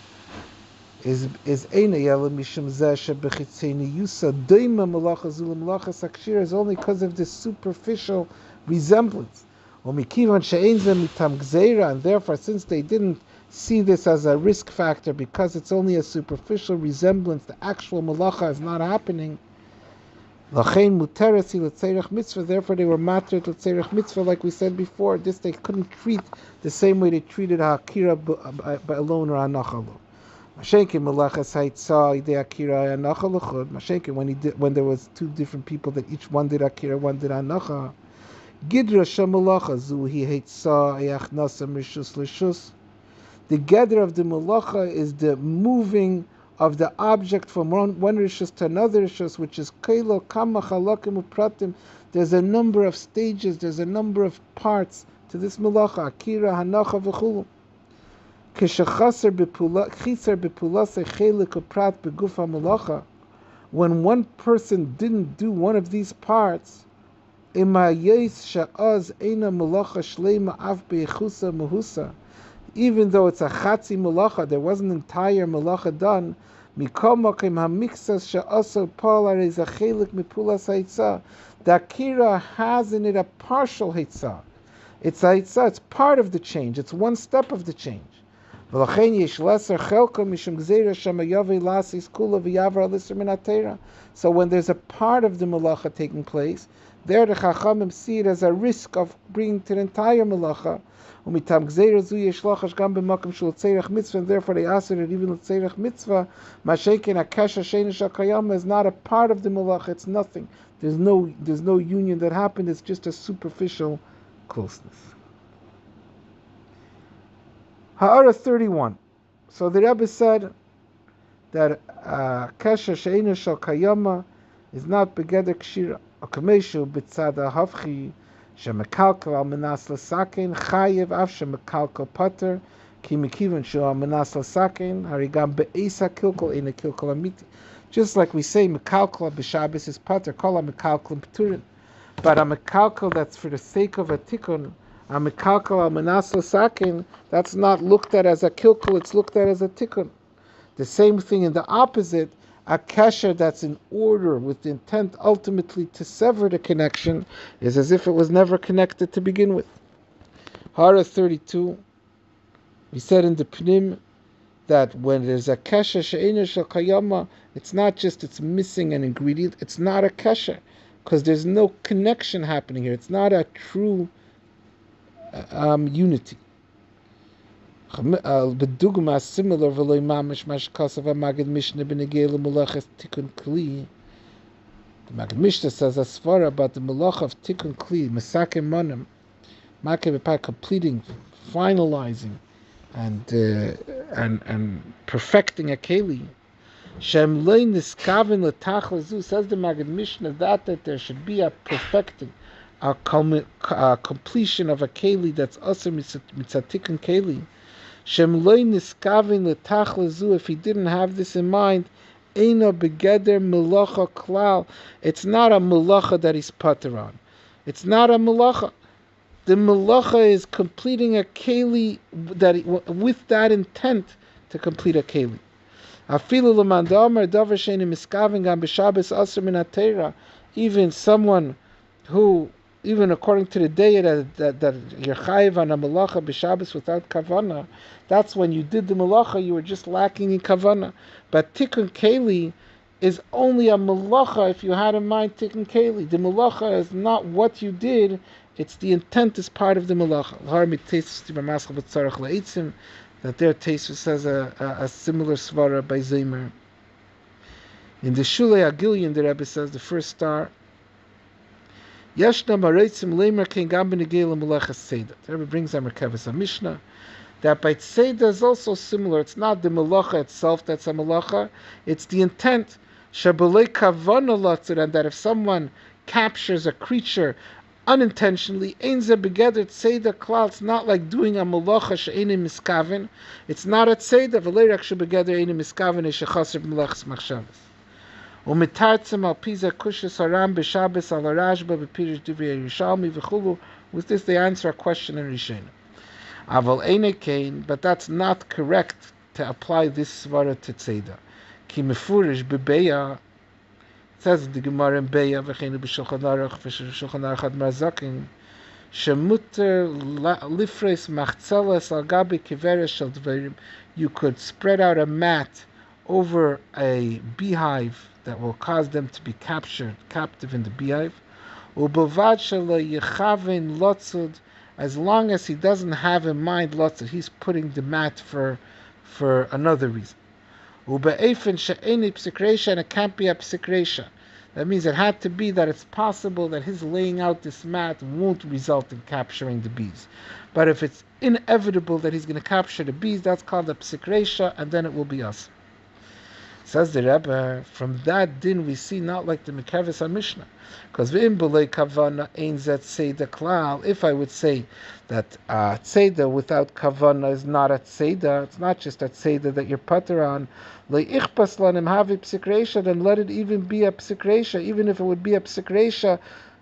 S1: is eina yela mishum zeh shebechitzeni yusa doima malacha zul malacha sakshir is only because of this superficial resemblance. Omikivan she'ein zeh mitam gzeira, and therefore, since they didn't see this as a risk factor because it's only a superficial resemblance, the actual malacha is not happening. Lachein muteresi letzerich mitzvah. Therefore, they were matred letzerich mitzvah, like we said before. This they couldn't treat the same way they treated hakira by alone or anacha alone. Mashenkin malachas haitzah idei akira anacha l'chud. Mashenkin when there was two different people that each one did akira, one did anacha. Gidra shemalacha zu hi haitzah ayachnasa mishus l'shus. The gather of the malacha is the moving of the object from one rishus to another rishus, which is kailo kama chalakim upratim. There's a number of stages. There's a number of parts to this malacha. Akira hanacha v'chulu. When one person didn't do one of these parts, even though it's a chatzi malacha, there wasn't an entire malacha done. The akira has in it a partial hitzah. It's a hitzah, it's part of the change, it's one step of the change. So when there's a part of the malacha taking place, there the Chachamim see it as a risk of bringing to the entire malacha. And therefore they ask it even l'tzerich mitzvah. Mashenkin akasha sheina shel kayama is not a part of the malacha. It's nothing. There's no union that happened. It's just a superficial closeness. Ha'ara 31. So the Rebbe said that kesher she'eino shel kayama is not begeder kshira. Akameshu b'tzada havchi shemekalkel al menas l'saken chayev av shemekalkel pater ki mekivan shu al menas l'saken harigam be'esa kilkel ina kilkel amiti. Just like we say mekalkel b'Shabbos is pater, kol mekalkel p'turin. But a mekalkel that's for the sake of a tikkun, a mekalkel al menas l'saken, that's not looked at as a kilkel, it's looked at as a tikkun. The same thing in the opposite, a kesher that's in order with the intent ultimately to sever the connection is as if it was never connected to begin with. Hara 32, we said in the Pnim that when there's a kesher she'eino shel kayama, it's not just it's missing an ingredient, it's not a kesher, because there's no connection happening here. It's not a true unity. Bedugma similar v'loy mamish mashkasav Magid Mishnah b'negei l'molachas tikkun kli. The Magid Mishnah says a svara about the malach of tikkun kli, mesakem manim, makim b'par, completing, finalizing, and perfecting a keli. Shem lei niskaven l'tachlezu, says the Magid Mishnah that there should be a perfecting, a completion of a keli that's also mitzatikkun keli. Shem loy niskaven l'tachlezu, if he didn't have this in mind, eino begeder melacha klal, it's not a melacha that he's pater on. It's not a malacha. The malacha is completing a keli with that intent to complete a keli. Even someone who, even according to the day that you're chayiv on a malacha b'Shabbos without kavana, that's when you did the malacha, you were just lacking in kavana. But tikkun keli is only a malacha if you had in mind tikkun keli. The malacha is not what you did, it's the intent is part of the malacha. That their taste says a similar svara by Zaymer. In the Shulei Agilyon, the Rebbe says, the first star, Yeshna Mareitzim Leimer Ken Gam Benegel Melechas Seder. The Rebbe brings a Merkavas Mishnah that by Seder is also similar. It's not the melacha itself that's a melacha, it's the intent. Shabbalei Kavana Latzur, and that if someone captures a creature unintentionally, ein ze begeder tzeda klal. It's not like doing a malacha she'enim miskaven. It's not a tzeda. V'lei rak shebegeder enim miskaven shechaser b'melachas machshavas. U'mitartzim al piza kushas haram b'Shabbos al Rashba b'pirish divrei Yerushalmi v'chulu. With this, they answer a question in Rishon. Aval eine kein, but that's not correct to apply this svara to tzeda. Ki mefurish b'beya. It says in the Gemara in Beya, v'cheinu b'shulchan aruch, v'shulchan aruch ad marzakin, shemuter lifres machzeles al gabi kiveres shel dverim. You could spread out a mat over a beehive that will cause them to be captive in the beehive. U'bovad shelo yechaven lotzud, as long as he doesn't have in mind lotzud, he's putting the mat for another reason. Ube'efen she'eni psikresha, and it can't be a psikresha. That means it had to be that it's possible that his laying out this mat won't result in capturing the bees. But if it's inevitable that he's going to capture the bees, that's called a psikresha, and then it will be us. Says the Rebbe, from that din we see not like the Mekavis HaMishnah. Because v'im b'lei kavana ein zet tzeda klal. If I would say that tzeda without kavana is not a tzeda, it's not just a tzeda that you're putter on, leichpas lanim havi psikresha, then let it even be a psikresha. Even if it would be a psikresha,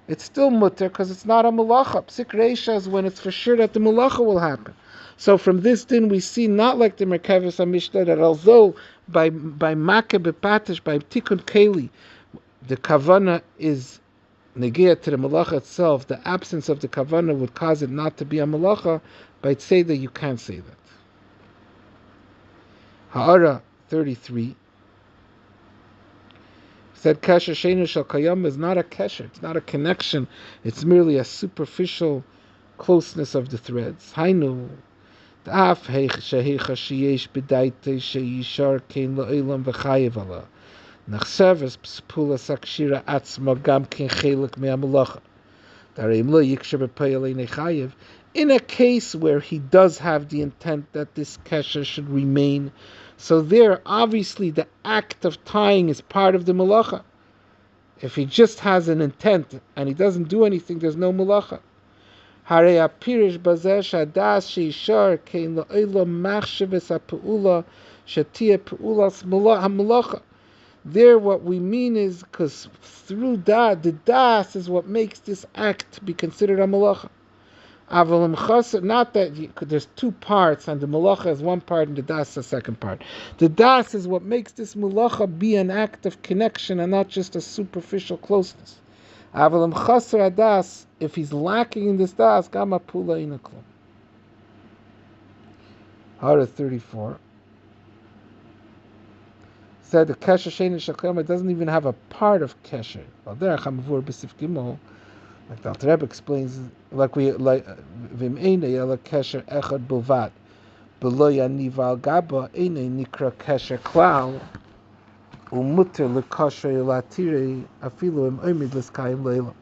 S1: it's still mutter because it's not a malacha. Psikresha is when it's for sure that the malacha will happen. So from this din we see not like the Merkavas HaMishnah, that although by Makeh B'Patish, by Tikkun Keli, the Kavana is negea to the Malacha itself, the absence of the Kavana would cause it not to be a Malacha. By Tzeda you can't say that. Ha'ara 33 said Kesher Sheinu Shel Kayam is not a Kesher, it's not a connection, it's merely a superficial closeness of the threads. Hainu Af shehecha sheyesh b'daite sheyishar kein lo'elam v'chayev ala. Nachseves p'spula sakshira atzma gam ken chelek me'amalacha. Dareim lo yiksher b'payalei nechayev. In a case where he does have the intent that this kesher should remain, so there obviously the act of tying is part of the malacha. If he just has an intent and he doesn't do anything, there's no malacha. Harei apirish bazeh shadas sheishar kein lo'elo machshavas ha'peula shatia peulas hamalacha. There, what we mean is because through that, the das is what makes this act be considered a malacha. Avalim chasser, not that there's two parts, and the malacha is one part, and the das is the second part. The das is what makes this malacha be an act of connection and not just a superficial closeness. Avalim chasser adas, if he's lacking in this das, gama pula inaklum. Hara 34 said the kesher shein shaklam, it doesn't even have a part of kesher. Well, there chamavur b'sif gimel, like the Alter Rebbe explains, like v'im einay ela kesher echad bilvat, b'lo yaniv al gaba einay nikra kesher klal. Umuter lekasher elatire afilu im oimid l'skayim leila.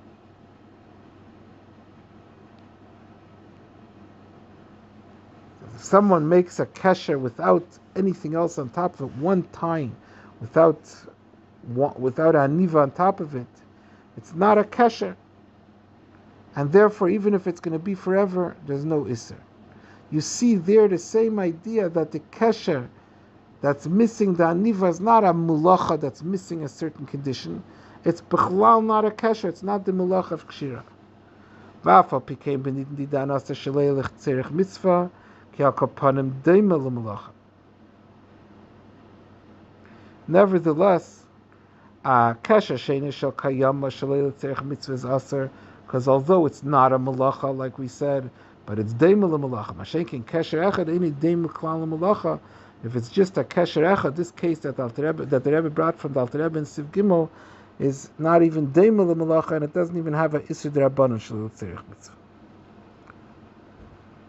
S1: If someone makes a kesher without anything else on top of it, one time, without aniva on top of it, it's not a kesher, and therefore, even if it's going to be forever, there's no iser. You see there the same idea that the kesher that's missing the aniva is not a mulacha that's missing a certain condition. It's b'chlal not a kesher. It's not the mulacha of kshira. V'afal pikein b'nidin didan aser shaleilech tzerich mitzvah ki akapanim deima l'malacha. Nevertheless, kasher sheina shel kayama shaleilech tzerich mitzvah is aser, because although it's not a malacha like we said, but it's deima l'malacha. Mashenkin kasher echad any deima klal l'malacha. If it's just a kasher echad, this case that the Rebbe brought from the Alter Rebbe in Siv Gimel is not even deima l'malacha, and it doesn't even have a isur d'rabbanan shel tzerich mitzvah.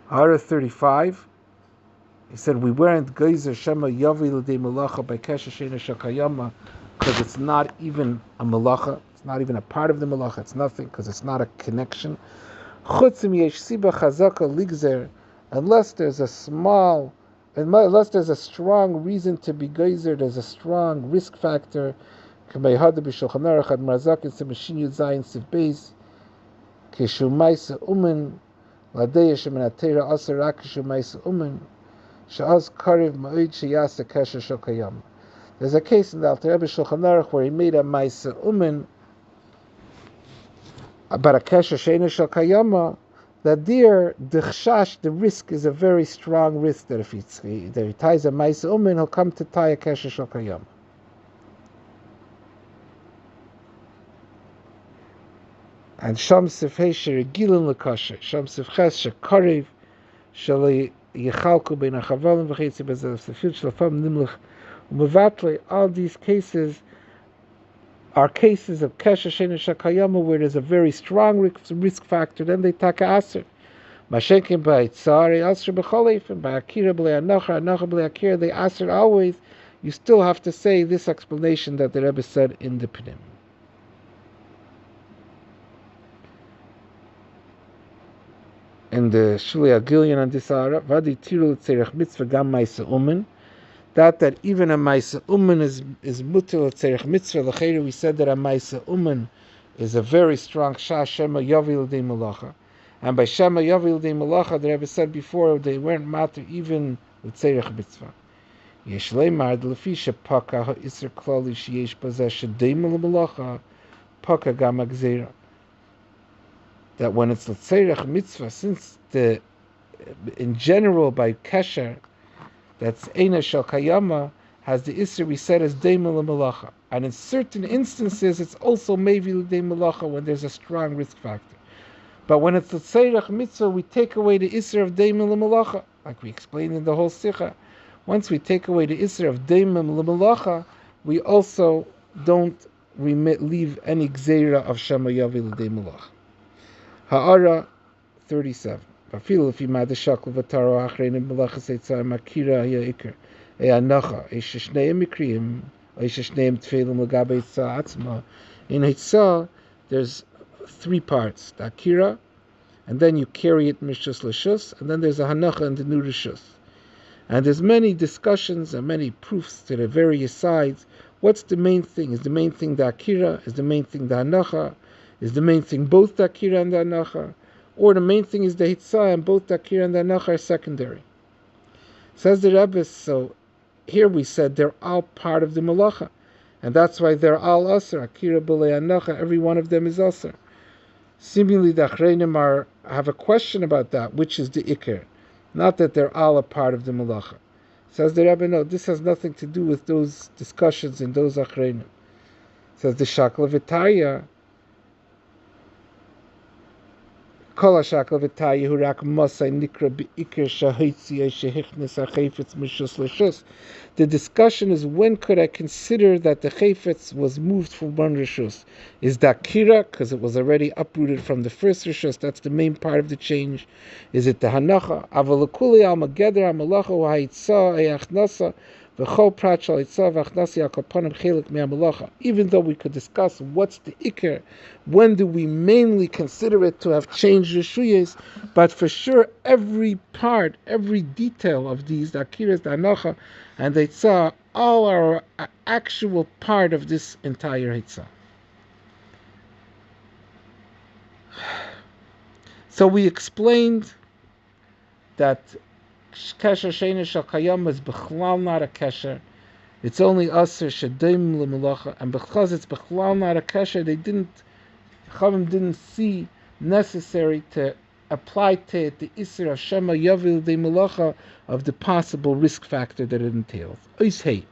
S1: Hara 35. He said we weren't geyser shema yavi l'dei malacha by kasher sheina shel kayama because it's not even a malacha. It's not even a part of the malacha. It's nothing because it's not a connection. Chutzim yesh siba chazaka ligzer, unless there's a strong reason to be geyser, there's a strong risk factor. K'mei b'shulchan aruch ad marzakin semashin yud zayin siv beis kishu ma'isa umen ladeya shemin atera aser rak kishu ma'isa umen she'az kariv ma'id sheyasa kasher shel kayam. There's a case in the Alter Rebbe Shulchan Aruch where he made a ma'isa umen about a kasher sheina shel kayama, that there the risk is a very strong risk that if he ties a ma'isa umen, he'll come to tie a kasher shel kayama. And Sham Sifhei Sheregilin Lekasher, Sham Sifches Shekariv, Shali Yechalku Bein Achavalim V'chitzi Bezel Sifil Shlafam Nimlich Umevatle. All these cases are cases of Kesher Sheina Shakayama where there's a very strong risk factor. Then they take a aser. Mashenkin by Tzari Aser B'Cholef, and by Akira B'Lei Anacha B'Lei Akira, they aser always. You still have to say this explanation that the Rebbe said in the Pnim. In the Shuli Agilion on this ara, Vadi Tiru Tzerech Mitzvah Gam Ma'isa Umen, that even a Ma'isa Umen is mutil Tzerech Mitzvah. L'cheira we said that a Ma'isa Umen is a very strong Shema Yavi L'dei Malacha, and by Shema Yavi L'dei Malacha, the Rebbe said before, they weren't matter even Tzerech Mitzvah. Yesh Leimar L'fi Shepaka Ha'Isser Klali Sheyesh Bazeh Shedei Malacha Paka Gam Agzeira. That when it's l'tzerech mitzvah, since in general by kesher, that's eina shel kayama, has the isser we said as deima l'malacha, and in certain instances it's also maybe l'dei malacha when there's a strong risk factor. But when it's l'tzerech mitzvah, we take away the isser of deima l'malacha, like we explained in the whole sicha. Once we take away the isser of deima l'malacha, we also don't leave any gzeira of shema yavi l'dei malacha. Ha'ara 37. Vafilu if yimad shakl v'taro achrein b'lachas eitzah makira ha'ikr anacha shneim mikriim shneim tefilum l'gabe eitzah atzma. In eitzah there's three parts: the akira, and then you carry it mishus l'shus, and then there's a hanacha and the new rishus. And there's many discussions and many proofs to the various sides. What's the main thing? Is the main thing the akira? Is the main thing the hanacha? Is the main thing both the akira and the anacha? Or the main thing is the hitzah and both the akira and the anacha are secondary? Says the Rebbe, so here we said they're all part of the malacha, and that's why they're all aser. Akira b'lei anacha, every one of them is aser. Seemingly the achreinim have a question about that, which is the ikir, not that they're all a part of the malacha. Says the Rebbe, no, this has nothing to do with those discussions in those achreinim. Says the shakla v'taya, Kol hashakal v'taya hu rak masay nikra be'ikir shahitzi shehichnes ha'chayfetz mishus l'shus. The discussion is, when could I consider that the chayfetz was moved from one rishus? Is that kira, because it was already uprooted from the first rishus? That's the main part of the change. Is it the hanacha? Aval l'kuli al mageder ha'malacha ha'hitzah ha'achnasa v'chol prat shal hitzah v'achnasa yakapanim chelek me'amalacha. Even though we could discuss what's the ikir, when do we mainly consider it to have changed rishuyas, but for sure every part, every detail of these, the akiras, the hanacha, and the hitzah, all are an actual part of this entire hitzah. So we explained that kesher sheina shel kayama is bechlal not a kesher. It's only aser shedim l'melacha, and because it's bechlal not a kesher, Chachamim didn't see necessary to apply to it the Isser of Shema Yavil de Malacha of the possible risk factor that it entails. Oishei.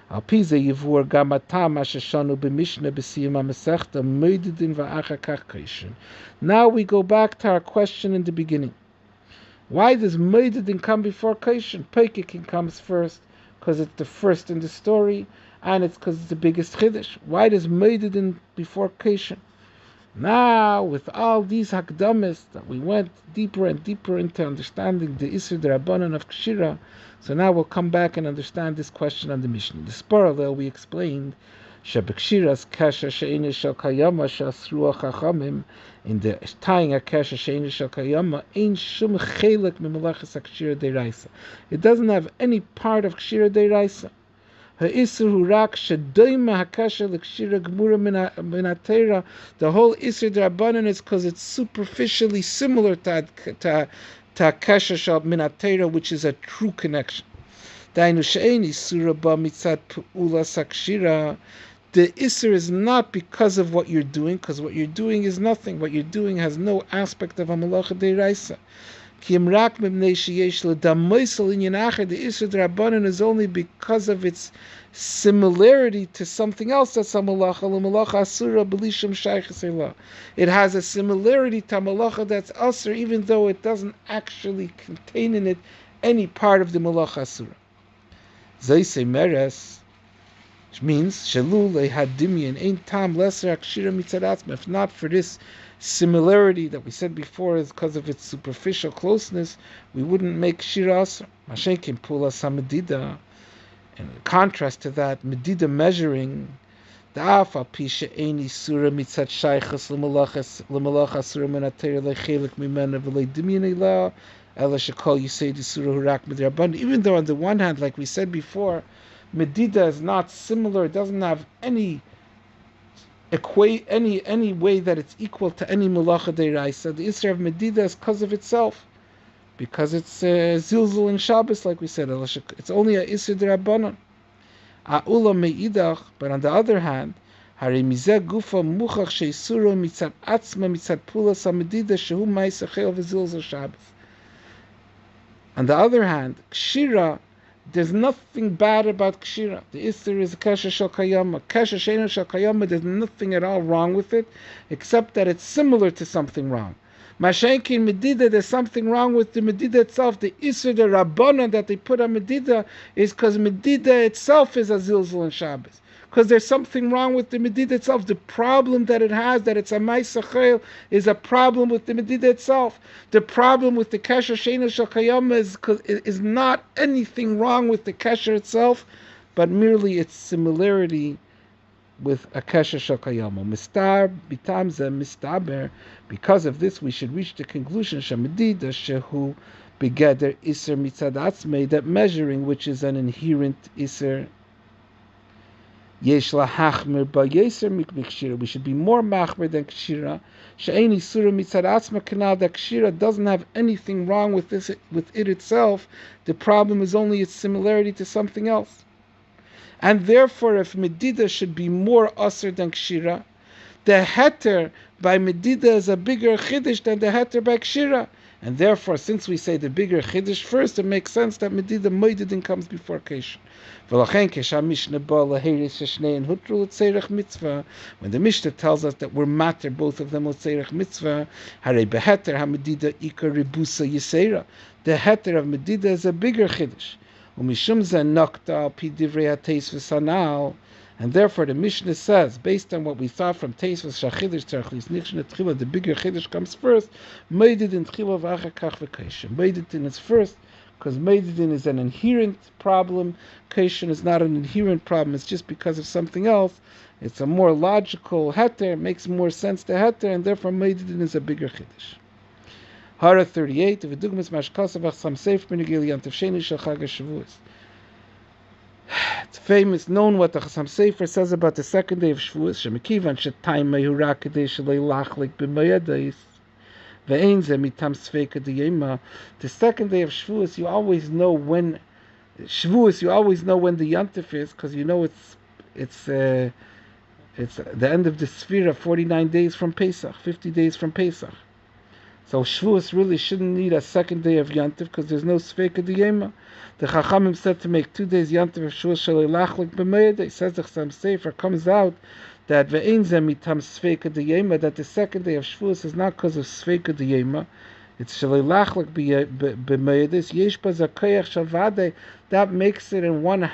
S1: Al Pize Yivur Gamatam Ashashanu B'Mishnah B'Siyum HaMasechta Moedidin V'Achar Kach Kaishin. Now we go back to our question in the beginning. Why does Moedidin come before Kaishin? Peikikin comes first because it's the first in the story, and it's because it's the biggest Chiddush. Why does Moedidin before Kaishin? Now, with all these hakdamis that we went deeper and deeper into understanding the Isser D'Rabbanan of Kshira, so now we'll come back and understand this question on the Mishnah. This parallel we explained, Shebekshira's Kasha She'ini Shel Kayama Shasruah Chachamim, in the tying a Kasha She'ini Shel Kayama, Ein Shum Chelek Mimalachas HaKshira Deiraisa. It doesn't have any part of Kshira Deiraisa. The whole Isser D'Rabbanan is because it's superficially similar to Kasha Shal Minatera, which is a true connection. The Isser is not because of what you're doing, because what you're doing is nothing. What you're doing has no aspect of a Malacha Deiraisa. The Isser D'Rabbanan is only because of its similarity to something else that's a malacha asura b'lishum shaychus elah. It has a similarity to a malacha that's asur, even though it doesn't actually contain in it any part of the malacha asura. Zaysei meres, which means shalul lehadimian ain't tam lesser akshira mitzadatzma. If not for this similarity that we said before is because of its superficial closeness, we wouldn't make shira asur. Mashenkin pula samedida. In contrast to that, medida measuring, da'af al pisha eini surah mitzat shaychas l'malacha surah menatera lechelik mimena v'lei dimyan elah ela shekol yisei di surah hurak midrabban. Even though on the one hand, like we said before, medida is not similar, it doesn't have any way that it's equal to any malacha deiraisa. The Isra of medida is because of itself, because it's zilzul in Shabbos, like we said. It's only a Isra D'Rabbanan. A'ula me'idach, but on the other hand, Hare mizeh gufa muchach she'isuro mitzad atzma mitzad pulas ha'medida shehu ma'isachel v'zilzul Shabbos. On the other hand, Kshira, there's nothing bad about Kshira. The Isser is a Kesha Shel Kayama. Kesha She'eino Shel Kayama, there's nothing at all wrong with it, except that it's similar to something wrong. Mashenkin Medida, there's something wrong with the Medida itself. The Isser, the Rabbana that they put on Medida is because Medida itself is a Zilzul and Shabbos. Because there's something wrong with the Medida itself. The problem that it has, that it's a Maisachel, is a problem with the Medida itself. The problem with the Kesher She'eino Shel Kayama is not anything wrong with the Kesher itself, but merely its similarity with a Kesher Shel Kayama. Mistar bitamze mistaber. Because of this, we should reach the conclusion Shamedida shehu begeder iser mitzad atzmei, that measuring, which is an inherent iser, yesh lahachmir ba yeser mikshira. We should be more machmir than kshira. She'eini surah mitzad atzma kanal, that kshira doesn't have anything wrong with this, with it itself. The problem is only its similarity to something else. And therefore, if medida should be more asr than kshira, the heter by medida is a bigger chiddush than the heter by kshira. And therefore, since we say the bigger chiddush first, it makes sense that medida moedidin comes before keshin. When the Mishnah tells us that we're matter both of them l'tzeirach mitzvah, harei beheter ha-medida ikar ribusa yisera. The heter of medida is a bigger chiddush. Umishum ze nokta al pi divrei ha-teis v'sanal. And therefore the Mishnah says, based on what we thought from Teisvus Shachidish Tzarchlis Nichshna Tchila, the bigger Chiddush comes first, Meididin Tchila V'achar Kach V'Kaishin. Meididin is first, because Meididin is an inherent problem. Kaishin is not an inherent problem, it's just because of something else. It's a more logical heter, makes more sense to heter, and therefore Meididin is a bigger Chiddush. Hara 38, V'dugmas Mashkasavach Sam Seif Benigil Yantav Sheni Shel Chag HaShavuos. It's famous, known what the Chassam Sefer says about the second day of Shavuos. Shemekivan shetayim mehura kadei shalei lachlik b'mayadais ve'ein ze mitam sfeika diyema. The second day of Shavuos, you always know when the Yantif is, because you know it's It's the end of the Sfira, 49 days from Pesach, 50 days from Pesach. So Shavuos really shouldn't need a second day of Yantiv because there's no Sveika Diyema. The Chachamim said to make 2 days Yantiv of Shavuos Shalei Lachlik B'Meidei. Says the Chassam Sefer, comes out that Ve'ein Zeh Mitam Sveika Diyema, that the second day of Shavuos is not because of Sveika Diyema. It's Shalei Lachlik B'Meidei. Yesh Ba Zakayach Shavadei. That makes it in one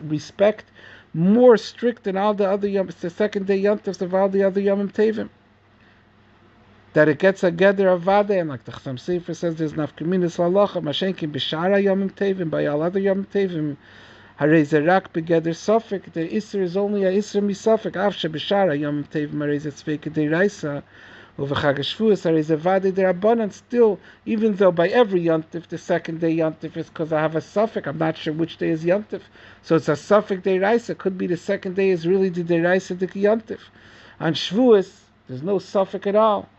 S1: respect more strict than all the other Yom. It's the second day Yantivs of all the other Yomim Tevim. That it gets a gather of Vade, and like the Chassam Sefer says, there's nafkaminas halacha, mashenkin b'shara yomim tevim, by all other yomim tevim, harei zerak begather sofik, the Isser is only a Isser misofik, afshe b'shara yomim tevim, harei zetzveka deiraisa, uv'chag hashvuos, harei zevade derabanan, still, even though by every yontif, the second day yontif is because I have a sofik, I'm not sure which day is yontif, so it's a sofik deiraisa, could be the second day is really the deiraisa dik yontif. On Shvuos, there's no sofik at all.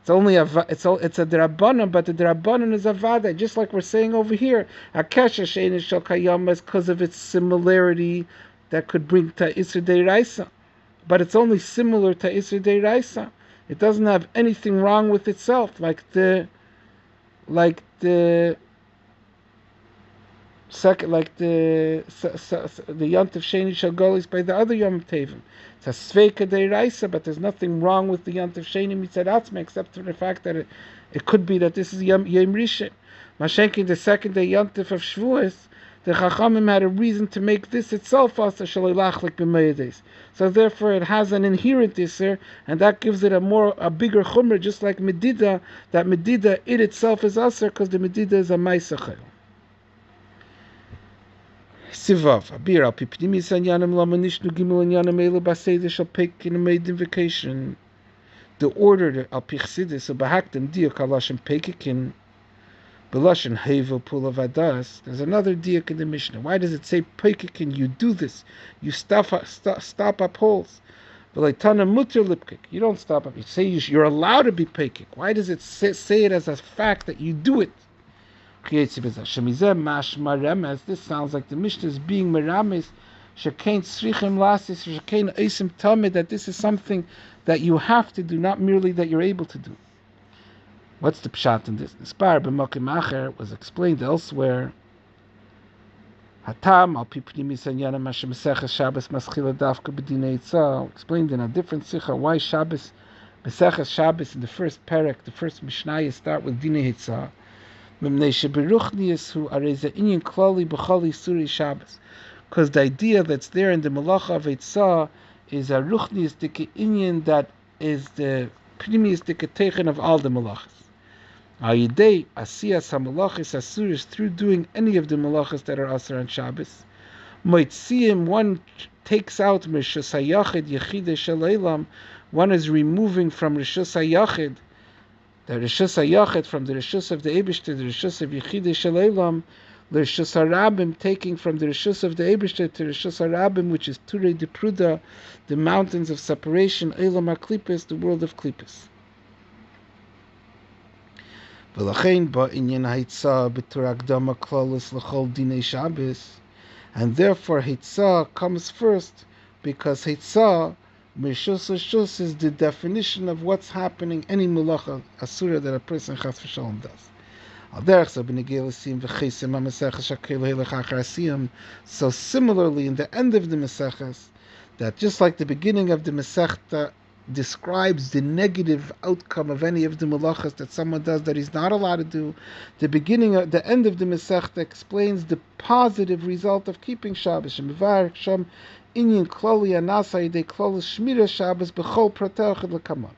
S1: It's only a derabanan, but the derabanan is a vada, just like we're saying over here. Akesha sheinish shel kayama is because of its similarity that could bring to Isser Deiraisa, but it's only similar to Isser Deiraisa. It doesn't have anything wrong with itself, like the Yontif Sheni Shel Golis by the other Yom Tevim. It's a Sveika Deiraisa, but there's nothing wrong with the Yontif Sheni Mitzadatzma except for the fact that it could be that this is Yom Rishon. Mashenkin, the second day Yontif of Shavuos, the Chachamim had a reason to make this itself also Shalei Lachlik B'Meidei. So therefore it has an inherent Isser, and that gives it a bigger Chumrah, just like Medida, that Medida it itself is Asr, because the Medida is a Maisachel. Sivav, Abir, al Pipnimis Anyanim Lamanishnu Gimel Anyanim Elu Baseder shall pick in a maid invocation. The order al Pichsidis, so Bahaktim Diak Alashim Pekikin, Belashin Hevel Pulavadas. There's another Diak in the Mishnah. Why does it say Pekikin? You do this. You stop up holes. V'leitana Mutter Lipkik. You don't stop up. You say you're allowed to be Pekik. Why does it say it as a fact that you do it? This sounds like the Mishnah is being meramis, that this is something that you have to do, not merely that you're able to do. What's the pshat in this? The spar b'makim acher was explained elsewhere. Hatam al pipnimis anyana mashem meseches Shabbos maschila davka b'dinei tzah, explained in a different sicha why Shabbos, meseches Shabbos in the first parak, the first mishnah, start with dinei tzah. Because the idea that's there in the Malacha of Eitzah is a ruchnius dike inyan that is the primius dike teichen of all the Malachas. Ayidei asiyas hamalachis asuris, through doing any of the Malachas that are asur on Shabbos. Moitziyim, one takes out Rishus HaYachid Yechidei Shaleilam, one is removing from Rishus HaYachid, the Rishus HaYachid, from the Rishus of the Eibush to the Rishus of Yechidei Shaleilam, the Rishus HaRabim, taking from the Rishus of the Eibush to Rishus HaRabim, which is Turei de Pruda, the mountains of separation, Eilam HaKlippus, the world of Klippus. V'lachein ba inyan haitzah b'tur akdama klolus l'chol dinei Shabbos, and therefore haitzah comes first, because haitzah Meshus Shus is the definition of what's happening, any melacha asura that a person chas v'shalom does. So similarly, in the end of the Maseches, that just like the beginning of the Masechta describes the negative outcome of any of the melachas that someone does that he's not allowed to do, the end of the Masechta explains the positive result of keeping Shabbos. Inyan klali anasa yidei klali shmira Shabbos b'chol prateach l'kaman.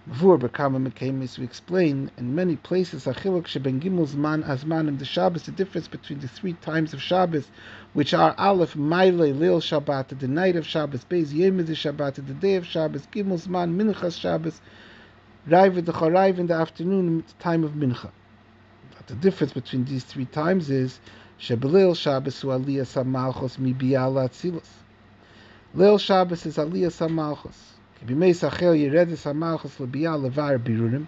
S1: V'ur b'kama mekemis, we explain in many places achiluk sheben gimel zman azmanim the Shabbos, the difference between the 3 times of Shabbos, which are Aleph Maile Leil Shabbat, the night of Shabbos, Beis Yom Shabbat, the day of Shabbos, Gimel Zman Minchas Shabbos, Raiv D'Choraiv in the afternoon, the time of Mincha. But the difference between these 3 times is Shebeleil Shabbos hu Aliyas HaMalchos mi Biyah LaAtzilus. Leil Shabbos is Aliyas HaMalchos. B'mei Sachel Yeredes HaMalchos LeBiyah Levar Birurim.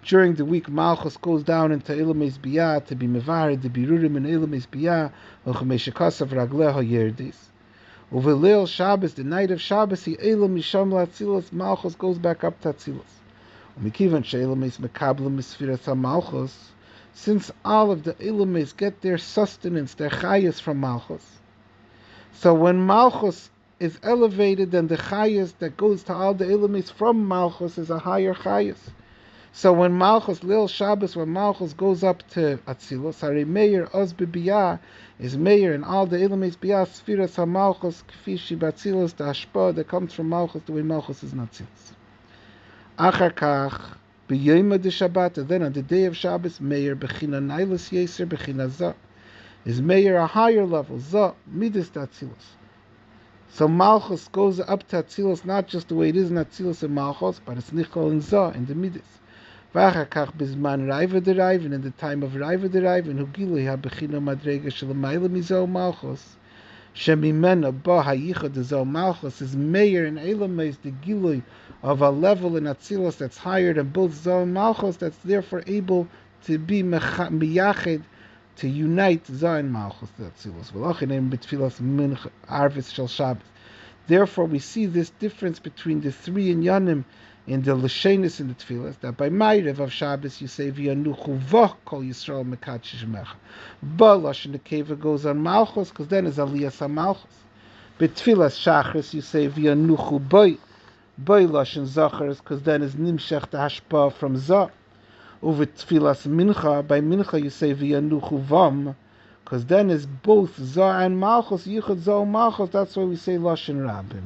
S1: During the week, Malchus goes down into Ilameis Biyah to be Mevar the Birurim and Ilameis Biyah L'chumei Shekasav Ragleha Yerdis. Uvelil Shabbos, the night of Shabbos, he Elam Misham Latzilus, Malchus goes back up to Atzilus. Umikivan She'elam is Mekablim Misfiras HaMalchus, since all of the Elamis get their sustenance, their chayas from Malchus. So when Malchus is elevated, then the chayas that goes to all the Elamis from Malchus is a higher chayas. So when Malchus, Lil Shabbos, when Malchus goes up to Atzilus, Hari Meir Oz B'Biyah is Meir and all the Elamis Biyah Sfiras HaMalchus Kfishi B'Atzilus, the Hashpah that comes from Malchus, the way Malchus is in Atzilus. Achar Kach B'Yom de Shabbat, and then on the day of Shabbos, Meir B'China Nailus Yeser B'China Zah is Meir a higher level, Zah Midas Atzilus. So Malchus goes up to Atzilus not just the way it is in Atzilus and Malchus, but it's Nichol and Zah in the Midas. V'achakach bizman Raiva deraiv, and in the time of Raiva deraiv, and Hugilui ha-bechina madrega shelamayla mizo Malchus, shemimena ba hayichad dezo Malchus is Meir and Elameis, the Gilui of a level in Atzilus that's higher than both Zah and Malchus, that's therefore able to be miyached, to unite Zah and Malchus to Atzilus. V'lachin b'tfilas mincha arvis shel Shabbos. Therefore, we see this difference between the three inyanim in the Lashenis and the Tfilas, that by Ma'ariv of Shabbos you say V'yanuchu v'ch kol Yisrael mekadsh shemecha. But Lashon Nekeva goes on Malchus, because then is Aliyas HaMalchus. B'Tfilas Shachris you say V'yanuchu boy Lashon Zachars, because then is Nimshech the Hashpah from Zah. Over Tfilas Mincha, by Mincha you say V'yanuchu vam, because then is both Zah and Malchus, Yichud Zah and Malchus, that's why we say Lashon Rabim.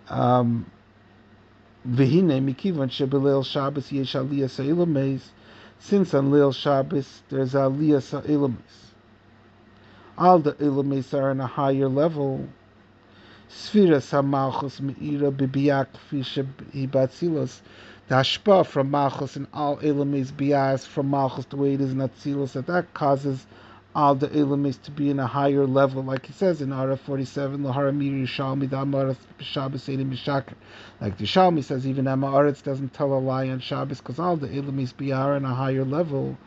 S1: V'hine mikivan shebeleil Shabbos yesh aliyas ha'elameis, since on Leil Shabbos there's aliyas ha'elameis. All the elameis are on a higher level. Sfiras ha'malchus me'ira b'biyak kfi shehi b'atzilos. The hashpah from malchus and all elameis biyas from malchus the way it is in atzilos, that causes all the elamis to be in a higher level, like he says in Araf 47, L'haramir Yishalmi Da'amaretz B'Shabbos Eidim B'Shakar. Like the Yishalmi says, even Amaretz doesn't tell a lie on Shabbos, because all the elamis are on a higher level.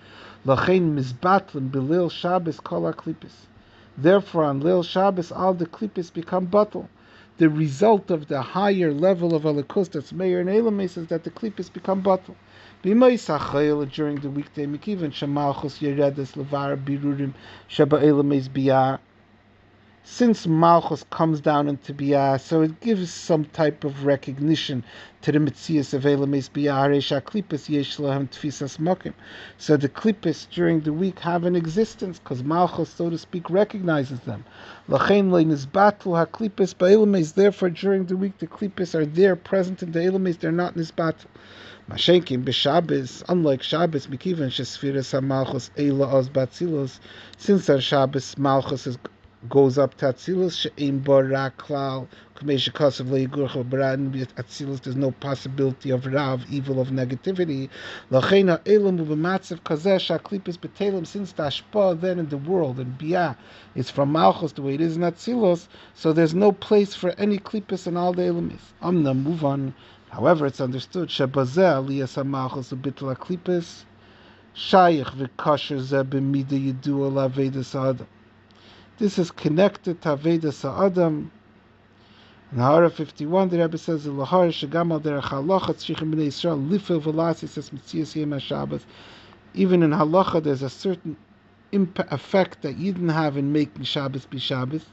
S1: L'chein Mizbatlim B'Leil Shabbos Kol HaKlipis. Therefore, on Leil Shabbos, all the klipis become batal. The result of the higher level of Alikus that's Meir and elamis is that the klipis become batal. During the weekday, Mikivan Shamalchus Yeredes Levar Birurim Sheba Elameis Biyah. Since Malchus comes down into Biyah, so it gives some type of recognition to the Metzias of Elameis Biyah. Haresha Klipis Yesh Lahem Tfisas Mokim. So the Klipis during the week have an existence, because Malchus, so to speak, recognizes them. Lachein Lein Nizbatlu HaKlipis Ba'Elameis. Therefore, during the week, the Klipis are there, present in the Elameis, they're not Nizbatlu. Mashenkim b'Shabbos, unlike Shabbos, Mikivan shesfiras haMalchus eila oz b'Atzilos, since on Shabbos Malchus goes up to Atzilus, she'im bara klal, k'mei shekasav le'yigurcha b'ran Atzilus, there's no possibility of rav, evil, of negativity. L'chein ha'elam u'b'matzav kazeh sha'klipis b'telim, since the hashpah then in the world, and biyah, is from Malchus the way it is in Atzilus, so there's no place for any klipis in all the elamis. Amna, move on. However, it's understood Shebazeh Aliyas HaMalchus u'Bittul HaKlipis Shayich v'Kasher Zeh b'Mida Yidua LaAvedas HaAdam. This is connected to Avedas HaAdam. In Hara 51, the Rebbe says, "L'har shegam al derech halacha tzrichim b'nei Yisrael lifel v'lasis es mitzias yom HaShabbos." Even in halacha, there's a certain effect that you didn't have in making Shabbos be Shabbos.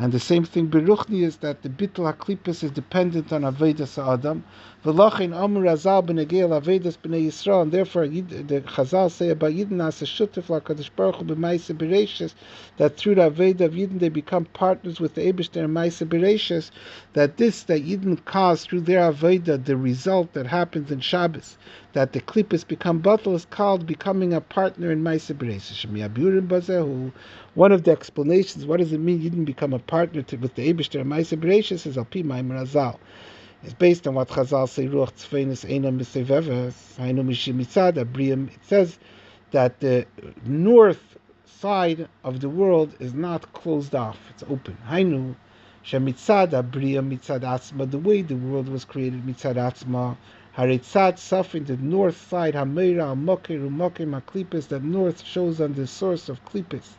S1: And the same thing beruchni is that the bittul haklipus is dependent on Avedas HaAdam. V'lachin amur Razal b'negei Avedas b'nei Yisrael, and therefore the Chazal say about Yidden as a shutef l'Hakadosh Baruch Hu b'Maaseh Bereishis, that through the Aveda of Yidden they become partners with the Eibishter and Maaseh Bereishis, that Yidden cause through their Aveda the result that happens in Shabbos, that the klipus become batal, is called becoming a partner in Maaseh Bereishis. Shemiyaburim bazehu. One of the explanations, what does it mean you didn't become a partner with the Eibishter and Maaseh Bereishis, is Alpi Ma'im Razal. It's based on what Chazal say, Ruach Tzfeinis Einam B'Seveves, Hainu Mishim Mitzad Abriyam. It says that the north side of the world is not closed off, it's open. Hainu Shemitzad Abriyam Mitzad Atzma, the way the world was created, Mitzad Atzma, Haritzat Safin, the north side, Hameira Al-Mokir Umokim HaKlipis, the north shows on the source of Klipis.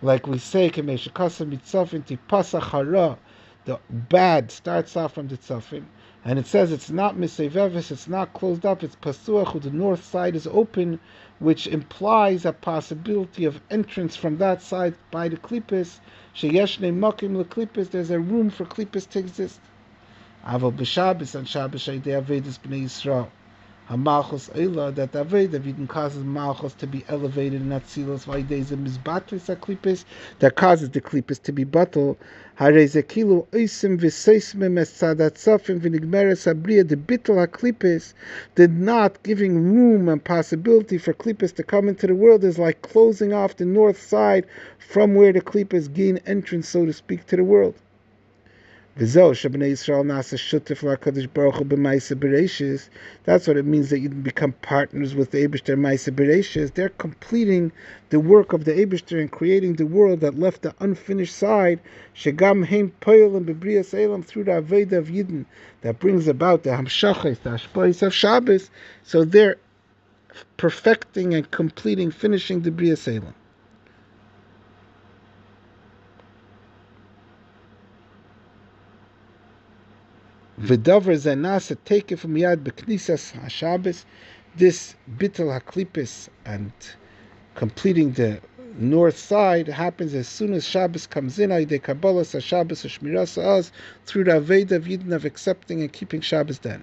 S1: Like we say, Kemeshakasa Mitzafin Tipasach Hara, the bad starts off from the Tzafin. And it says it's not Misevevis, it's not closed up, it's Pasuach, the north side is open, which implies a possibility of entrance from that side by the Klipis. Sheyeshne Mokim LeKlipis, there's a room for Klipis to exist. Aval b'Shabbos and Shabbos Shaydei Avedis B'nei Yisrael. HaMalchus Eila, that Aveda even causes Malchus to be elevated in Atzilos, Vaydei Mizbatlis HaKlipis, that causes the Klipis to be battle. Harei Zekilu Oisim V'Seismim Es Tzadat Tzafim V'Nigmeres Abriya, the Bittul HaKlipis, the not giving room and possibility for Klipis to come into the world is like closing off the north side from where the Klipis gain entrance, so to speak, to the world. That's what it means that you become partners with the Eibishter Maisa Bereshis. They're completing the work of the Eibishter and creating the world that left the unfinished side. Shegam Heim Poel and Bebrias Elam, through the Aveda of Yidden, that brings about the Hamshachas, the Ashpais of Shabbos. So they're perfecting and completing, finishing the Brias Elam. V'davar zanasa, take it from Yad B'Knisas HaShabbos, this Bittul HaKlipis and completing the north side happens as soon as Shabbos comes in, Aydei Kabbalas HaShabbos HaShmiras HaOz, through the Aveda of Yidden of accepting and keeping Shabbos then.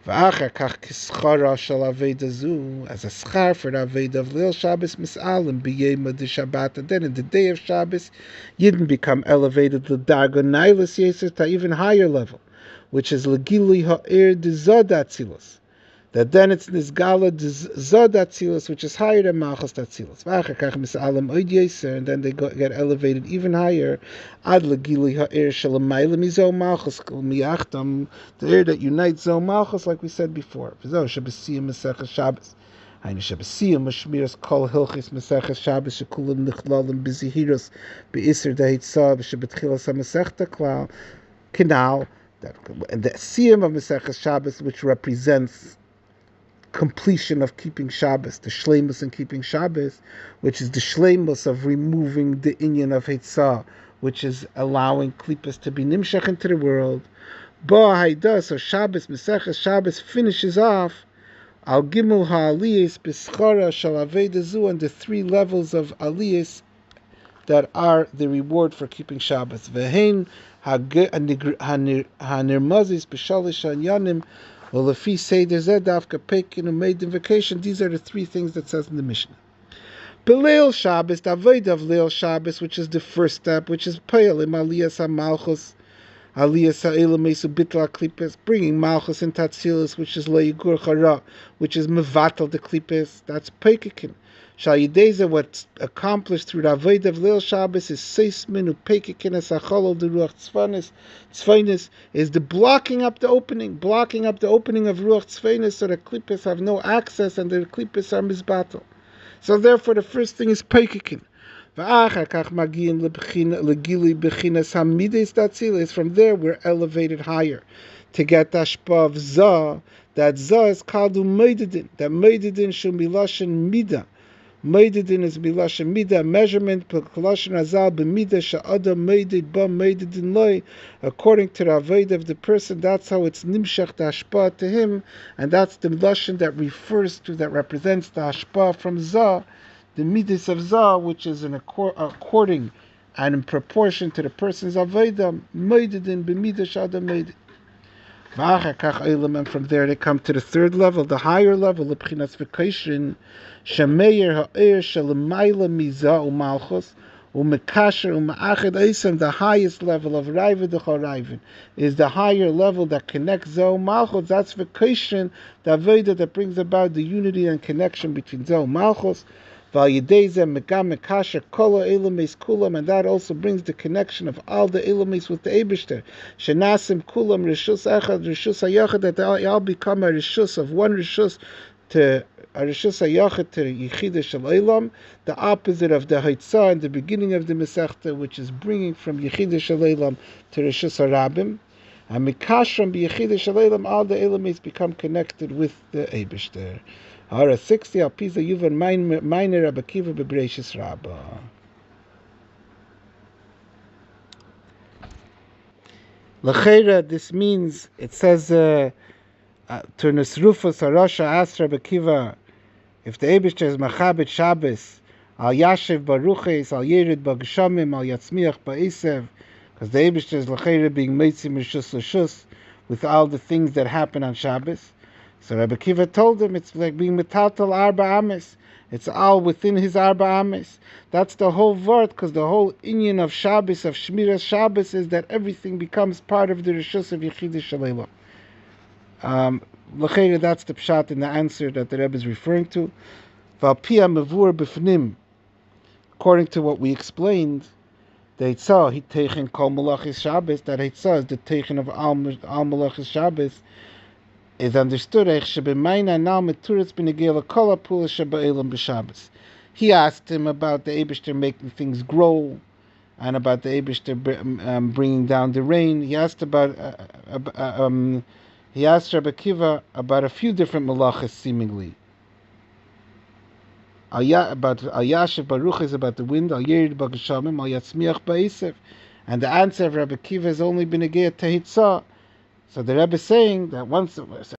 S1: V'achar kach kischara shal Aveda zu, as a schar for the Aveda of Leil Shabbos Mis'alim b'yema de Shabbat, and then in the day of Shabbos, Yidden become elevated l'darga nailas yeser to even higher level, which is legili ha'er de zod atzilos, that then it's nizgala de zod atzilos, which is higher than malchus atzilos. V'achar kach mis'alim oid yeser, and then they get elevated even higher, ad legili ha'er shalamayla mizo malchus miachtam, the air that unites zo malchus, like we said before. V'zo shabasiyim mesechas Shabbos. Haynu shabasiyim mashmiras kol hilchis mesechas Shabbos shekulam nichlalim b'zihiros be'iser da'hitzah v'shabetchilas ha'mesechta klal kinal. That the siyum of Mesechus Shabbos, which represents completion of keeping Shabbos, the shleimus in keeping Shabbos, which is the shleimus of removing the inyan of Hitzah, which is allowing Klippas to be nimshach into the world. Ba Haida, so Shabbos, Mesechus Shabbos finishes off Al Gimel Ha'aliyas B'schara Shal Aveda Zu, and the three levels of Aliyas that are the reward for keeping Shabbos. Vehein hanirmazis b'shalish hanyanim ulefi seder zeh davka pekin u'meidim vacation. These are the three things that says in the Mishnah. Beleil Shabbos, the avodah of Leil Shabbos, which is the first step, which is peil im aliyas hamalchus, aliyas ha'elam mesu bitla klipes, bringing malchus in tatzilis, which is leigur chara, which is mevatel the klipes. That's peikikin. Shayideza, what's accomplished through the avodah of Leil Shabbos is seismin upekikin es acholol de ruach tzfanis. Tzfanis is the blocking up the opening of ruach tzfanis, so the klipos have no access and the klipos are misbatel. So therefore, the first thing is pekikin. V'achar kach magiyim legili bechinas hamides datzilis. From there, we're elevated higher to get ashpa of zah. That zah is called umeididin. That meididin shul milashin midah. Meididin is milashin midah, measurement, pelashin azal b'midah sha'ada meidid ba meididin loy. According to the avodah of the person, that's how it's nimshach the hashpah to him, and that's the lashon that refers to, that represents the hashpah from zah, the midas of zah, which is according and in proportion to the person's avodah. Meididin b'midah sha'ada meidid. And from there they come to the third level, the higher level, l'bchinas v'kaishin, shemeir ha'er shalamayla miza u'malchus, u'mekasher u'ma'achad eisem. The highest level of raiva d'chorayvin is the higher level that connects zo u'malchus. That's v'kaishin, the avodah that brings about the unity and connection between zo u'malchus. And that also brings the connection of all the Elamis with the Eibishter. Shenasim kulam rishus echad rishus hayachad, that they all become a rishus of one rishus to a rishus hayachad to yichida shel elam, the opposite of the haitzah in the beginning of the Masechta, which is bringing from yichida shel elam to rishus harabim. And mikashram b'yechidah shaleilam, all the elements become connected with the Eibishter. Hara 60 al pisa yuvan minor Rabbi Akiva b'Bereishis Rabbah. L'cheira, this means, it says, to Nesrufus Harasha asked Rabbi Akiva, if the Eibishter is Machabit Shabbos, al Yashiv Baruches, al Yerid Bagshamim, al Yatzmiach Ba'isev, because the Eibishter is L'cheira being Meitzim Rishus L'Shus, with all the things that happen on Shabbos. So Rabbi Akiva told him it's like being Metaltal Arba Ames. It's all within his Arba Ames. That's the whole word, because the whole inyan of Shabbos, of Shmiras Shabbos, is that everything becomes part of the Rishus of Yechidah Shaleilam. L'cheira, that's the pshat in the answer that the Rebbe is referring to. V'alpia mevur b'fnim, according to what we explained, the Eitzah, he teichen kol malachis Shabbos, that Eitzah is the teichen of all malachis Shabbos, is understood. He asked him about the Eibishter making things grow, and about the Eibishter bringing down the rain. He asked he asked Rabbi Akiva about a few different malachas, seemingly. About Al Yashiv Baruch is about the wind, Al Yerid Bagashamim, Al Yatzmiach Ba'isev. And the answer of Rabbi Akiva has only been a Geat Tehitzah. So the Rebbe is saying that once